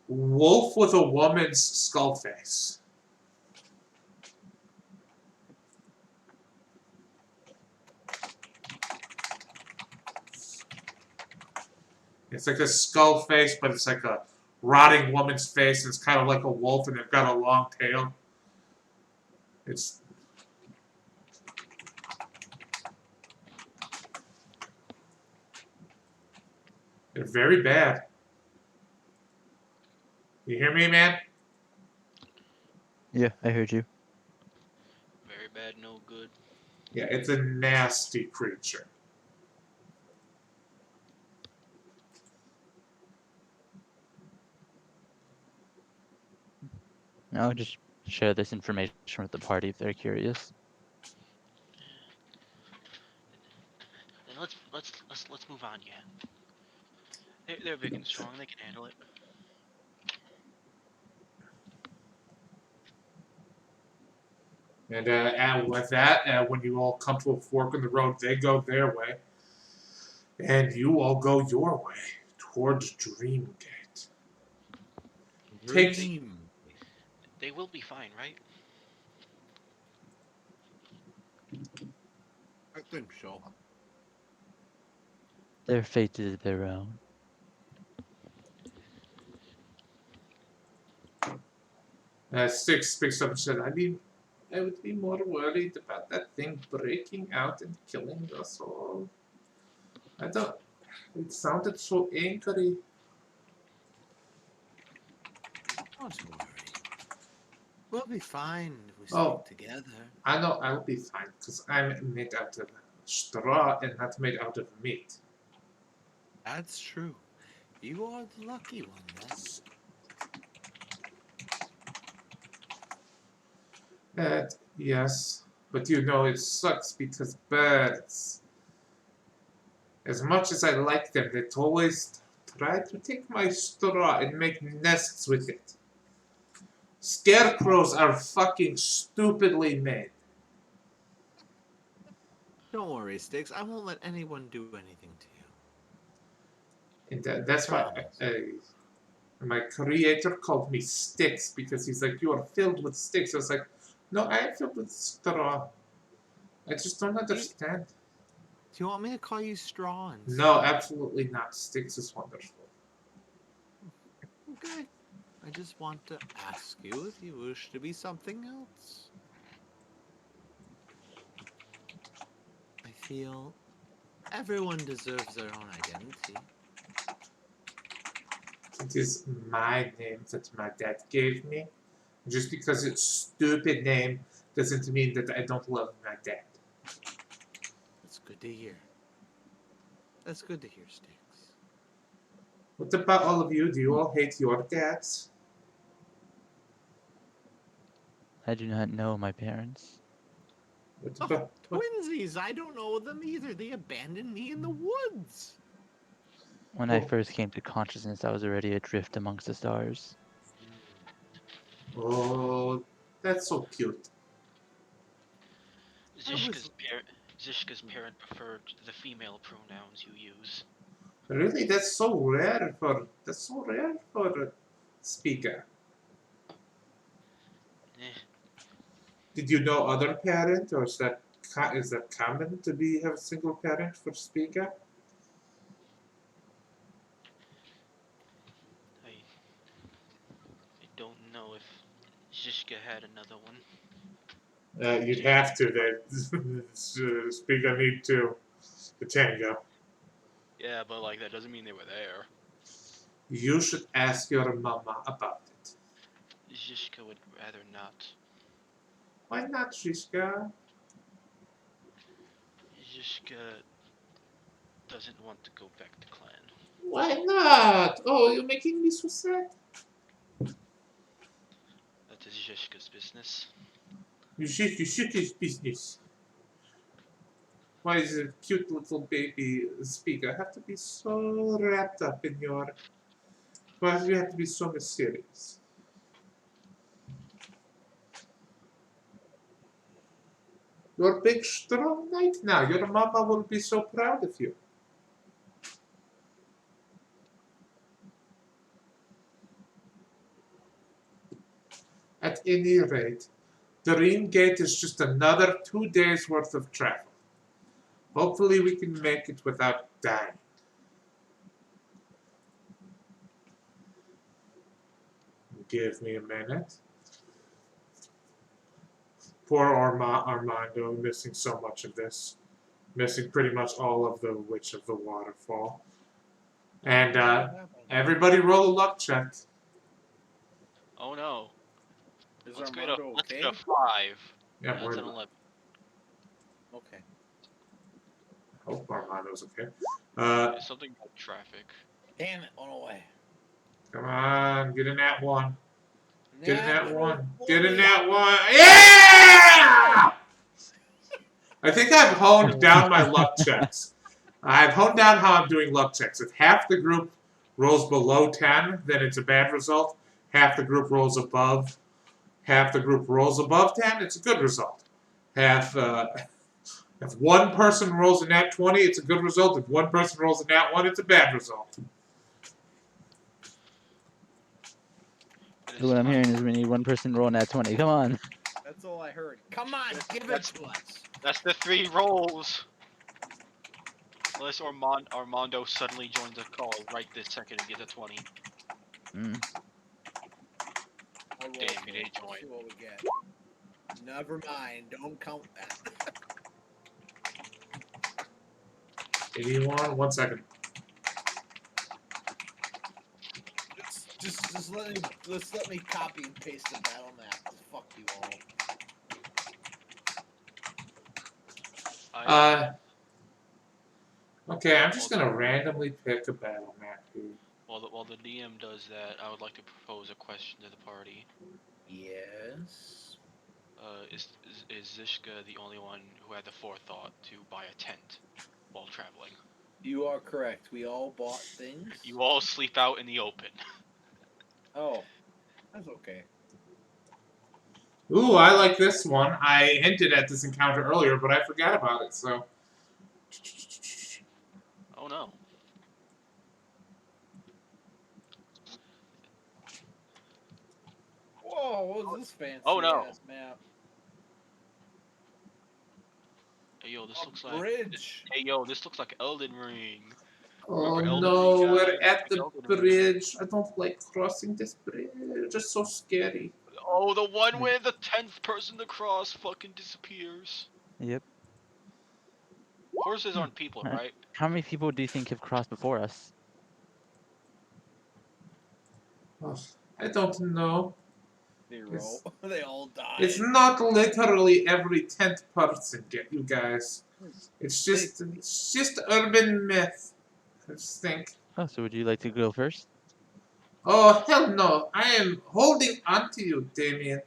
wolf with a woman's skull face. It's like a skull face, but it's like a rotting woman's face. And it's kind of like a wolf, and they've got a long tail. It's they're very bad. You hear me, man? Yeah, I heard you. Very bad, no good. Yeah, it's a nasty creature. I'll just share this information with the party if they're curious. Then let's move on. Yeah, they're big and strong. They can handle it. And with that, when you all come to a fork in the road, they go their way, and you all go your way towards Dreamgate. Take- Dream. They will be fine, right? I think so. Their fate is their own. Six speaks up and said, I would be more worried about that thing breaking out and killing us all. I don't. It sounded so angry. Don't worry. We'll be fine if we stick Oh. together. I know I'll be fine because I'm made out of straw and not made out of meat. That's true. You are the lucky one, then. Yes, but you know it sucks because birds, as much as I like them, they always try to take my straw and make nests with it. Scarecrows are fucking stupidly made. Don't worry, Sticks. I won't let anyone do anything to you. And that's why Promise. my creator called me Sticks because he's like, you are filled with sticks. I was like, no, I am filled with straw. I just don't understand. Do you want me to call you Straw? No, absolutely not. Sticks is wonderful. Okay. I just want to ask you if you wish to be something else. I feel everyone deserves their own identity. It is my name that my dad gave me. Just because it's stupid name doesn't mean that I don't love my dad. That's good to hear. That's good to hear, Sticks. What about all of you? Do you all hate your dads? I do not know my parents. What Oh, about twinsies! I don't know them either. They abandoned me in the woods. When I Oh. first came to consciousness, I was already adrift amongst the stars. Oh, that's so cute. Zishka's parent preferred the female pronouns you use. Really, that's so rare for a speaker. Eh, Did you know other parent, or is that common to have a single parent for speaker? I don't know if Zishka had another one. You'd have to. That speaker need to the tango. Yeah, but like that doesn't mean they were there. You should ask your mama about it. Zishka would rather not. Why not, Shiska? Zishka doesn't want to go back to clan. Why not? Oh, you're making me so sad. That is Zishka's business. You should his business. Why is a cute little baby speaker have to be so wrapped up in your... Why do you have to be so mysterious? You're a big, strong knight now. Your mama will be so proud of you. At any rate, Dreamgate is just another 2 days worth of travel. Hopefully we can make it without dying. Give me a minute. Poor Armando, missing so much of this. Missing pretty much all of the Witch of the Waterfall. And everybody roll a luck check. Oh no. Is Let's go Armando to okay? 5. Yeah, That's an 11. Okay. I hope Armando's okay. It's something about traffic. Damn it, one away. Come on, get in that one. Get in that Natural one. Get in 20. that one. Yeah! I think I've honed down my luck checks. I've honed down how I'm doing luck checks. If half the group rolls below 10, then it's a bad result. Half the group rolls above. Half the group rolls above 10, it's a good result. If one person rolls a nat 20, it's a good result. If one person rolls a nat 1, it's a bad result. So what I'm hearing is we need one person rolling at 20. Come on. That's all I heard. Come on, give it to us. That's the 3 rolls. Unless Armando suddenly joins the call right this second and gets a 20. Mm. I'll roll Damn, for you it. didn't Let's join. see what we get. Never mind. Don't count that. 81. 1 second. Just let me copy and paste the battle map. Fuck you all. Okay, I'm just gonna randomly pick a battle map here. While the DM does that, I would like to propose a question to the party. Yes. Is Zishka the only one who had the forethought to buy a tent while traveling? You are correct. We all bought things. You all sleep out in the open. Oh, that's okay. Ooh, I like this one. I hinted at this encounter earlier, but I forgot about it, so. Oh no. Whoa, what was this fancy Oh, no. ass map? Hey yo, this A looks like. bridge. Hey yo, this looks like Elden Ring. Oh Remember Elden no, Ring, we're guys? at the Elden Ring. bridge. I don't like crossing this bridge. It's so scary. Oh, the one where the 10th person to cross fucking disappears. Yep. Horses aren't people, Huh. right? How many people do you think have crossed before us? Ugh, I don't know. 0. They all died. It's not literally every 10th person, you guys. It's just urban myth. I just think. Oh, so would you like to go first? Oh hell no! I am holding onto you, Damien.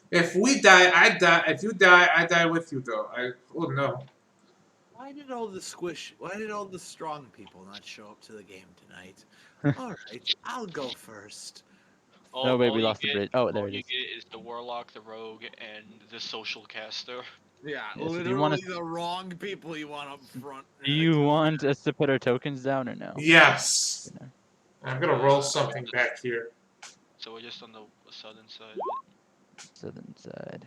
If we die, I die. If you die, I die with you, though. Oh no. Why did all the strong people not show up to the game tonight? Alright, I'll go first. No, wait, All we you lost the get- bridge. Oh, there all it you is. get is the warlock, the rogue, and the social caster. Yeah, Yeah, so do you literally wanna- the wrong people you want up front. Do you want us to put our tokens down or no? Yes. No. I'm gonna roll something back here. So we're just on the southern side. Southern side.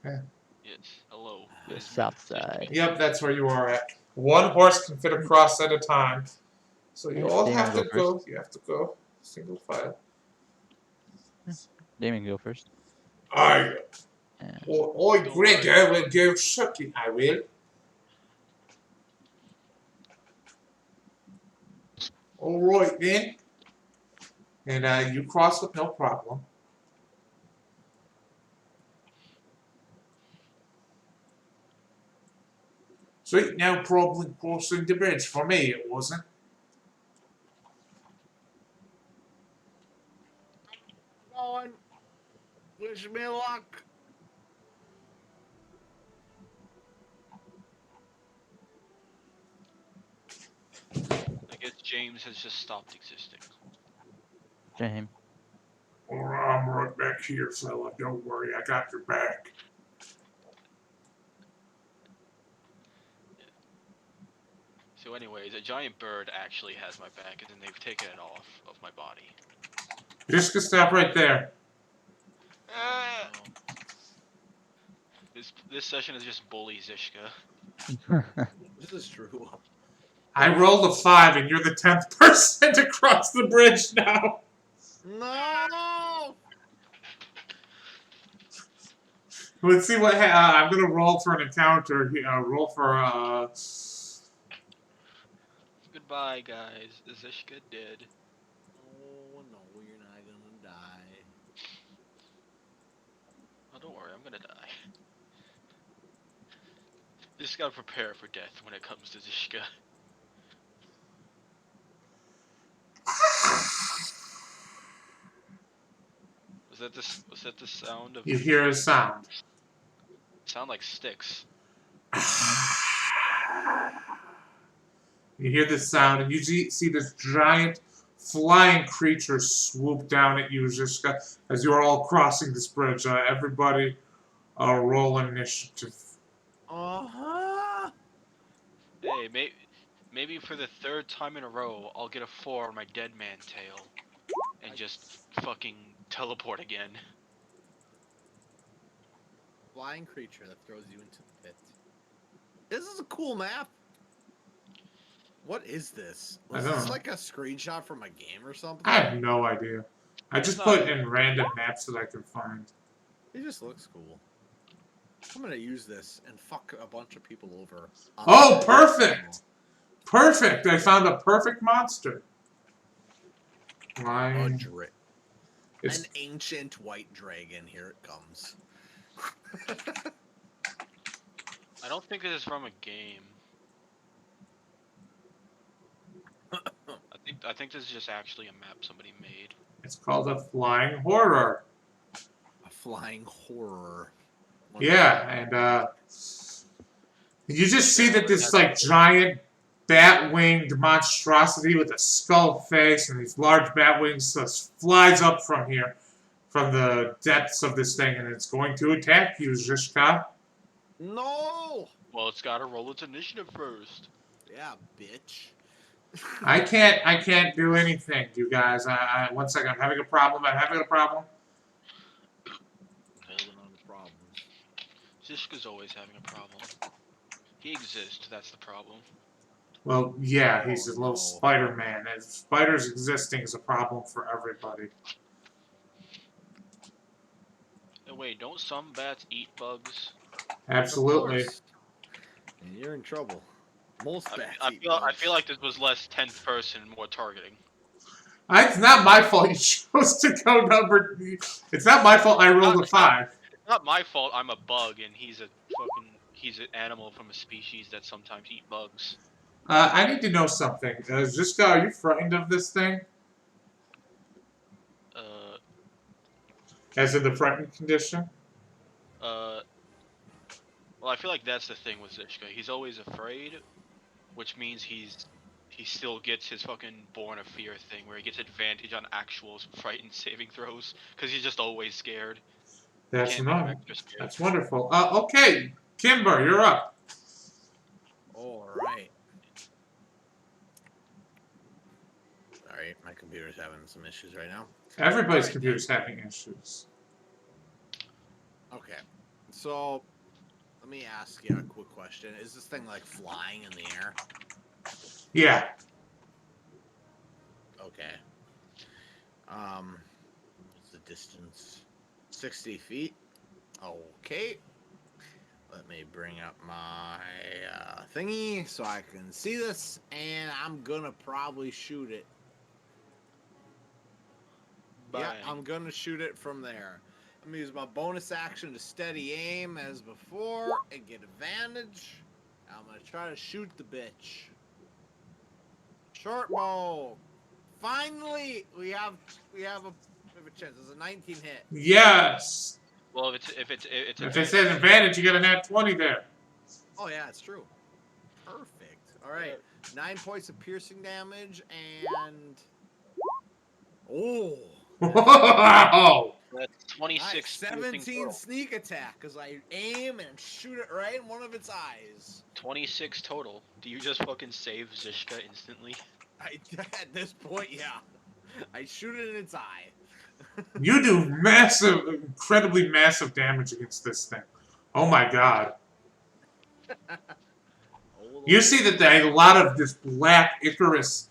Yes. Hello. The It's south me. side. Yep, that's where you are at. One horse can fit across at a time. So you Yeah, all Damien, have to go go. You have to go single file. Damien, go first. I, And Don't Gregor will go second. I will. All right then. And you cross with no problem. Sweet, no problem crossing the bridge. For me, it wasn't. Going. Wish me luck. I guess James has just stopped existing. James. I'm right back here, fella. Don't worry, I got your back. So anyways, a giant bird actually has my back, and then they've taken it off of my body. Just gonna stop right there. Ah! This session is just bully Zishka. This is true. I rolled a 5, and you're the 10th person to cross the bridge now. No! Let's see what. I'm gonna roll for an encounter. Roll for. Goodbye, guys. Zishka dead. Oh no, you're not gonna die. Oh, don't worry, I'm gonna die. Just gotta prepare for death when it comes to Zishka. Was that the sound of? You hear a sound. Sound like sticks. You hear this sound, and you see this giant flying creature swoop down at you, Zishka, as you are all crossing this bridge. Everybody, roll initiative. Uh-huh. Hey, maybe for the 3rd time in a row, I'll get a 4 on my dead man tail, and just fucking teleport again. Flying creature that throws you into the pit. This is a cool map. What is this? Was I don't this know. like a screenshot from a game or something? I have no idea. I It's just not- put in random maps that I can find. It just looks cool. I'm gonna use this and fuck a bunch of people over. on Oh, the- perfect! Perfect! I found a perfect monster. A Flying. an ancient white dragon. Here it comes. I don't think this is from a game. I think this is just actually a map somebody made. It's called a flying horror. A flying horror. Yeah, and you just see that this like giant bat-winged monstrosity with a skull face and these large bat wings just flies up from here, from the depths of this thing, and it's going to attack you, Zhishka. No. Well, it's gotta roll its initiative first. Yeah, bitch. I can't do anything, you guys. One second, I'm having a problem. Holding on to problems. Zishka's always having a problem. He exists, that's the problem. Well, yeah, he's a Oh, little no. Spider-Man, and spiders existing is a problem for everybody. And wait, don't some bats eat bugs? Absolutely. Of course. And you're in trouble. Most bats I eat feel bugs. like this was less 10th person, more targeting. It's not my fault you chose to go number. It's not my fault I rolled a 5. It's not my fault I'm a bug and he's an animal from a species that sometimes eat bugs. I need to know something. Zhishka, are you frightened of this thing? As in the frightened condition? Well, I feel like that's the thing with Zishka. He's always afraid, which means he still gets his fucking born of fear thing, where he gets advantage on actual frightened saving throws, because he's just always scared. That's Can't make him annoying. extra scared. That's wonderful. Okay, Kimber, you're up. Alright. Sorry, my computer's having some issues right now. Everybody's Alright. computer's having issues. Okay. So, let me ask you a quick question. Is this thing like flying in the air? Yeah. Okay. What's the distance? 60 feet. Okay. Let me bring up my thingy so I can see this, and I'm gonna probably shoot it. Yeah, Bang. I'm gonna shoot it from there. I'm gonna use my bonus action to steady aim as before and get advantage. I'm gonna try to shoot the bitch. Short bow. Finally, we have a chance. There's a 19 hit. Yes. Well, if it's If it says advantage, you get a nat 20 there. Oh yeah, it's true. Perfect. All right, 9 points of piercing damage and Wow. that's 26. nice. piercing 17 total. sneak attack because I aim and shoot it right in one of its eyes. 26 total. Do you just fucking save Zishka instantly? At this point, yeah, I shoot it in its eye. You do massive, incredibly massive damage against this thing. Oh my god. You see that a lot of this black Icarus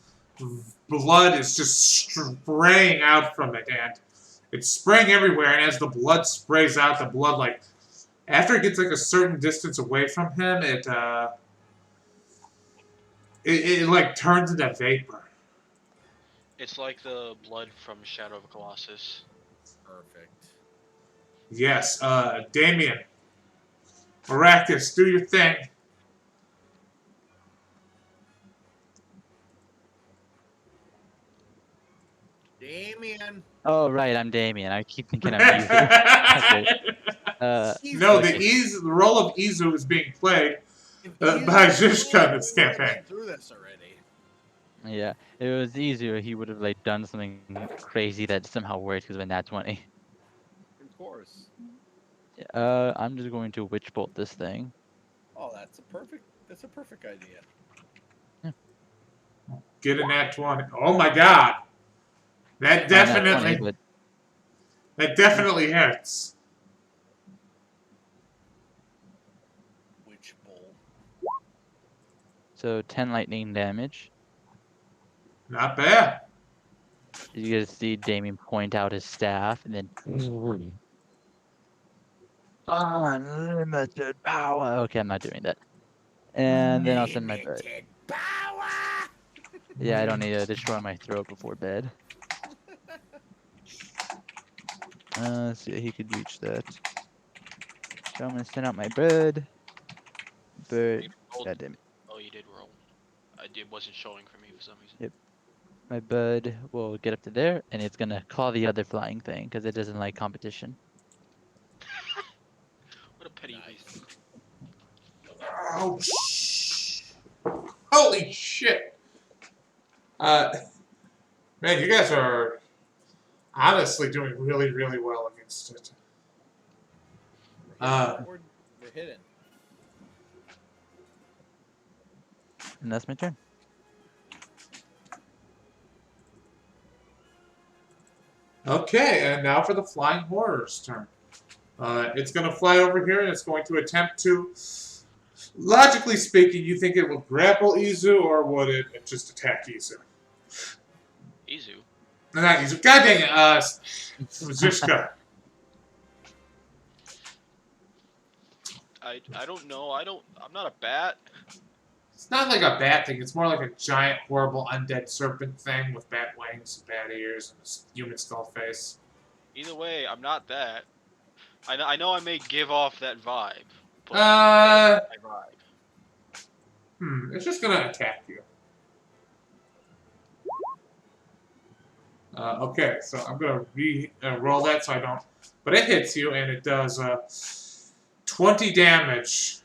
blood is just spraying out from it, and it's spraying everywhere, and as the blood sprays out, the blood, like, after it gets, like, a certain distance away from him, it like, turns into vapor. It's like the blood from Shadow of Colossus. Perfect. Yes, Damien. Arrakis, do your thing. Damien. Oh, right, I'm Damien. I keep thinking I'm Yuzu. That's it. No, okay. the role of Izu is being played. If By Izu Zhishka knew, this we would've campaign. been through this already. Yeah, if it was easier, he would have like done something crazy that somehow worked because of a nat 20. Of course. I'm just going to witch bolt this thing. Oh, that's a perfect idea. Get a nat 20. Oh my god. That Not nat 20, definitely, but that definitely hits. Witch bowl. so 10 lightning damage. Not bad. You guys see Damien point out his staff and then unlimited power. Okay, I'm not doing that. And then I'll send my bird. Unlimited power. Yeah, I don't need to destroy my throat before bed. Let's see, he could reach that. So I'm gonna send out my bird. Bird. rolled- God damn it. Oh, you did roll. It wasn't showing for me for some reason. Yep. My bird will get up to there, and it's gonna call the other flying thing because it doesn't like competition. What a petty beast. Oh, holy shit! Man, you guys are honestly doing really, really well against it. We're hidden. And that's my turn. Okay, and now for the Flying Horror's turn. It's going to fly over here, and it's going to attempt to... Logically speaking, you think it will grapple Izu, or would it just attack Izu? Izu. Not Izu. God dang it, Zishka. I don't know. I'm not a bat. It's not like a bat thing. It's more like a giant, horrible, undead serpent thing with bat wings and bat ears and a human skull face. Either way, I'm not that. I know I may give off that vibe. But Uh, my vibe. It's just gonna attack you. Okay, so I'm gonna roll that so I don't... But it hits you, and it does 20 damage.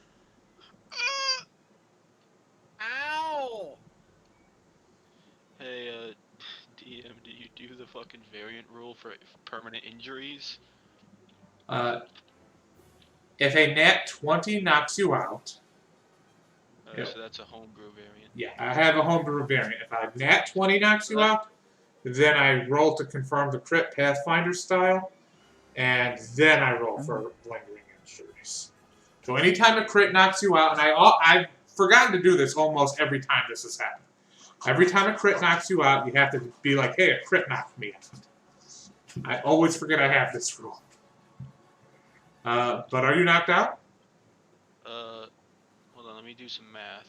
Ow! Hey, DM, did you do the fucking variant rule for permanent injuries? If a nat 20 knocks you out... Yeah. So that's a homebrew variant. Yeah, I have a homebrew variant. If a nat 20 knocks you out, then I roll to confirm the crit Pathfinder style, and then I roll for lingering injuries. So anytime a crit knocks you out, and I've forgotten to do this almost every time this has happened. Every time a crit knocks you out, you have to be like, hey, a crit knocked me out. I always forget I have this rule. But are you knocked out? Hold on, let me do some math.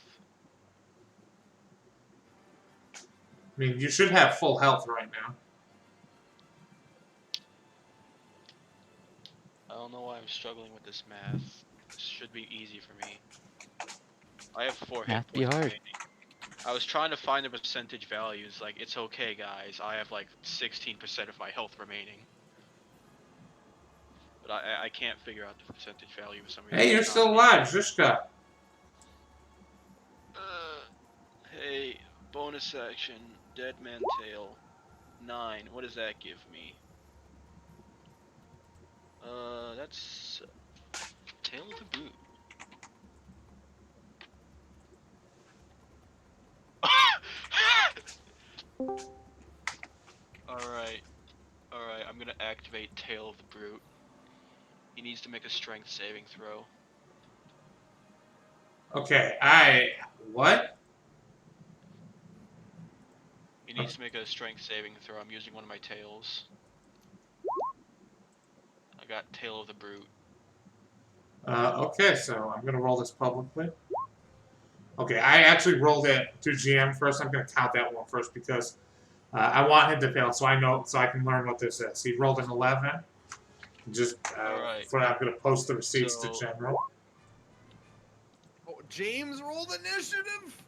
I mean, you should have full health right now. I don't know why I'm struggling with this math. This should be easy for me. I have 4 hit Math be points hard. remaining. I was trying to find the percentage values. Like, it's okay, guys. I have like 16% of my health remaining. But I can't figure out the percentage value for some reason. Hey, you're It's still not- alive, Zishka. Hey, bonus action, Dead Man Tail. 9. What does that give me? That's Tail of the Boot. Alright. Alright, I'm gonna activate Tail of the Brute. He needs to make a strength saving throw. Okay, what? He needs to make a strength saving throw. I'm using one of my tails. I got Tail of the Brute. Okay, so I'm gonna roll this publicly. Okay, I actually rolled it to GM first. I'm gonna count that one first because I want him to fail, so I know, so I can learn what this is. He rolled an 11. Just Alright. for I'm gonna post the receipts So- to general. Oh, James rolled initiative.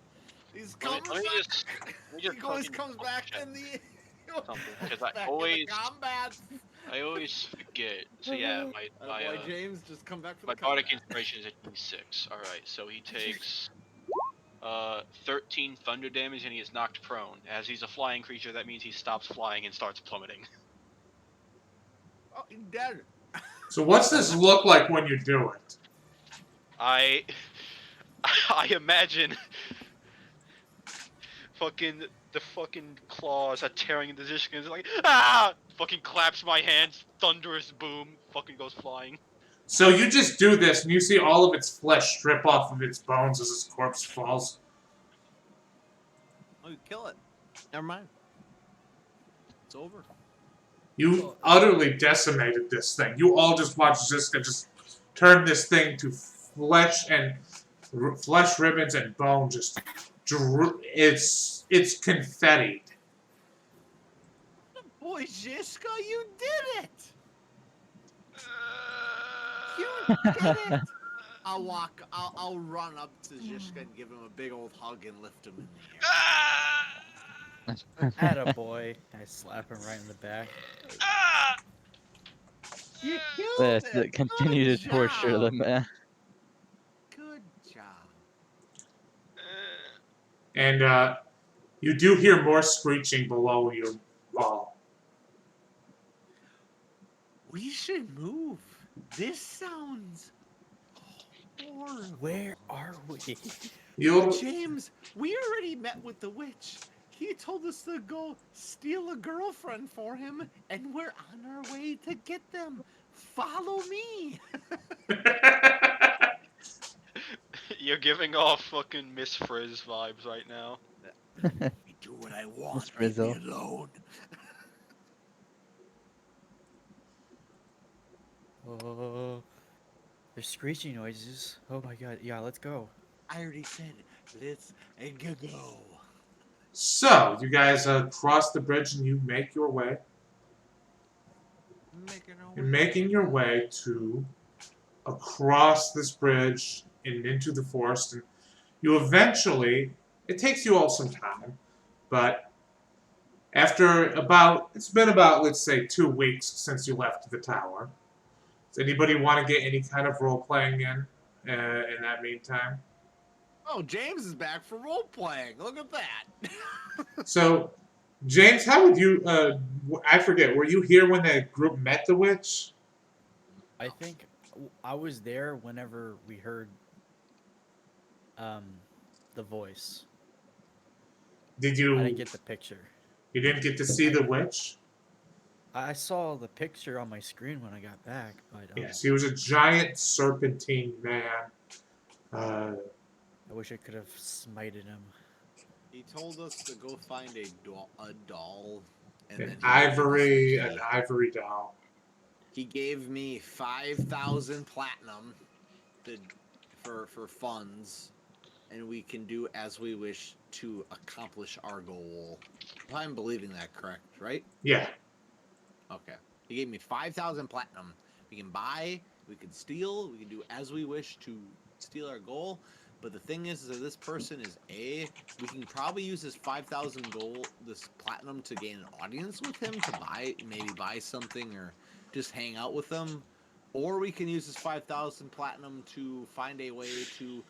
He's Let coming me back. just He always fucking comes double back check in the. something, because I back in the always- combat. I always forget. So yeah, my Boy, James, just come back for my the bardic combat. inspiration is at D6. All right, so he takes 13 thunder damage and he is knocked prone. As he's a flying creature, that means he stops flying and starts plummeting. Oh, he's dead. So what's this look like when you do it? I imagine the fucking claws are tearing into the skin. It's like ah! Fucking claps my hands, thunderous boom, fucking goes flying. So you just do this, and you see all of its flesh strip off of its bones as its corpse falls. Oh, you kill it. Never mind. It's over. You utterly decimated this thing. You all just watched Ziska just turn this thing to flesh and flesh ribbons and bone. Just it's confetti. Boy, Zizka, you did it! You did it! I'll run up to Zizka and give him a big old hug and lift him in the air. Attaboy. I slap him right in the back. You killed Let's it! continue Good to torture job. them, man. Good job. And you do hear more screeching below you fall. We should move. This sounds horrible. Where are we? You'll James, we already met with the witch. He told us to go steal a girlfriend for him, and we're on our way to get them. Follow me. You're giving off fucking Miss Frizz vibes right now. I do what I want. Miss Leave me Frizzle. alone. Oh, there's screeching noises. Oh my god. Yeah, let's go. I already said let's go. So you guys cross the bridge and you make your way. You're making your way to across this bridge and into the forest, and you eventually. It takes you all some time, but after it's been about, let's say, 2 weeks since you left the tower. Does anybody want to get any kind of role playing in that meantime? Oh, James is back for role playing. Look at that. So, James, how would you? I forget. Were you here when the group met the witch? I think I was there whenever we heard the voice. Did you? I didn't get the picture. You didn't get to see the witch? I saw the picture on my screen when I got back, but Yes, he was a giant serpentine man. I wish I could have smited him. He told us to go find a doll. And An then ivory he doll. He gave me 5,000 platinum for funds, and we can do as we wish to accomplish our goal. If I'm believing that correct, right? Yeah. Okay. He gave me 5,000 platinum. We can buy, we can steal, we can do as we wish to steal our goal. But the thing is that this person is we can probably use this 5,000 gold, this platinum, to gain an audience with him, to maybe buy something or just hang out with them. Or we can use this 5,000 platinum to find a way to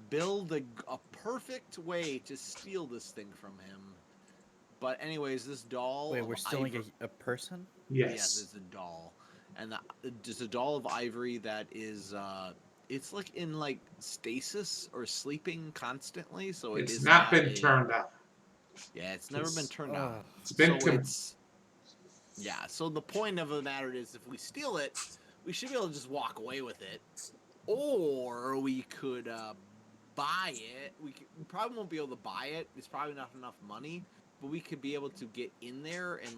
build a perfect way to steal this thing from him. But anyways, this doll. Wait, of we're stealing ivory- a person? Yes, it's a doll, and just a doll of ivory that is. It's like in like stasis or sleeping constantly, so It's not been a- turned out. Yeah, it's never been turned Ugh. on. It's been So yeah. So the point of the matter is, if we steal it, we should be able to just walk away with it, or we could buy it. We probably won't be able to buy it. It's probably not enough money, but we could be able to get in there and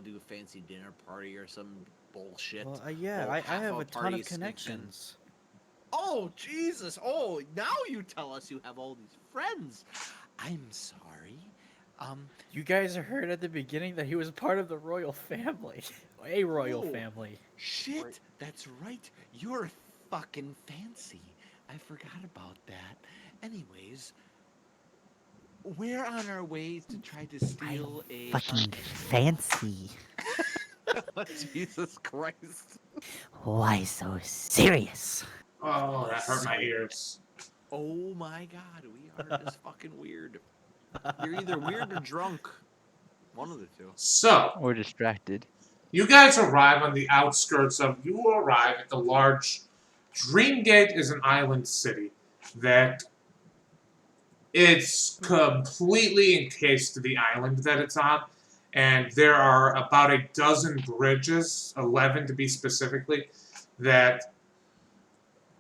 do a fancy dinner party or some bullshit. Well, yeah, Well, I half have a a ton party of sneaks in. connections. Oh, Jesus. Oh, now you tell us you have all these friends. I'm sorry. You guys heard at the beginning that he was part of the royal family. A royal Oh. family. Shit. That's right. You're fucking fancy. I forgot about that. Anyways, we're on our way to try to steal a... Fucking fancy. Jesus Christ. Why so serious? Oh, that hurt my ears. Oh my god, we are just fucking weird. You're either weird or drunk. One of the two. So, Or distracted. you guys arrive on the outskirts of. You arrive at the large. Dreamgate is an island city that. It's completely encased to the island that it's on, and there are about a dozen bridges, 11 to be specifically, that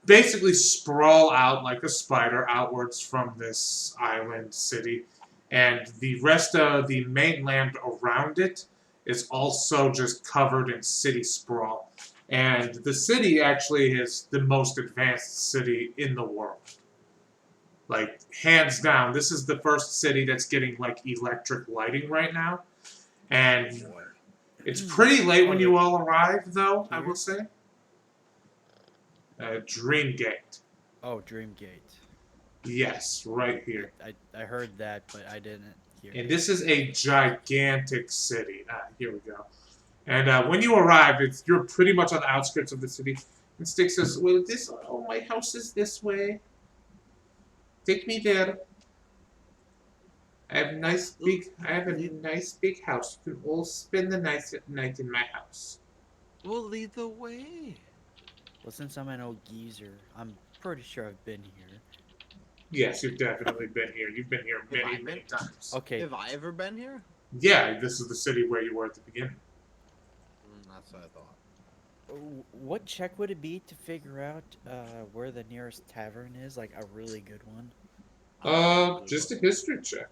basically sprawl out like a spider outwards from this island city, and the rest of the mainland around it is also just covered in city sprawl. And the city actually is the most advanced city in the world. Like, hands down, this is the first city that's getting, like, electric lighting right now. And it's pretty late when you all arrive, though, I will say. Dreamgate. Oh, Dreamgate. Yes, right here. I heard that, but I didn't hear. And this is a gigantic city. Here we go. And when you arrive, you're pretty much on the outskirts of the city. And Styx says, "Well, my house is this way. Take me there. I have a nice big house. You can all spend the night in my house." We'll lead the way. Well, since I'm an old geezer, I'm pretty sure I've been here. Yes, you've definitely been here. You've been here many times. Okay. Have I ever been here? Yeah, this is the city where you were at the beginning. That's what I thought. What check would it be to figure out where the nearest tavern is? Like a really good one. Just a history check.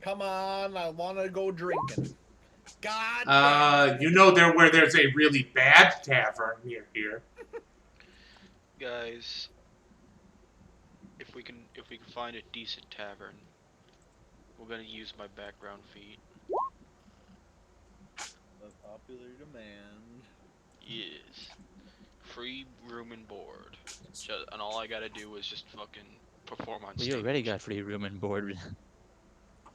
Come on, I want to go drinking. God. You know where there's a really bad tavern near here. Guys, if we can find a decent tavern, we're gonna use my background feed. The popular demand. Yes. Free room and board. And all I gotta do is just fucking perform on We stage. already got free room and board.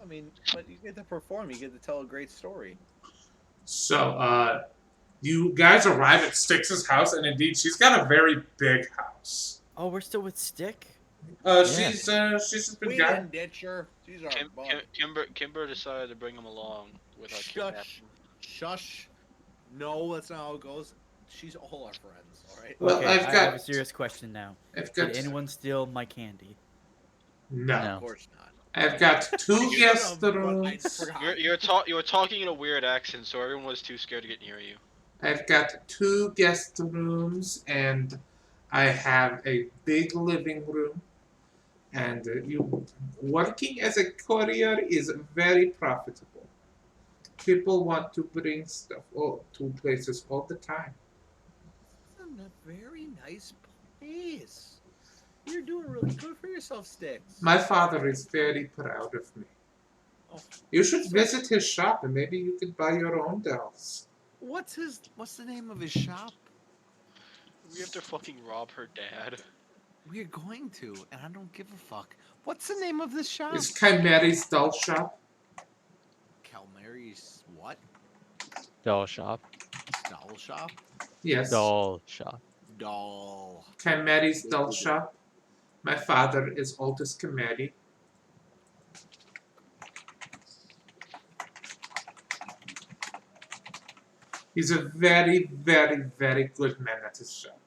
I mean, but you get to perform. You get to tell a great story. So, you guys arrive at Styx's house, and indeed, she's got a very big house. Oh, we're still with Stick? She's just been We guy. didn't ditch her. She's our bum. Kimber decided to bring him along with our Shush. Shush. No, that's not how it goes. She's all our friends, alright? Well, Okay, I've I got- have a serious question now. I've got Did anyone steal my candy? no. No. Of course not. I've got two You guest should've, but I rooms. forgot. You were talking in a weird accent, so everyone was too scared to get near you. I've got two guest rooms, and I have a big living room. And working as a courier is very profitable. People want to bring stuff to places all the time. Isn't a very nice place. You're doing really good for yourself, Sticks. My father is very proud of me. Oh. You should visit his shop, and maybe you could buy your own dolls. What's the name of his shop? We have to fucking rob her dad. We're going to, and I don't give a fuck. What's the name of this shop? It's Chimera's doll shop. Calmary's what? Doll shop. Doll shop? Yes. Doll shop. Doll. Chimera's doll shop. My father is Altus Chimeri. He's a very, very, very good man at his shop.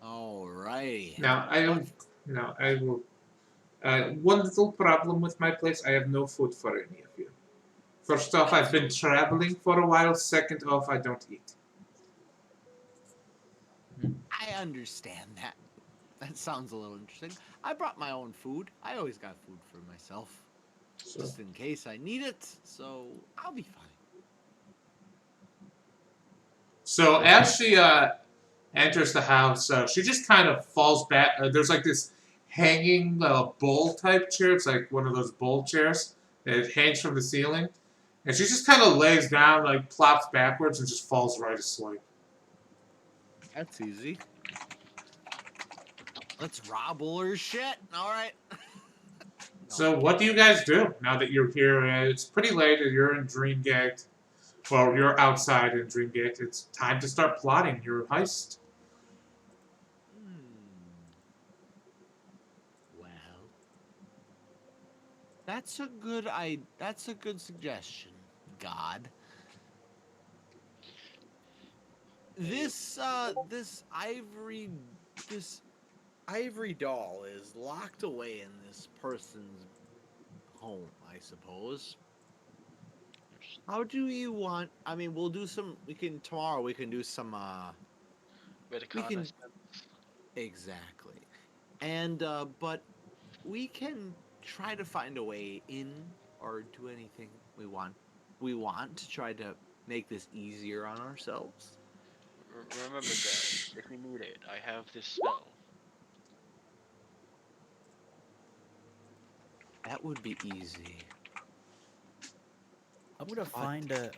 Alrighty. Now, I will. One little problem with my place, I have no food for any of you. First off, I've been traveling for a while. Second off, I don't eat. I understand that. That sounds a little interesting. I brought my own food. I always got food for myself. So, Just in case I need it, so I'll be fine. so as she enters the house, she just kind of falls back. There's like this hanging bowl type chair. It's like one of those bowl chairs that hangs from the ceiling. And she just kind of lays down, like plops backwards, and just falls right asleep. That's easy. Let's rob all her shit. Alright. So what do you guys do now that you're here? It's pretty late. You're in Dreamgate. Well, you're outside in Dreamgate. It's time to start plotting your heist. Well, that's a good suggestion, God. This ivory doll is locked away in this person's home, I suppose. How do you want? I mean, tomorrow we can do some exactly. And but we can try to find a way in or do anything we want. We want to try to make this easier on ourselves. Remember, guys, if you need it, I have this spell. That would be easy. I'm gonna find a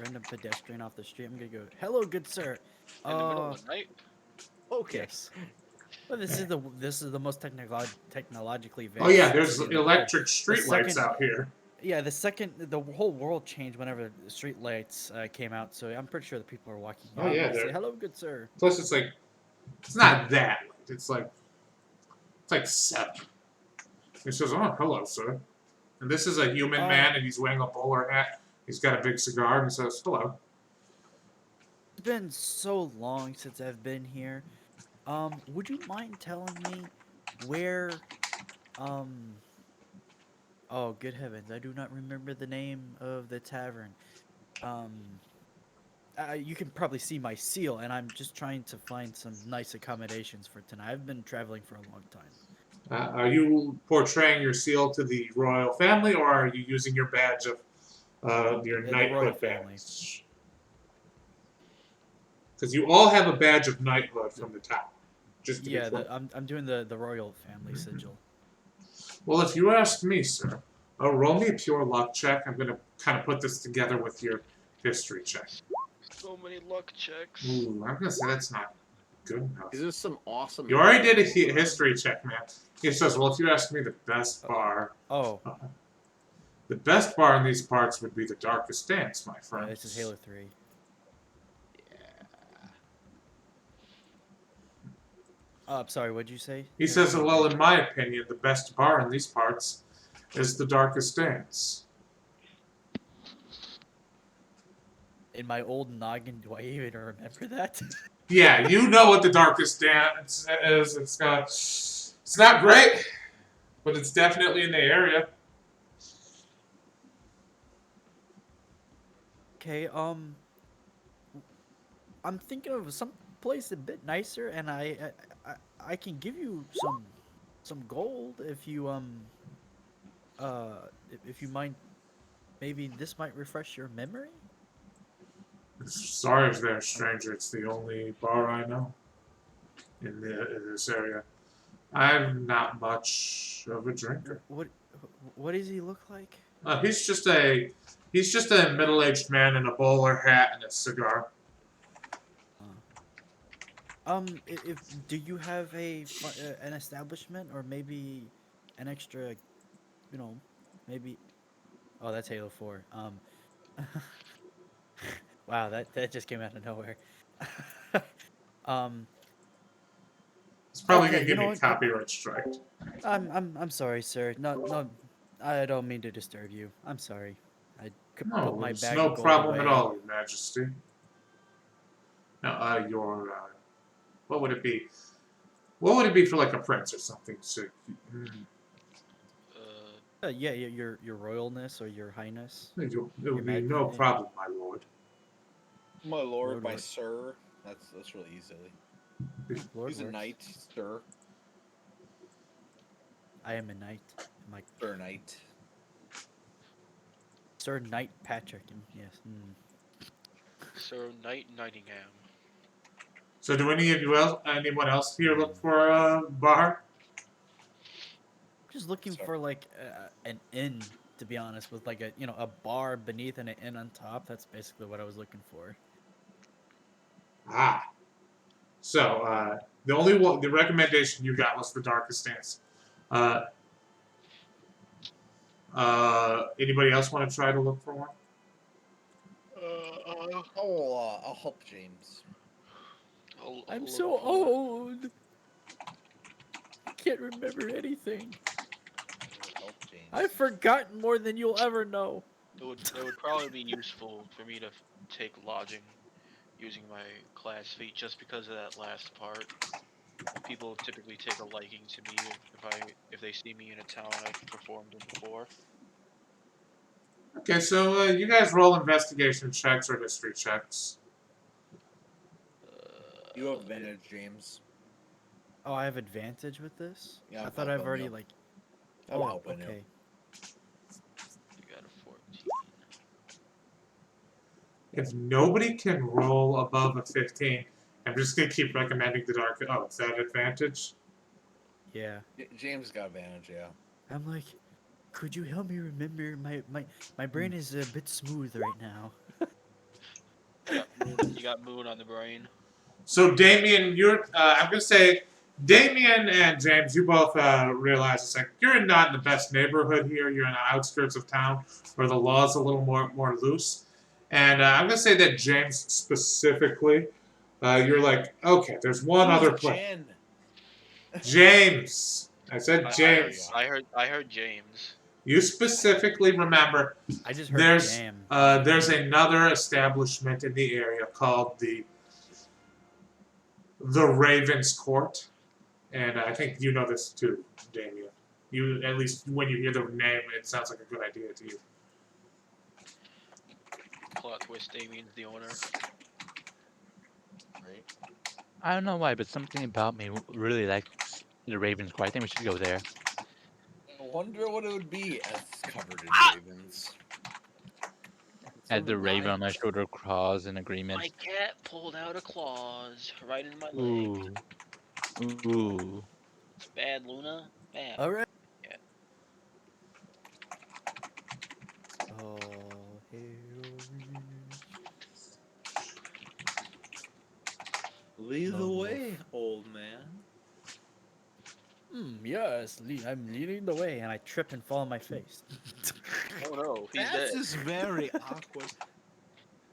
random pedestrian off the street. I'm gonna go, "Hello, good sir." In the middle of the night? Okay. Yes. Well, this is the most technologically advanced. Oh yeah, there's city in the world. electric streetlights second- out here. Yeah, the whole world changed whenever the street lights came out. So I'm pretty sure the people are walking. Oh, out yeah, and say, they're- "Hello, good sir." Plus, it's not that late. It's like 7. He says, "Oh, hello, sir." And this is a human man, and he's wearing a bowler hat. He's got a big cigar, and he says, "Hello." It's been so long since I've been here. Would you mind telling me where, oh, good heavens, I do not remember the name of the tavern. You can probably see my seal, and I'm just trying to find some nice accommodations for tonight. I've been traveling for a long time. Are you portraying your seal to the royal family, or are you using your badge of your The royal knighthood family. badge? Because you all have a badge of knighthood from the top. Just to Yeah, be clear. I'm doing the royal family sigil. Well, if you ask me, sir, roll me a pure luck check. I'm going to kind of put this together with your history check. So many luck checks. Ooh, I'm going to say that's not good enough. Is this some awesome? You already did a history check, man. He says, well, if you ask me, the best bar in these parts would be the Darkest Dance, my friend. This is Halo 3. I'm sorry, what'd you say? He says, well, in my opinion, the best bar in these parts is the Darkest Dance. In my old noggin, do I even remember that? Yeah, you know what the Darkest Dance is. It's not great, but it's definitely in the area. Okay, I'm thinking of some place a bit nicer, and I can give you some gold if you if you mind. Maybe this might refresh your memory. Sorry there, stranger. It's the only bar I know in this area. I'm not much of a drinker. What does he look like? He's just a middle-aged man in a bowler hat and a cigar. Do you have an establishment or maybe an extra, maybe? Oh, that's Halo 4. Wow, that just came out of nowhere. It's probably Okay, gonna give you know me a what? copyright strike. I'm sorry, sir. No, I don't mean to disturb you. I'm sorry. I could No, put my it's bag no of gold problem away. at all, Your Majesty. Now, what would it be? What would it be for like a prince or something? So, Yeah, your royalness or your highness. it would be Majesty. no problem, my lord. My lord, Lord my what? sir. That's really easy. Lord He's a works. knight, sir. I am a knight. I'm like Sir knight. Sir Knight Patrick. Yes. Sir Knight Nightingham. So, do anyone else here look for a bar? Just looking Sorry. for like an inn, to be honest, with like a bar beneath and an inn on top. That's basically what I was looking for. Ah. So, the recommendation you got was the Darkest Dance. Anybody else want to try to look for one? I'll help James. I'm I'll so look for it. old. I can't remember anything. Help James. I've forgotten more than you'll ever know. It would probably be useful for me to take lodging using my class feat just because of that last part. People typically take a liking to me if they see me in a town I've performed in before. Okay, so you guys roll investigation checks or history checks. You have advantage, James. Oh, I have advantage with this? Yeah, I I've thought helped I've him, already yep. like. I'll help him. okay. You got a 14. If nobody can roll above a 15, I'm just gonna keep recommending the dark. Oh, is that advantage? Yeah. James got advantage, yeah. I'm like, could you help me remember? My brain is a bit smooth right now. You got moon on the brain. So Damien, I'm gonna say, Damien and James, you both realize it's like you're not in the best neighborhood here. You're in the outskirts of town where the law's a little more loose. And I'm gonna say that James specifically, you're like, okay, there's one other place. Jen. James. I said James. I heard James. You specifically remember I just heard there's jam. there's another establishment in the area called the Ravens Court, and I think you know this too, Damien. You, at least when you hear the name, it sounds like a good idea to you. Plot twist, Damien's the owner. Right. I don't know why, but something about me really likes the Ravens Court. I think we should go there. I wonder what it would be as it's covered in ravens. Had the raven on my shoulder, claws in agreement. My cat pulled out a claws right in my leg. Ooh. Ooh. It's bad, Luna. Bad. All right. Yeah. Oh, heroine. Lead the Love way, old man. Yes, I'm leading the way, and I trip and fall on my face. Oh no, he's That's dead. just very awkward.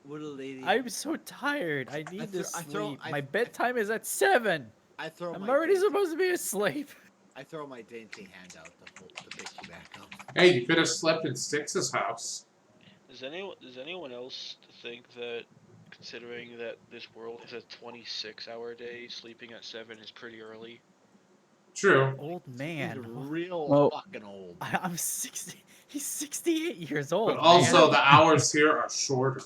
What a lady. I'm so tired. I need to I throw- sleep. I- My bedtime is at 7. I throw I'm my already dainty- supposed to be asleep. I throw my dainty hand out to pick you back up. Hey, you could have slept in Styx's house. Does anyone else think that, considering that this world is a 26-hour day, sleeping at 7 is pretty early? True. Old He's man. real Well- fucking old. I'm 60. He's 68 years old. But also, man. the hours here are shorter.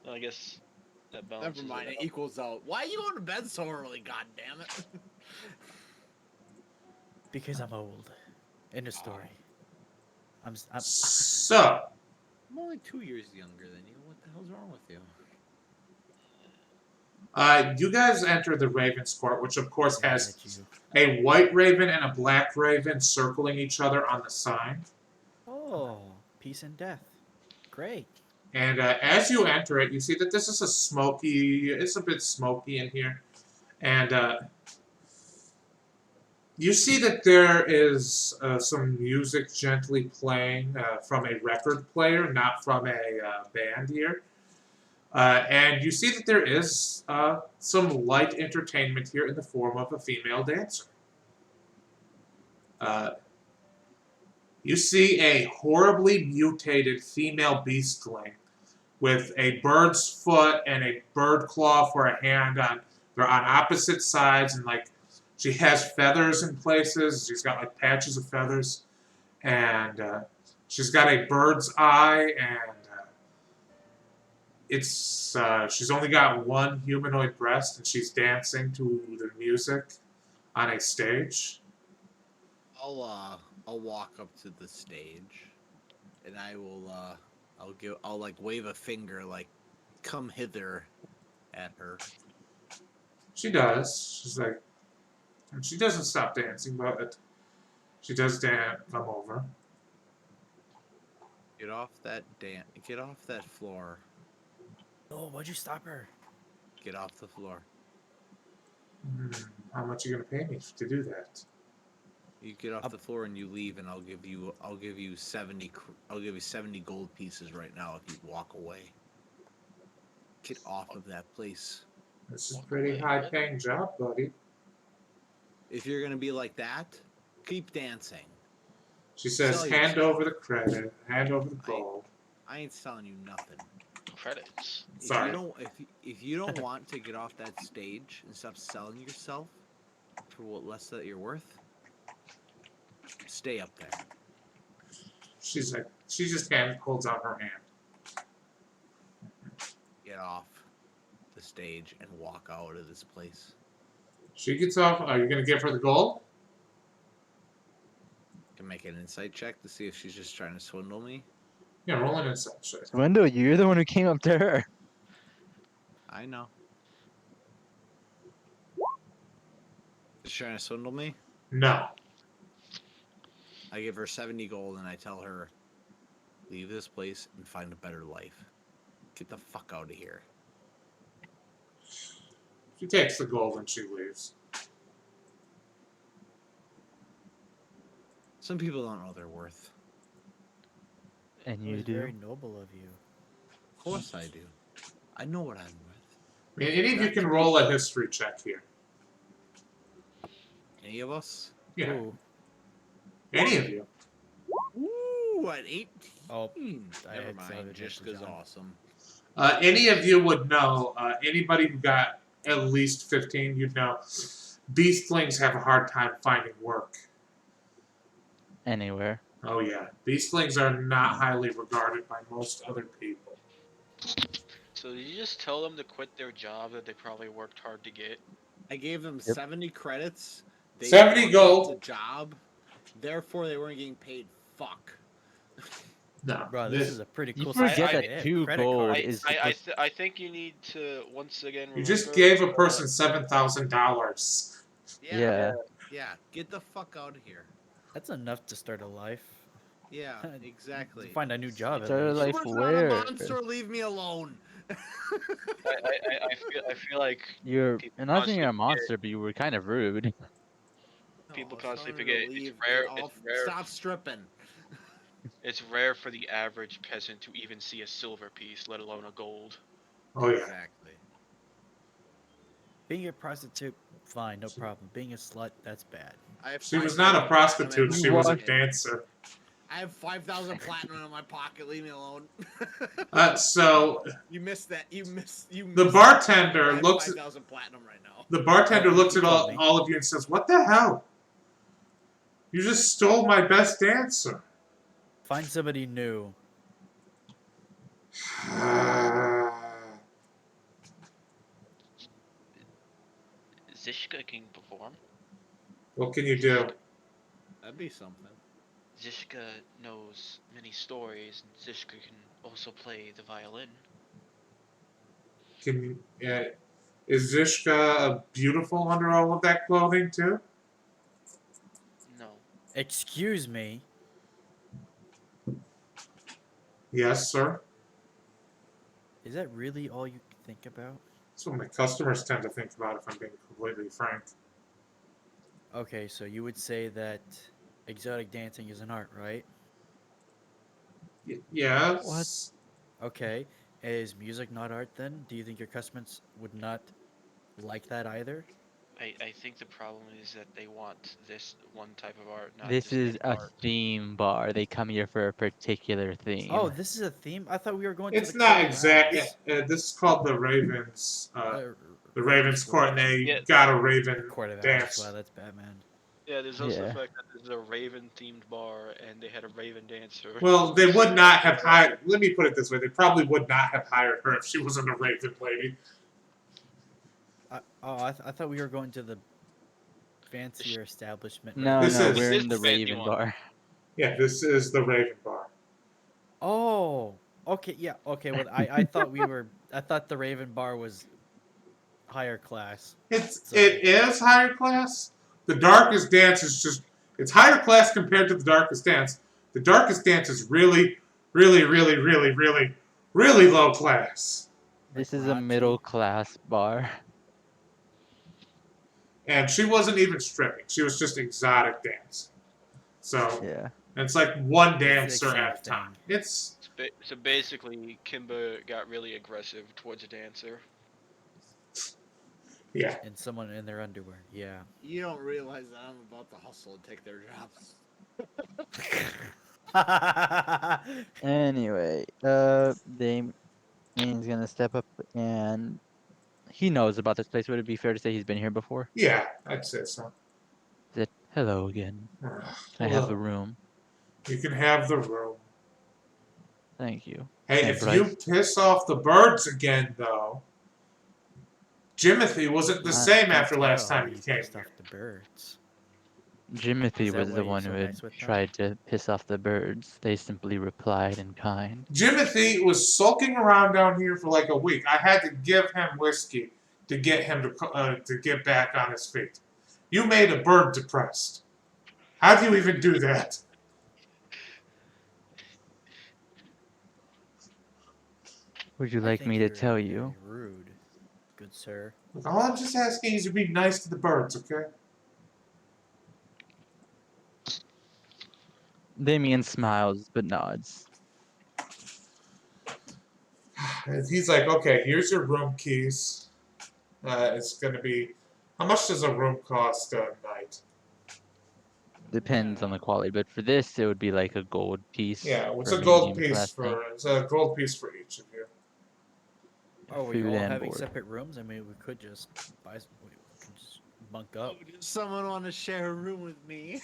I guess that balances. Never mind, it it out. equals out. Why are you going to bed so early, god damn it? Because I'm old. End of story. I'm So, I'm only 2 years younger than you. What the hell's wrong with you? you guys enter the Ravens Court, which of course mad has at you. a white raven and a black raven circling each other on the sign. Oh, peace and death. Great. And as you enter it, you see that this is it's a bit smoky in here. And you see that there is some music gently playing from a record player, not from a band here. And you see that there is some light entertainment here in the form of a female dancer. You see a horribly mutated female beastling with a bird's foot and a bird claw for a hand on. They're on opposite sides, and like she has feathers in places. She's got like patches of feathers, and she's got a bird's eye, and she's only got one humanoid breast, and she's dancing to the music on a stage. I'll walk up to the stage, and I will I'll like wave a finger like, come hither, at her. She does. She's like, and she doesn't stop dancing, but she does come over. Get off that floor. Oh, why'd you stop her? Get off the floor. How much are you gonna pay me to do that? You get off the floor and you leave, and I'll give you 70 gold pieces right now if you walk away. Get off of that place. This is a pretty high-paying job, buddy. If you're gonna be like that, keep dancing. She says, Sell hand yourself. over the credit, hand over the gold. I ain't selling you nothing. Credits. Sorry. If you don't want to get off that stage and stop selling yourself for what less that you're worth, stay up there. She's like, she just holds out her hand. Get off the stage and walk out of this place. She gets off. Are you gonna give her the gold? make an insight check to see if she's just trying to swindle me? Yeah, roll an insight check. Wendell, you're the one who came up to her. I know. She's trying to swindle me? No. I give her 70 gold and I tell her, leave this place and find a better life. Get the fuck out of here. She takes the gold and she leaves. Some people don't know their worth. And That you was do. very noble of you. Of course I do. I know what I'm worth. I mean, any of you can roll a history check here. Any of us? Yeah, Ooh. any of you. Ooh, at 18. Oh, I Never had mind. said Jessica's John. awesome. Any of you would know. Anybody who got at least 15, you'd know. Beastlings have a hard time finding work. Anywhere. Oh yeah, beastlings are not highly regarded by most other people. So did you just tell them to quit their job that they probably worked hard to get? I gave them Yep. 70 credits. They 70 worked gold. The job. Therefore, they weren't getting paid. Fuck. No, Bro, this is a pretty You cool forget site. that They have 2 credit gold cards. is I think you need to once again. you just remember, gave a person $7,000. Yeah. Yeah. Get the fuck out of here. That's enough to start a life. Yeah, exactly. Find a new job. At Start a least. life Someone's where? not a monster. Leave me alone. I feel like You're people not saying you're a constantly forget- monster, but you were kind of rude. People I was constantly telling her to forget it's leave. rare- Get it's off- rare. Stop stripping. It's rare for the average peasant to even see a silver piece, let alone a gold. Oh yeah. Exactly. Being a prostitute, fine, no problem. Being a slut, that's bad. I have She was not a 5,000 prostitute. platinum She in my was a pocket. dancer. I have 5,000 platinum in my pocket. Leave me alone. So You missed that. You missed. the missed bartender I have looks. 5,000 platinum right now. The bartender Oh, looks you at told me. all of you and says, "What the hell? You just stole my best dancer." Find somebody new. Zishka can perform. What can you do? That'd be something. Zishka knows many stories, and Zishka can also play the violin. Is Zishka beautiful under all of that clothing too? No. Excuse me. Yes, sir. Is that really all you think about? That's what my customers tend to think about, if I'm being completely frank. Okay, so you would say that exotic dancing is an art, right? Yes. Okay. Is music not art then? Do you think your customers would not like that either? I think the problem is that they want this one type of art, not This is any a art. theme bar. They come here for a particular theme. Oh, this is a theme? I thought we were going It's to the not Court of exact. Owls. This is called the Ravens. The Ravens Court, and they Yeah. got a Raven Court of dance. Owls. Wow, that's Batman. Yeah, there's also Yeah. the fact that this is a Raven-themed bar, and they had a Raven dancer. Well, they would not have hired. Let me put it this way: they probably would not have hired her if she wasn't a Raven lady. I thought we were going to the fancier establishment. No, This no, is- we're This in the is the fancy Raven one. bar. Yeah, this is the Raven bar. Oh, okay, yeah, okay. Well, I thought we were. I thought the Raven Bar was higher class. It is higher class. The darkest dance is it's higher class compared to the darkest dance. The darkest dance is really, really, really, really, really, really low class. This is a Raunchy. middle class bar. And she wasn't even stripping. She was just exotic dancing. So Yeah. it's like one It's the dancer at a exact time. thing. It's So basically, Kimber got really aggressive towards a dancer. yeah. And someone in their underwear. Yeah. You don't realize that I'm about to hustle and take their jobs. Anyway, Damien's gonna step up and he knows about this place. Would it be fair to say he's been here before? Yeah, I'd say so. That hello again. Ugh, Can I have the hello. room? You can have the room. Thank you. Hey, And if Bryce? you piss off the birds again, though, Jimothy wasn't the same after last time he came Pissed here. off the birds. Jimothy Is that was why the you're one so who had nice with them? tried to piss off the birds. They simply replied in kind. Jimothy was sulking around down here for like a week. I had to give him whiskey to get him to get back on his feet. You made a bird depressed. How do you even do that? Would you I like think me to you're tell very you? rude, good sir. Look, all I'm just asking is to be nice to the birds, okay? Damien smiles but nods. And he's like, okay, here's your room keys. It's gonna be. How much does a room cost a night? Depends on the quality, but for this, it would be like a gold piece Yeah, what's for a gold medium piece class thing. for? It's a gold piece for each of you. Are we Food all and having board. separate rooms? I mean, we could just we could just bunk up. Oh, does someone want to share a room with me?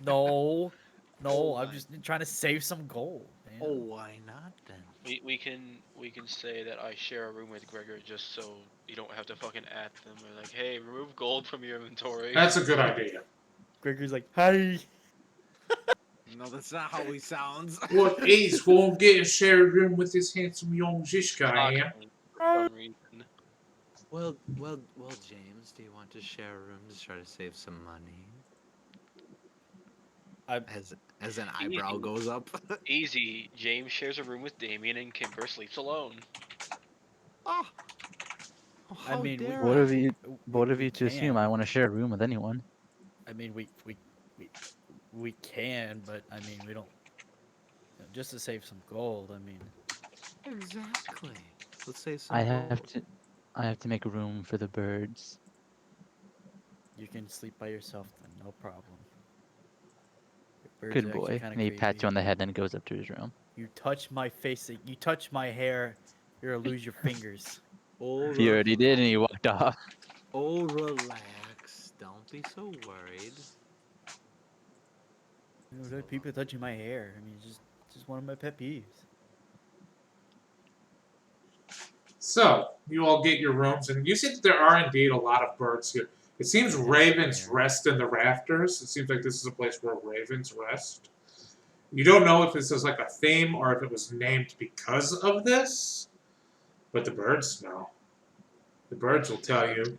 No, no, Oh, I'm my. just trying to save some gold, man. Oh, why not then? We can say that I share a room with Gregor just so you don't have to fucking at them or like, hey, remove gold from your inventory. That's a good idea. Gregory's like, hi. No, that's not how he sounds. Well, he's going to get a shared room with this handsome young Zishka, I am. Constantly, for some reason. Well, James, do you want to share a room to try to save some money? As an eyebrow Easy. goes up. Easy. James shares a room with Damien and Kimber sleeps alone. Oh, I how mean, dare What I? of you? we- What of we you to assume can. I want to share a room with anyone? I mean, we can, but I mean, we don't. Just to save some gold. I mean, Exactly. Let's save some I have gold. to. I have to make room for the birds. you can sleep by yourself then, no problem. Your birds Good are actually boy. kind And of he crazy. pats you on the head, then goes up to his room. You touch my face, you touch my hair, you're gonna lose your fingers. Oh, He already did, and he walked off. Oh, relax. Don't be so worried. You know, people touching my hair. I mean, it's just one of my pet peeves. So, you all get your rooms, and you see that there are indeed a lot of birds here. It seems Yes, ravens there. rest in the rafters. It seems like this is a place where ravens rest. You don't know if this is like a theme or if it was named because of this, but the birds know. The birds will tell you.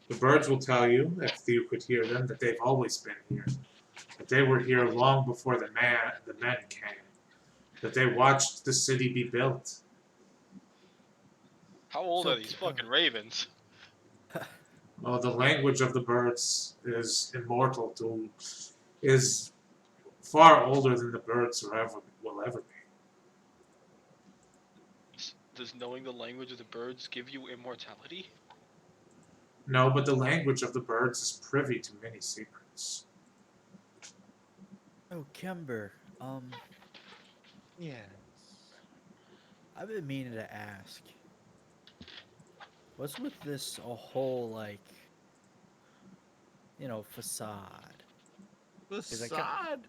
The birds will tell you, if you could hear them, that they've always been here. That they were here long before the men came. That they watched the city be built. How old So, are these fucking ravens? Oh, the language of the birds is immortal is far older than the birds will ever be. Does knowing the language of the birds give you immortality? No, but the language of the birds is privy to many secrets. Oh, Kimber. Yes. I've been meaning to ask. What's with this whole like, facade? Facade.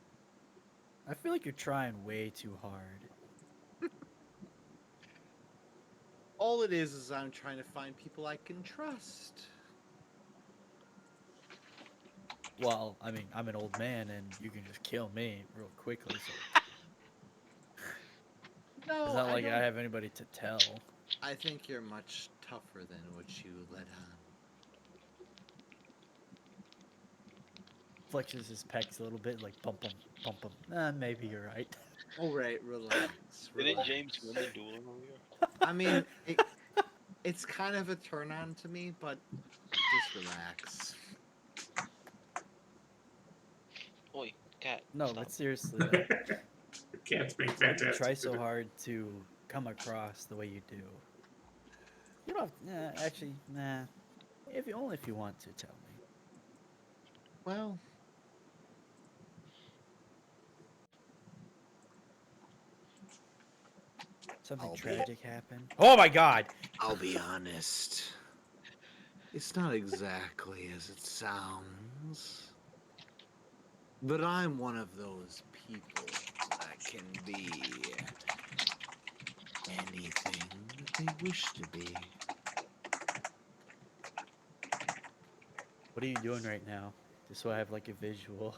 I feel like you're trying way too hard. All it is I'm trying to find people I can trust. Well, I mean, I'm an old man, and you can just kill me real quickly. So No, it's not like I don't- have anybody to tell. I think you're much tougher than what you let on. Flexes his pecs a little bit, like bump him, bump him. Maybe you're right. All right, relax. Didn't relax. James win the duel earlier? I mean, it's kind of a turn on to me, but just relax. Oi, cat. No, stop. but seriously, like, The cat's being you fantastic. try so hard to come across the way you do. You don't. Actually, nah. If you only if you want to tell me. Well, Something I'll be- tragic happened. Oh my God! I'll be honest. It's not exactly as it sounds. But I'm one of those people that can be anything that they wish to be. What are you doing right now? just so I have like a visual.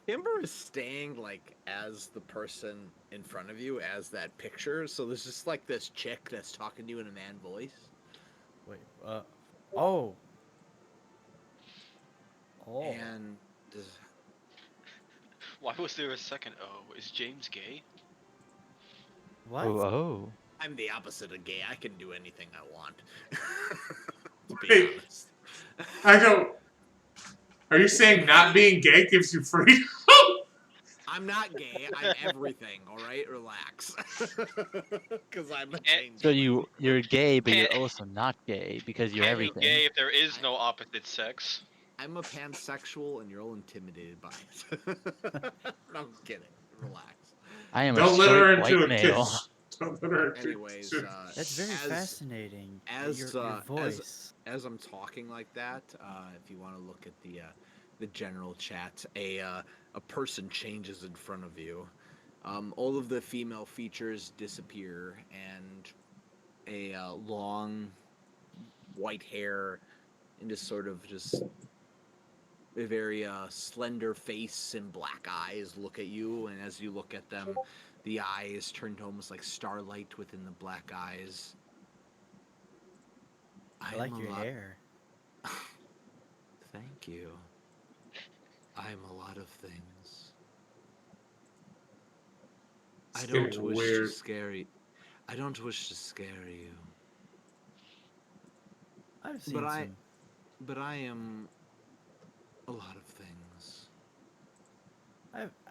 Kimber is staying like as the person in front of you as that picture. So there's just like this chick that's talking to you in a man voice. Wait, oh. Oh. And Why was there a second O? Is James gay? What? Oh, oh. I'm the opposite of gay. I can do anything I want. To be Wait. honest. I don't. Are you saying not being gay gives you freedom? I'm not gay. I'm everything. All right, relax. Because I'm a change. So you're gay, but you're Can't- also not gay because you're Can't be everything. gay if there is no opposite sex. I'm a pansexual, and you're all intimidated by it. No, I'm kidding. Relax. I am a Don't let her straight into white a male. kiss. Don't let her into Anyways, That's very as- fascinating. as, your voice. as I'm talking like that, if you want to look at the general chat, a person changes in front of you. All of the female features disappear, and a long white hair and just sort of just a very slender face and black eyes look at you, and as you look at them, the eyes turn to almost like starlight within the black eyes. I like am a your lot- hair. Thank you. I'm a lot of things. It's I don't getting wish weird. to scare you. I don't wish to scare you, I've seen but some. but I am a lot of things.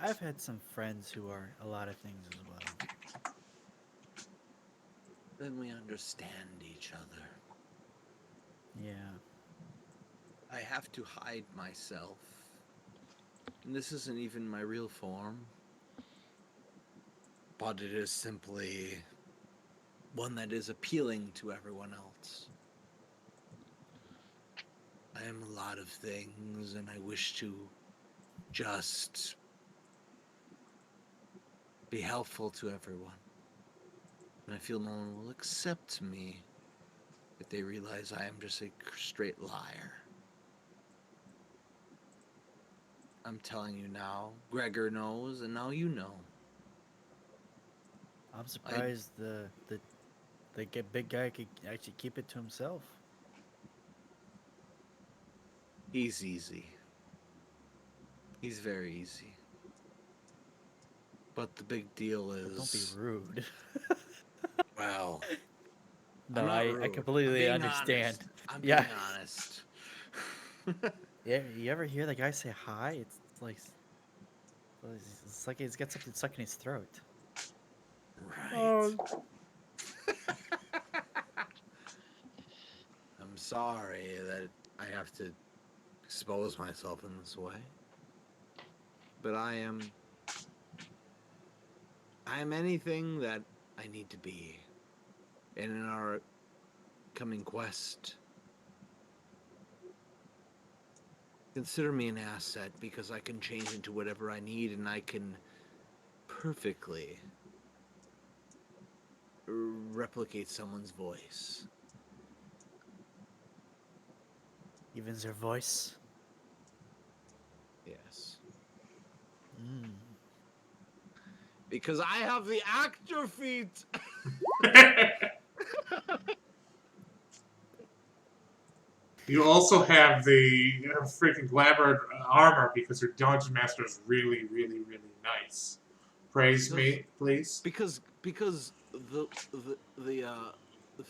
I've had some friends who are a lot of things as well. Then we understand each other. Yeah. I have to hide myself. And this isn't even my real form. But it is simply one that is appealing to everyone else. I am a lot of things, and I wish to just be helpful to everyone. And I feel no one will accept me if they realize I am just a straight liar. I'm telling you now. Gregor knows, and now you know. I'm surprised the big guy could actually keep it to himself. He's easy. He's very easy. But the big deal But don't be is, rude. well, No, I'm not I rude. I'm completely being understand. honest. I'm Yeah. being honest. Yeah, you ever hear the guy say hi? It's like he's got something stuck in his throat. Right. I'm sorry that I have to expose myself in this way. But I am anything that I need to be. And in our coming quest, consider me an asset because I can change into whatever I need, and I can perfectly replicate someone's voice. Even their voice. Yes. Mm. Because I have the actor feat! You also have the freaking glamour armor because your dungeon master is really, really, really nice. Praise me, please. Because the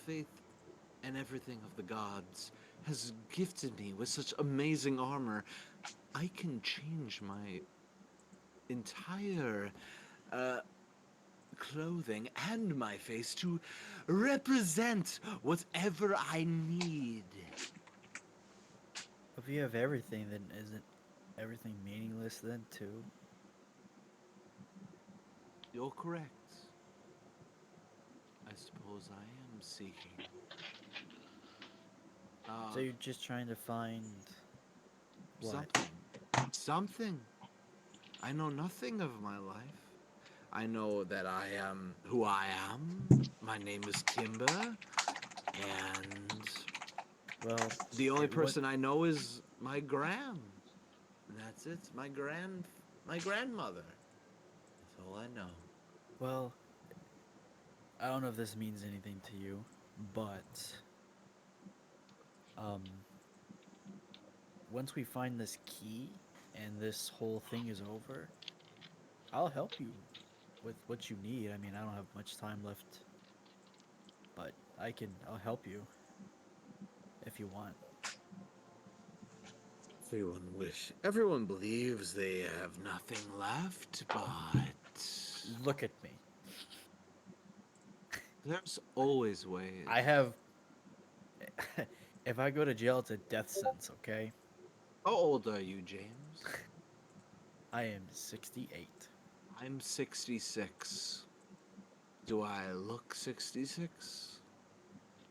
faith and everything of the gods has gifted me with such amazing armor. I can change my entire clothing and my face to represent whatever I need. If you have everything, then isn't everything meaningless then too? You're correct. I suppose I am seeking. So you're just trying to find what? Something. I know nothing of my life. I know that I am who I am. My name is Kimber, and Well, the only everyone- person I know is my gram. That's it. My grandmother. That's all I know. Well, I don't know if this means anything to you, but um, once we find this key and this whole thing is over, I'll help you with what you need. I mean, I don't have much time left, but I'll help you if you want. Everyone believes they have nothing left, but Look at me. there's always ways. I have. If I go to jail, it's a death sentence, okay? How old are you, James? I am 68. I'm 66. Do I look 66?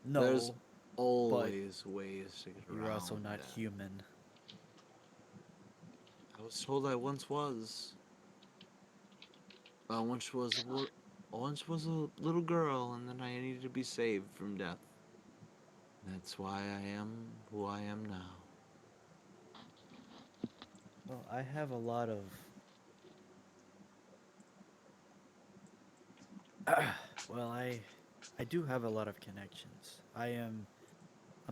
No, There's always ways to get around. you're also not that. human. I was told I once was. I once was a little girl, and then I needed to be saved from death. That's why I am who I am now. Well, I have a lot of. Well, I do have a lot of connections. I'm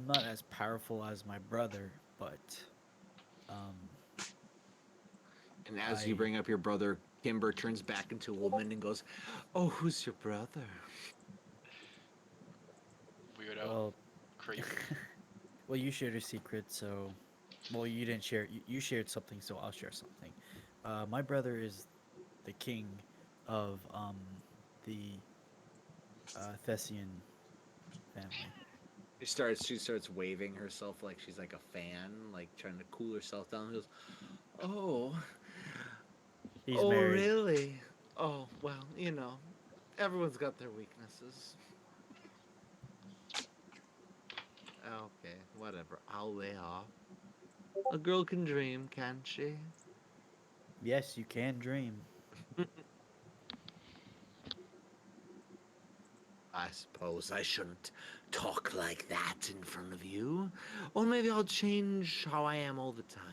not as powerful as my brother, but um, And as you bring up your brother, Kimber turns back into a woman and goes, "Oh, who's your brother?" Weirdo. well, Creep. well, you shared a secret, so well, you didn't share. You shared something, so I'll share something. My brother is the king of the Thessian family. She starts waving herself like she's like a fan, like trying to cool herself down. She goes, "Oh, He's oh, married. really? Oh, well, everyone's got their weaknesses." Okay, whatever. I'll lay off. A girl can dream, can't she? Yes, you can dream. I suppose I shouldn't talk like that in front of you. Or maybe I'll change how I am all the time.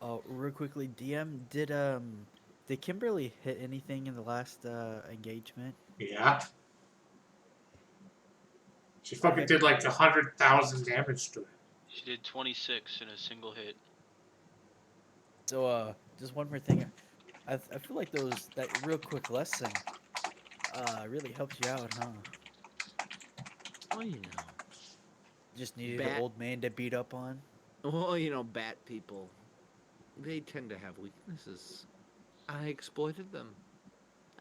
Oh, real quickly, DM, did Kimberly hit anything in the last engagement? Yeah. She fucking Okay. did like 100,000 damage to it. She did 26 in a single hit. So, just one more thing. I feel like that real quick lesson really helped you out, huh? Well, Just needed an Bat- old man to beat up on. Well, bat people, they tend to have weaknesses. I exploited them.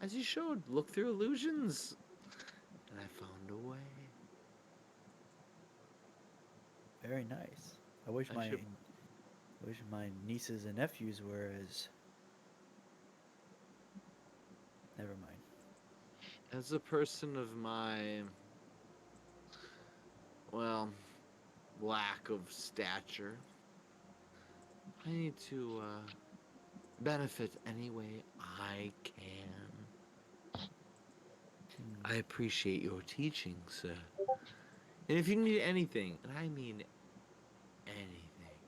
As you showed, look through illusions. And I found a way. Very nice. I wish I my should- nieces and nephews were as. Never mind. As a person of my, well, lack of stature, I need to benefit any way I can. I appreciate your teaching, sir. And if you need anything, and I mean anything,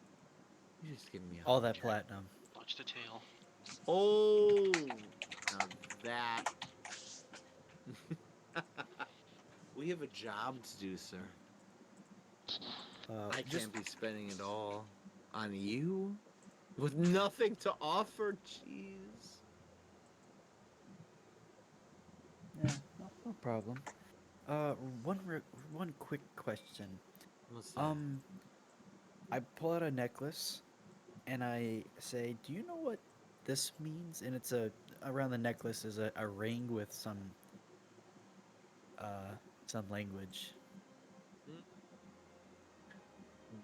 you just give me a All that platinum. Watch the tail. Oh, now that. We have a job to do, sir. I Just can't be spending it all on you with nothing to offer. Jeez. yeah, no problem. One quick question. What's that? I pull out a necklace, and I say, "Do you know what this means?" And it's around the necklace is a ring with some language.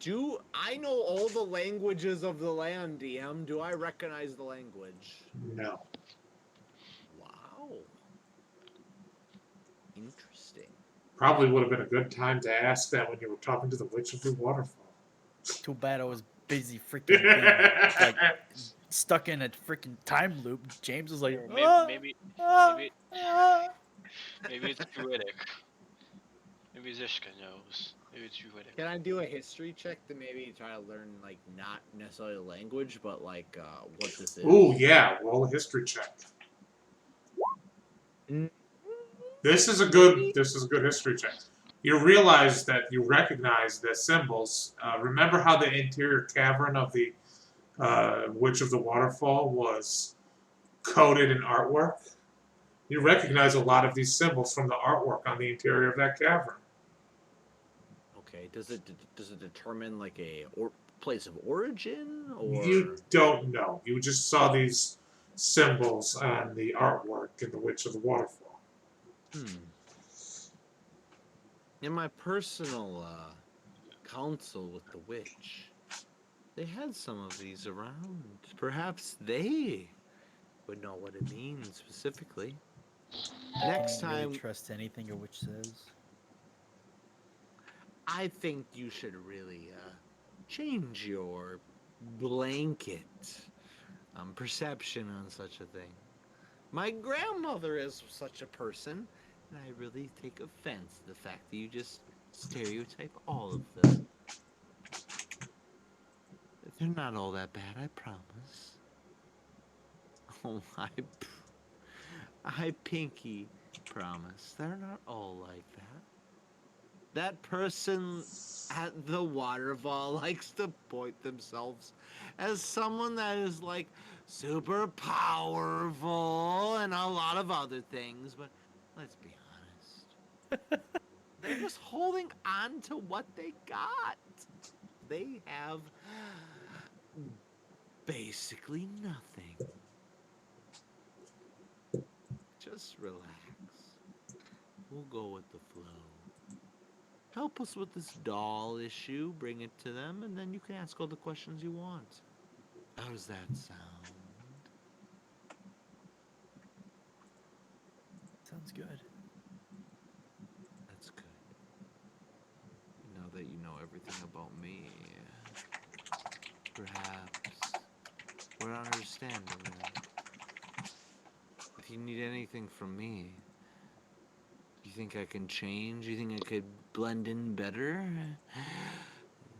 Do I know all the languages of the land, DM? Do I recognize the language? No. Wow. Interesting. Probably would have been a good time to ask that when you were talking to the Witch of the Waterfall. Too bad I was busy freaking being, like stuck in a freaking time loop. James was like, Maybe it's Druidic. Maybe Zishka knows. Maybe it's reading. Can I do a history check to maybe try to learn, like, not necessarily the language, but, like, what this is? Ooh, yeah. Roll a history check. Mm. This is a good history check. You realize that you recognize the symbols. Remember how the interior cavern of the Witch of the Waterfall was coated in artwork? You recognize a lot of these symbols from the artwork on the interior of that cavern. Okay. Does it determine like a place of origin, or You don't know. You just saw these symbols on the artwork in the Witch of the Waterfall. In my personal council with the witch, they had some of these around. Perhaps they would know what it means specifically. Next Can you really time, trust anything a witch says? I think you should really change your blanket perception on such a thing. My grandmother is such a person, and I really take offense to the fact that you just stereotype all of them. They're not all that bad, I promise. Oh, I pinky promise. They're not all like that. That person at the waterfall likes to point themselves as someone that is like super powerful and a lot of other things, but let's be honest. They're just holding on to what they got. They have basically nothing. Just relax. We'll go with the flow. Help us with this doll issue, bring it to them, and then you can ask all the questions you want. How does that sound? Sounds good. That's good. Now that you know everything about me, perhaps we're understanding now. If you need anything from me, you think I can change? You think I could blend in better?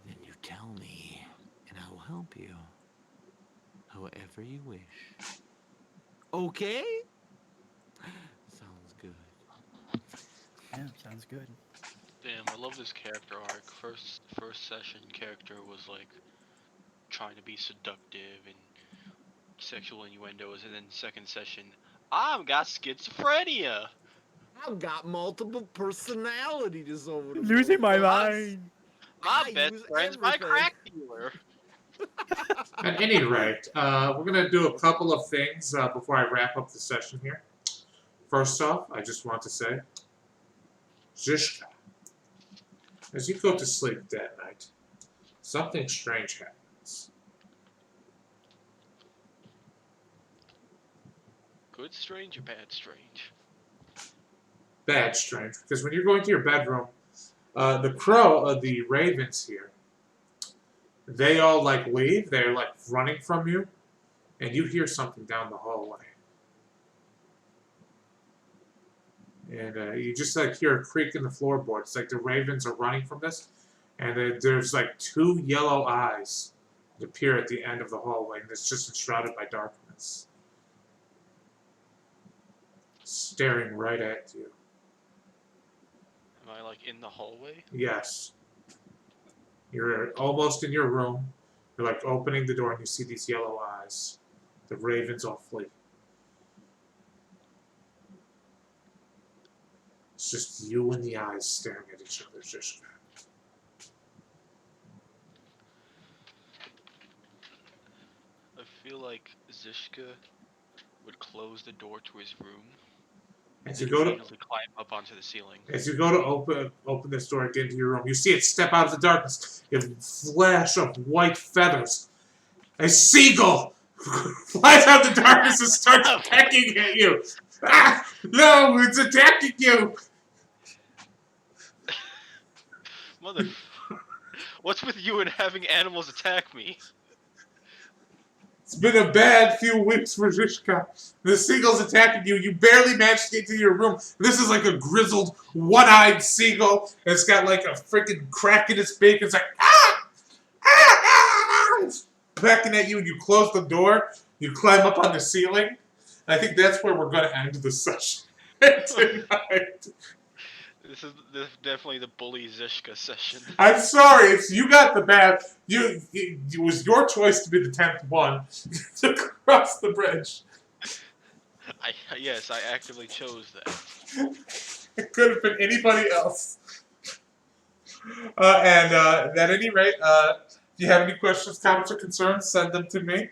Then you tell me, and I will help you. However you wish. Okay? Sounds good. Yeah, sounds good. Damn, I love this character arc. First session character was like trying to be seductive and sexual innuendos, and then second session, I've got schizophrenia. I've got multiple personality disorder. Losing my My- mind. My I best use friend's my everything. crack dealer. At any rate, we're going to do a couple of things before I wrap up the session here. First off, I just want to say, Zishka, as you go to sleep that night, something strange happens. Good strange or bad strange? Bad strange, because when you're going to your bedroom, the crow, the ravens here, they all like leave. They're like running from you, and you hear something down the hallway. And you just like hear a creak in the floorboard. It's like the ravens are running from this, and there's like two yellow eyes that appear at the end of the hallway, and it's just enshrouded by darkness, staring right at you. Am I like in the hallway? Yes. You're almost in your room. You're like opening the door, and you see these yellow eyes. The ravens all flee. It's just you and the eyes staring at each other, Zishka. I feel like Zishka would close the door to his room As and you go to immediately climb up onto the ceiling. open this door and get into your room, you see it step out of the darkness. A flash of white feathers. A seagull flies out of the darkness and starts pecking at you. Ah! No, it's attacking you. Mother, what's with you and having animals attack me? It's been a bad few weeks for Zishka. The seagull's attacking you. You barely managed to get to your room. This is like a grizzled, one-eyed seagull. And it's got like a freaking crack in its beak. It's like, ah! Ah! Ah! It's backing at you, and you close the door. You climb up on the ceiling. I think that's where we're going to end the session tonight. This is definitely the bully Zishka session. I'm sorry, you got the bad. It was your choice to be the 10th one to cross the bridge. Yes, I actively chose that. It could have been anybody else. At any rate, if you have any questions, comments, or concerns, send them to me.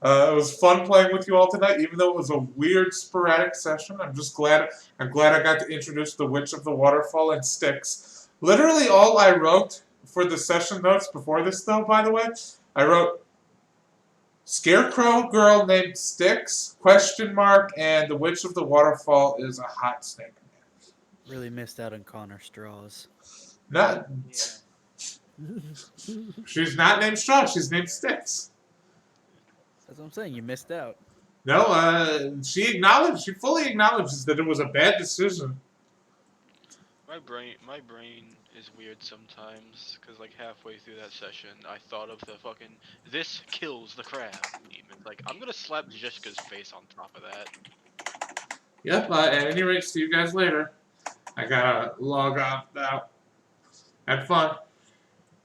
It was fun playing with you all tonight, even though it was a weird, sporadic session. I'm glad I got to introduce the Witch of the Waterfall and Styx. Literally all I wrote for the session notes before this, though, by the way, I wrote Scarecrow girl named Styx, ? And the Witch of the Waterfall is a hot snake. Really missed out on Connor Straws. Not. Yeah. She's not named Straw. She's named Styx. That's what I'm saying. You missed out. No, she fully acknowledges that it was a bad decision. My brain is weird sometimes, because like halfway through that session, I thought of the fucking "this kills the crab" meme. It's like, I'm gonna slap Zishka's face on top of that. Yep, at any rate, see you guys later. I gotta log off now. Had fun.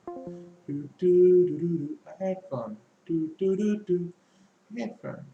I had fun. I had fun.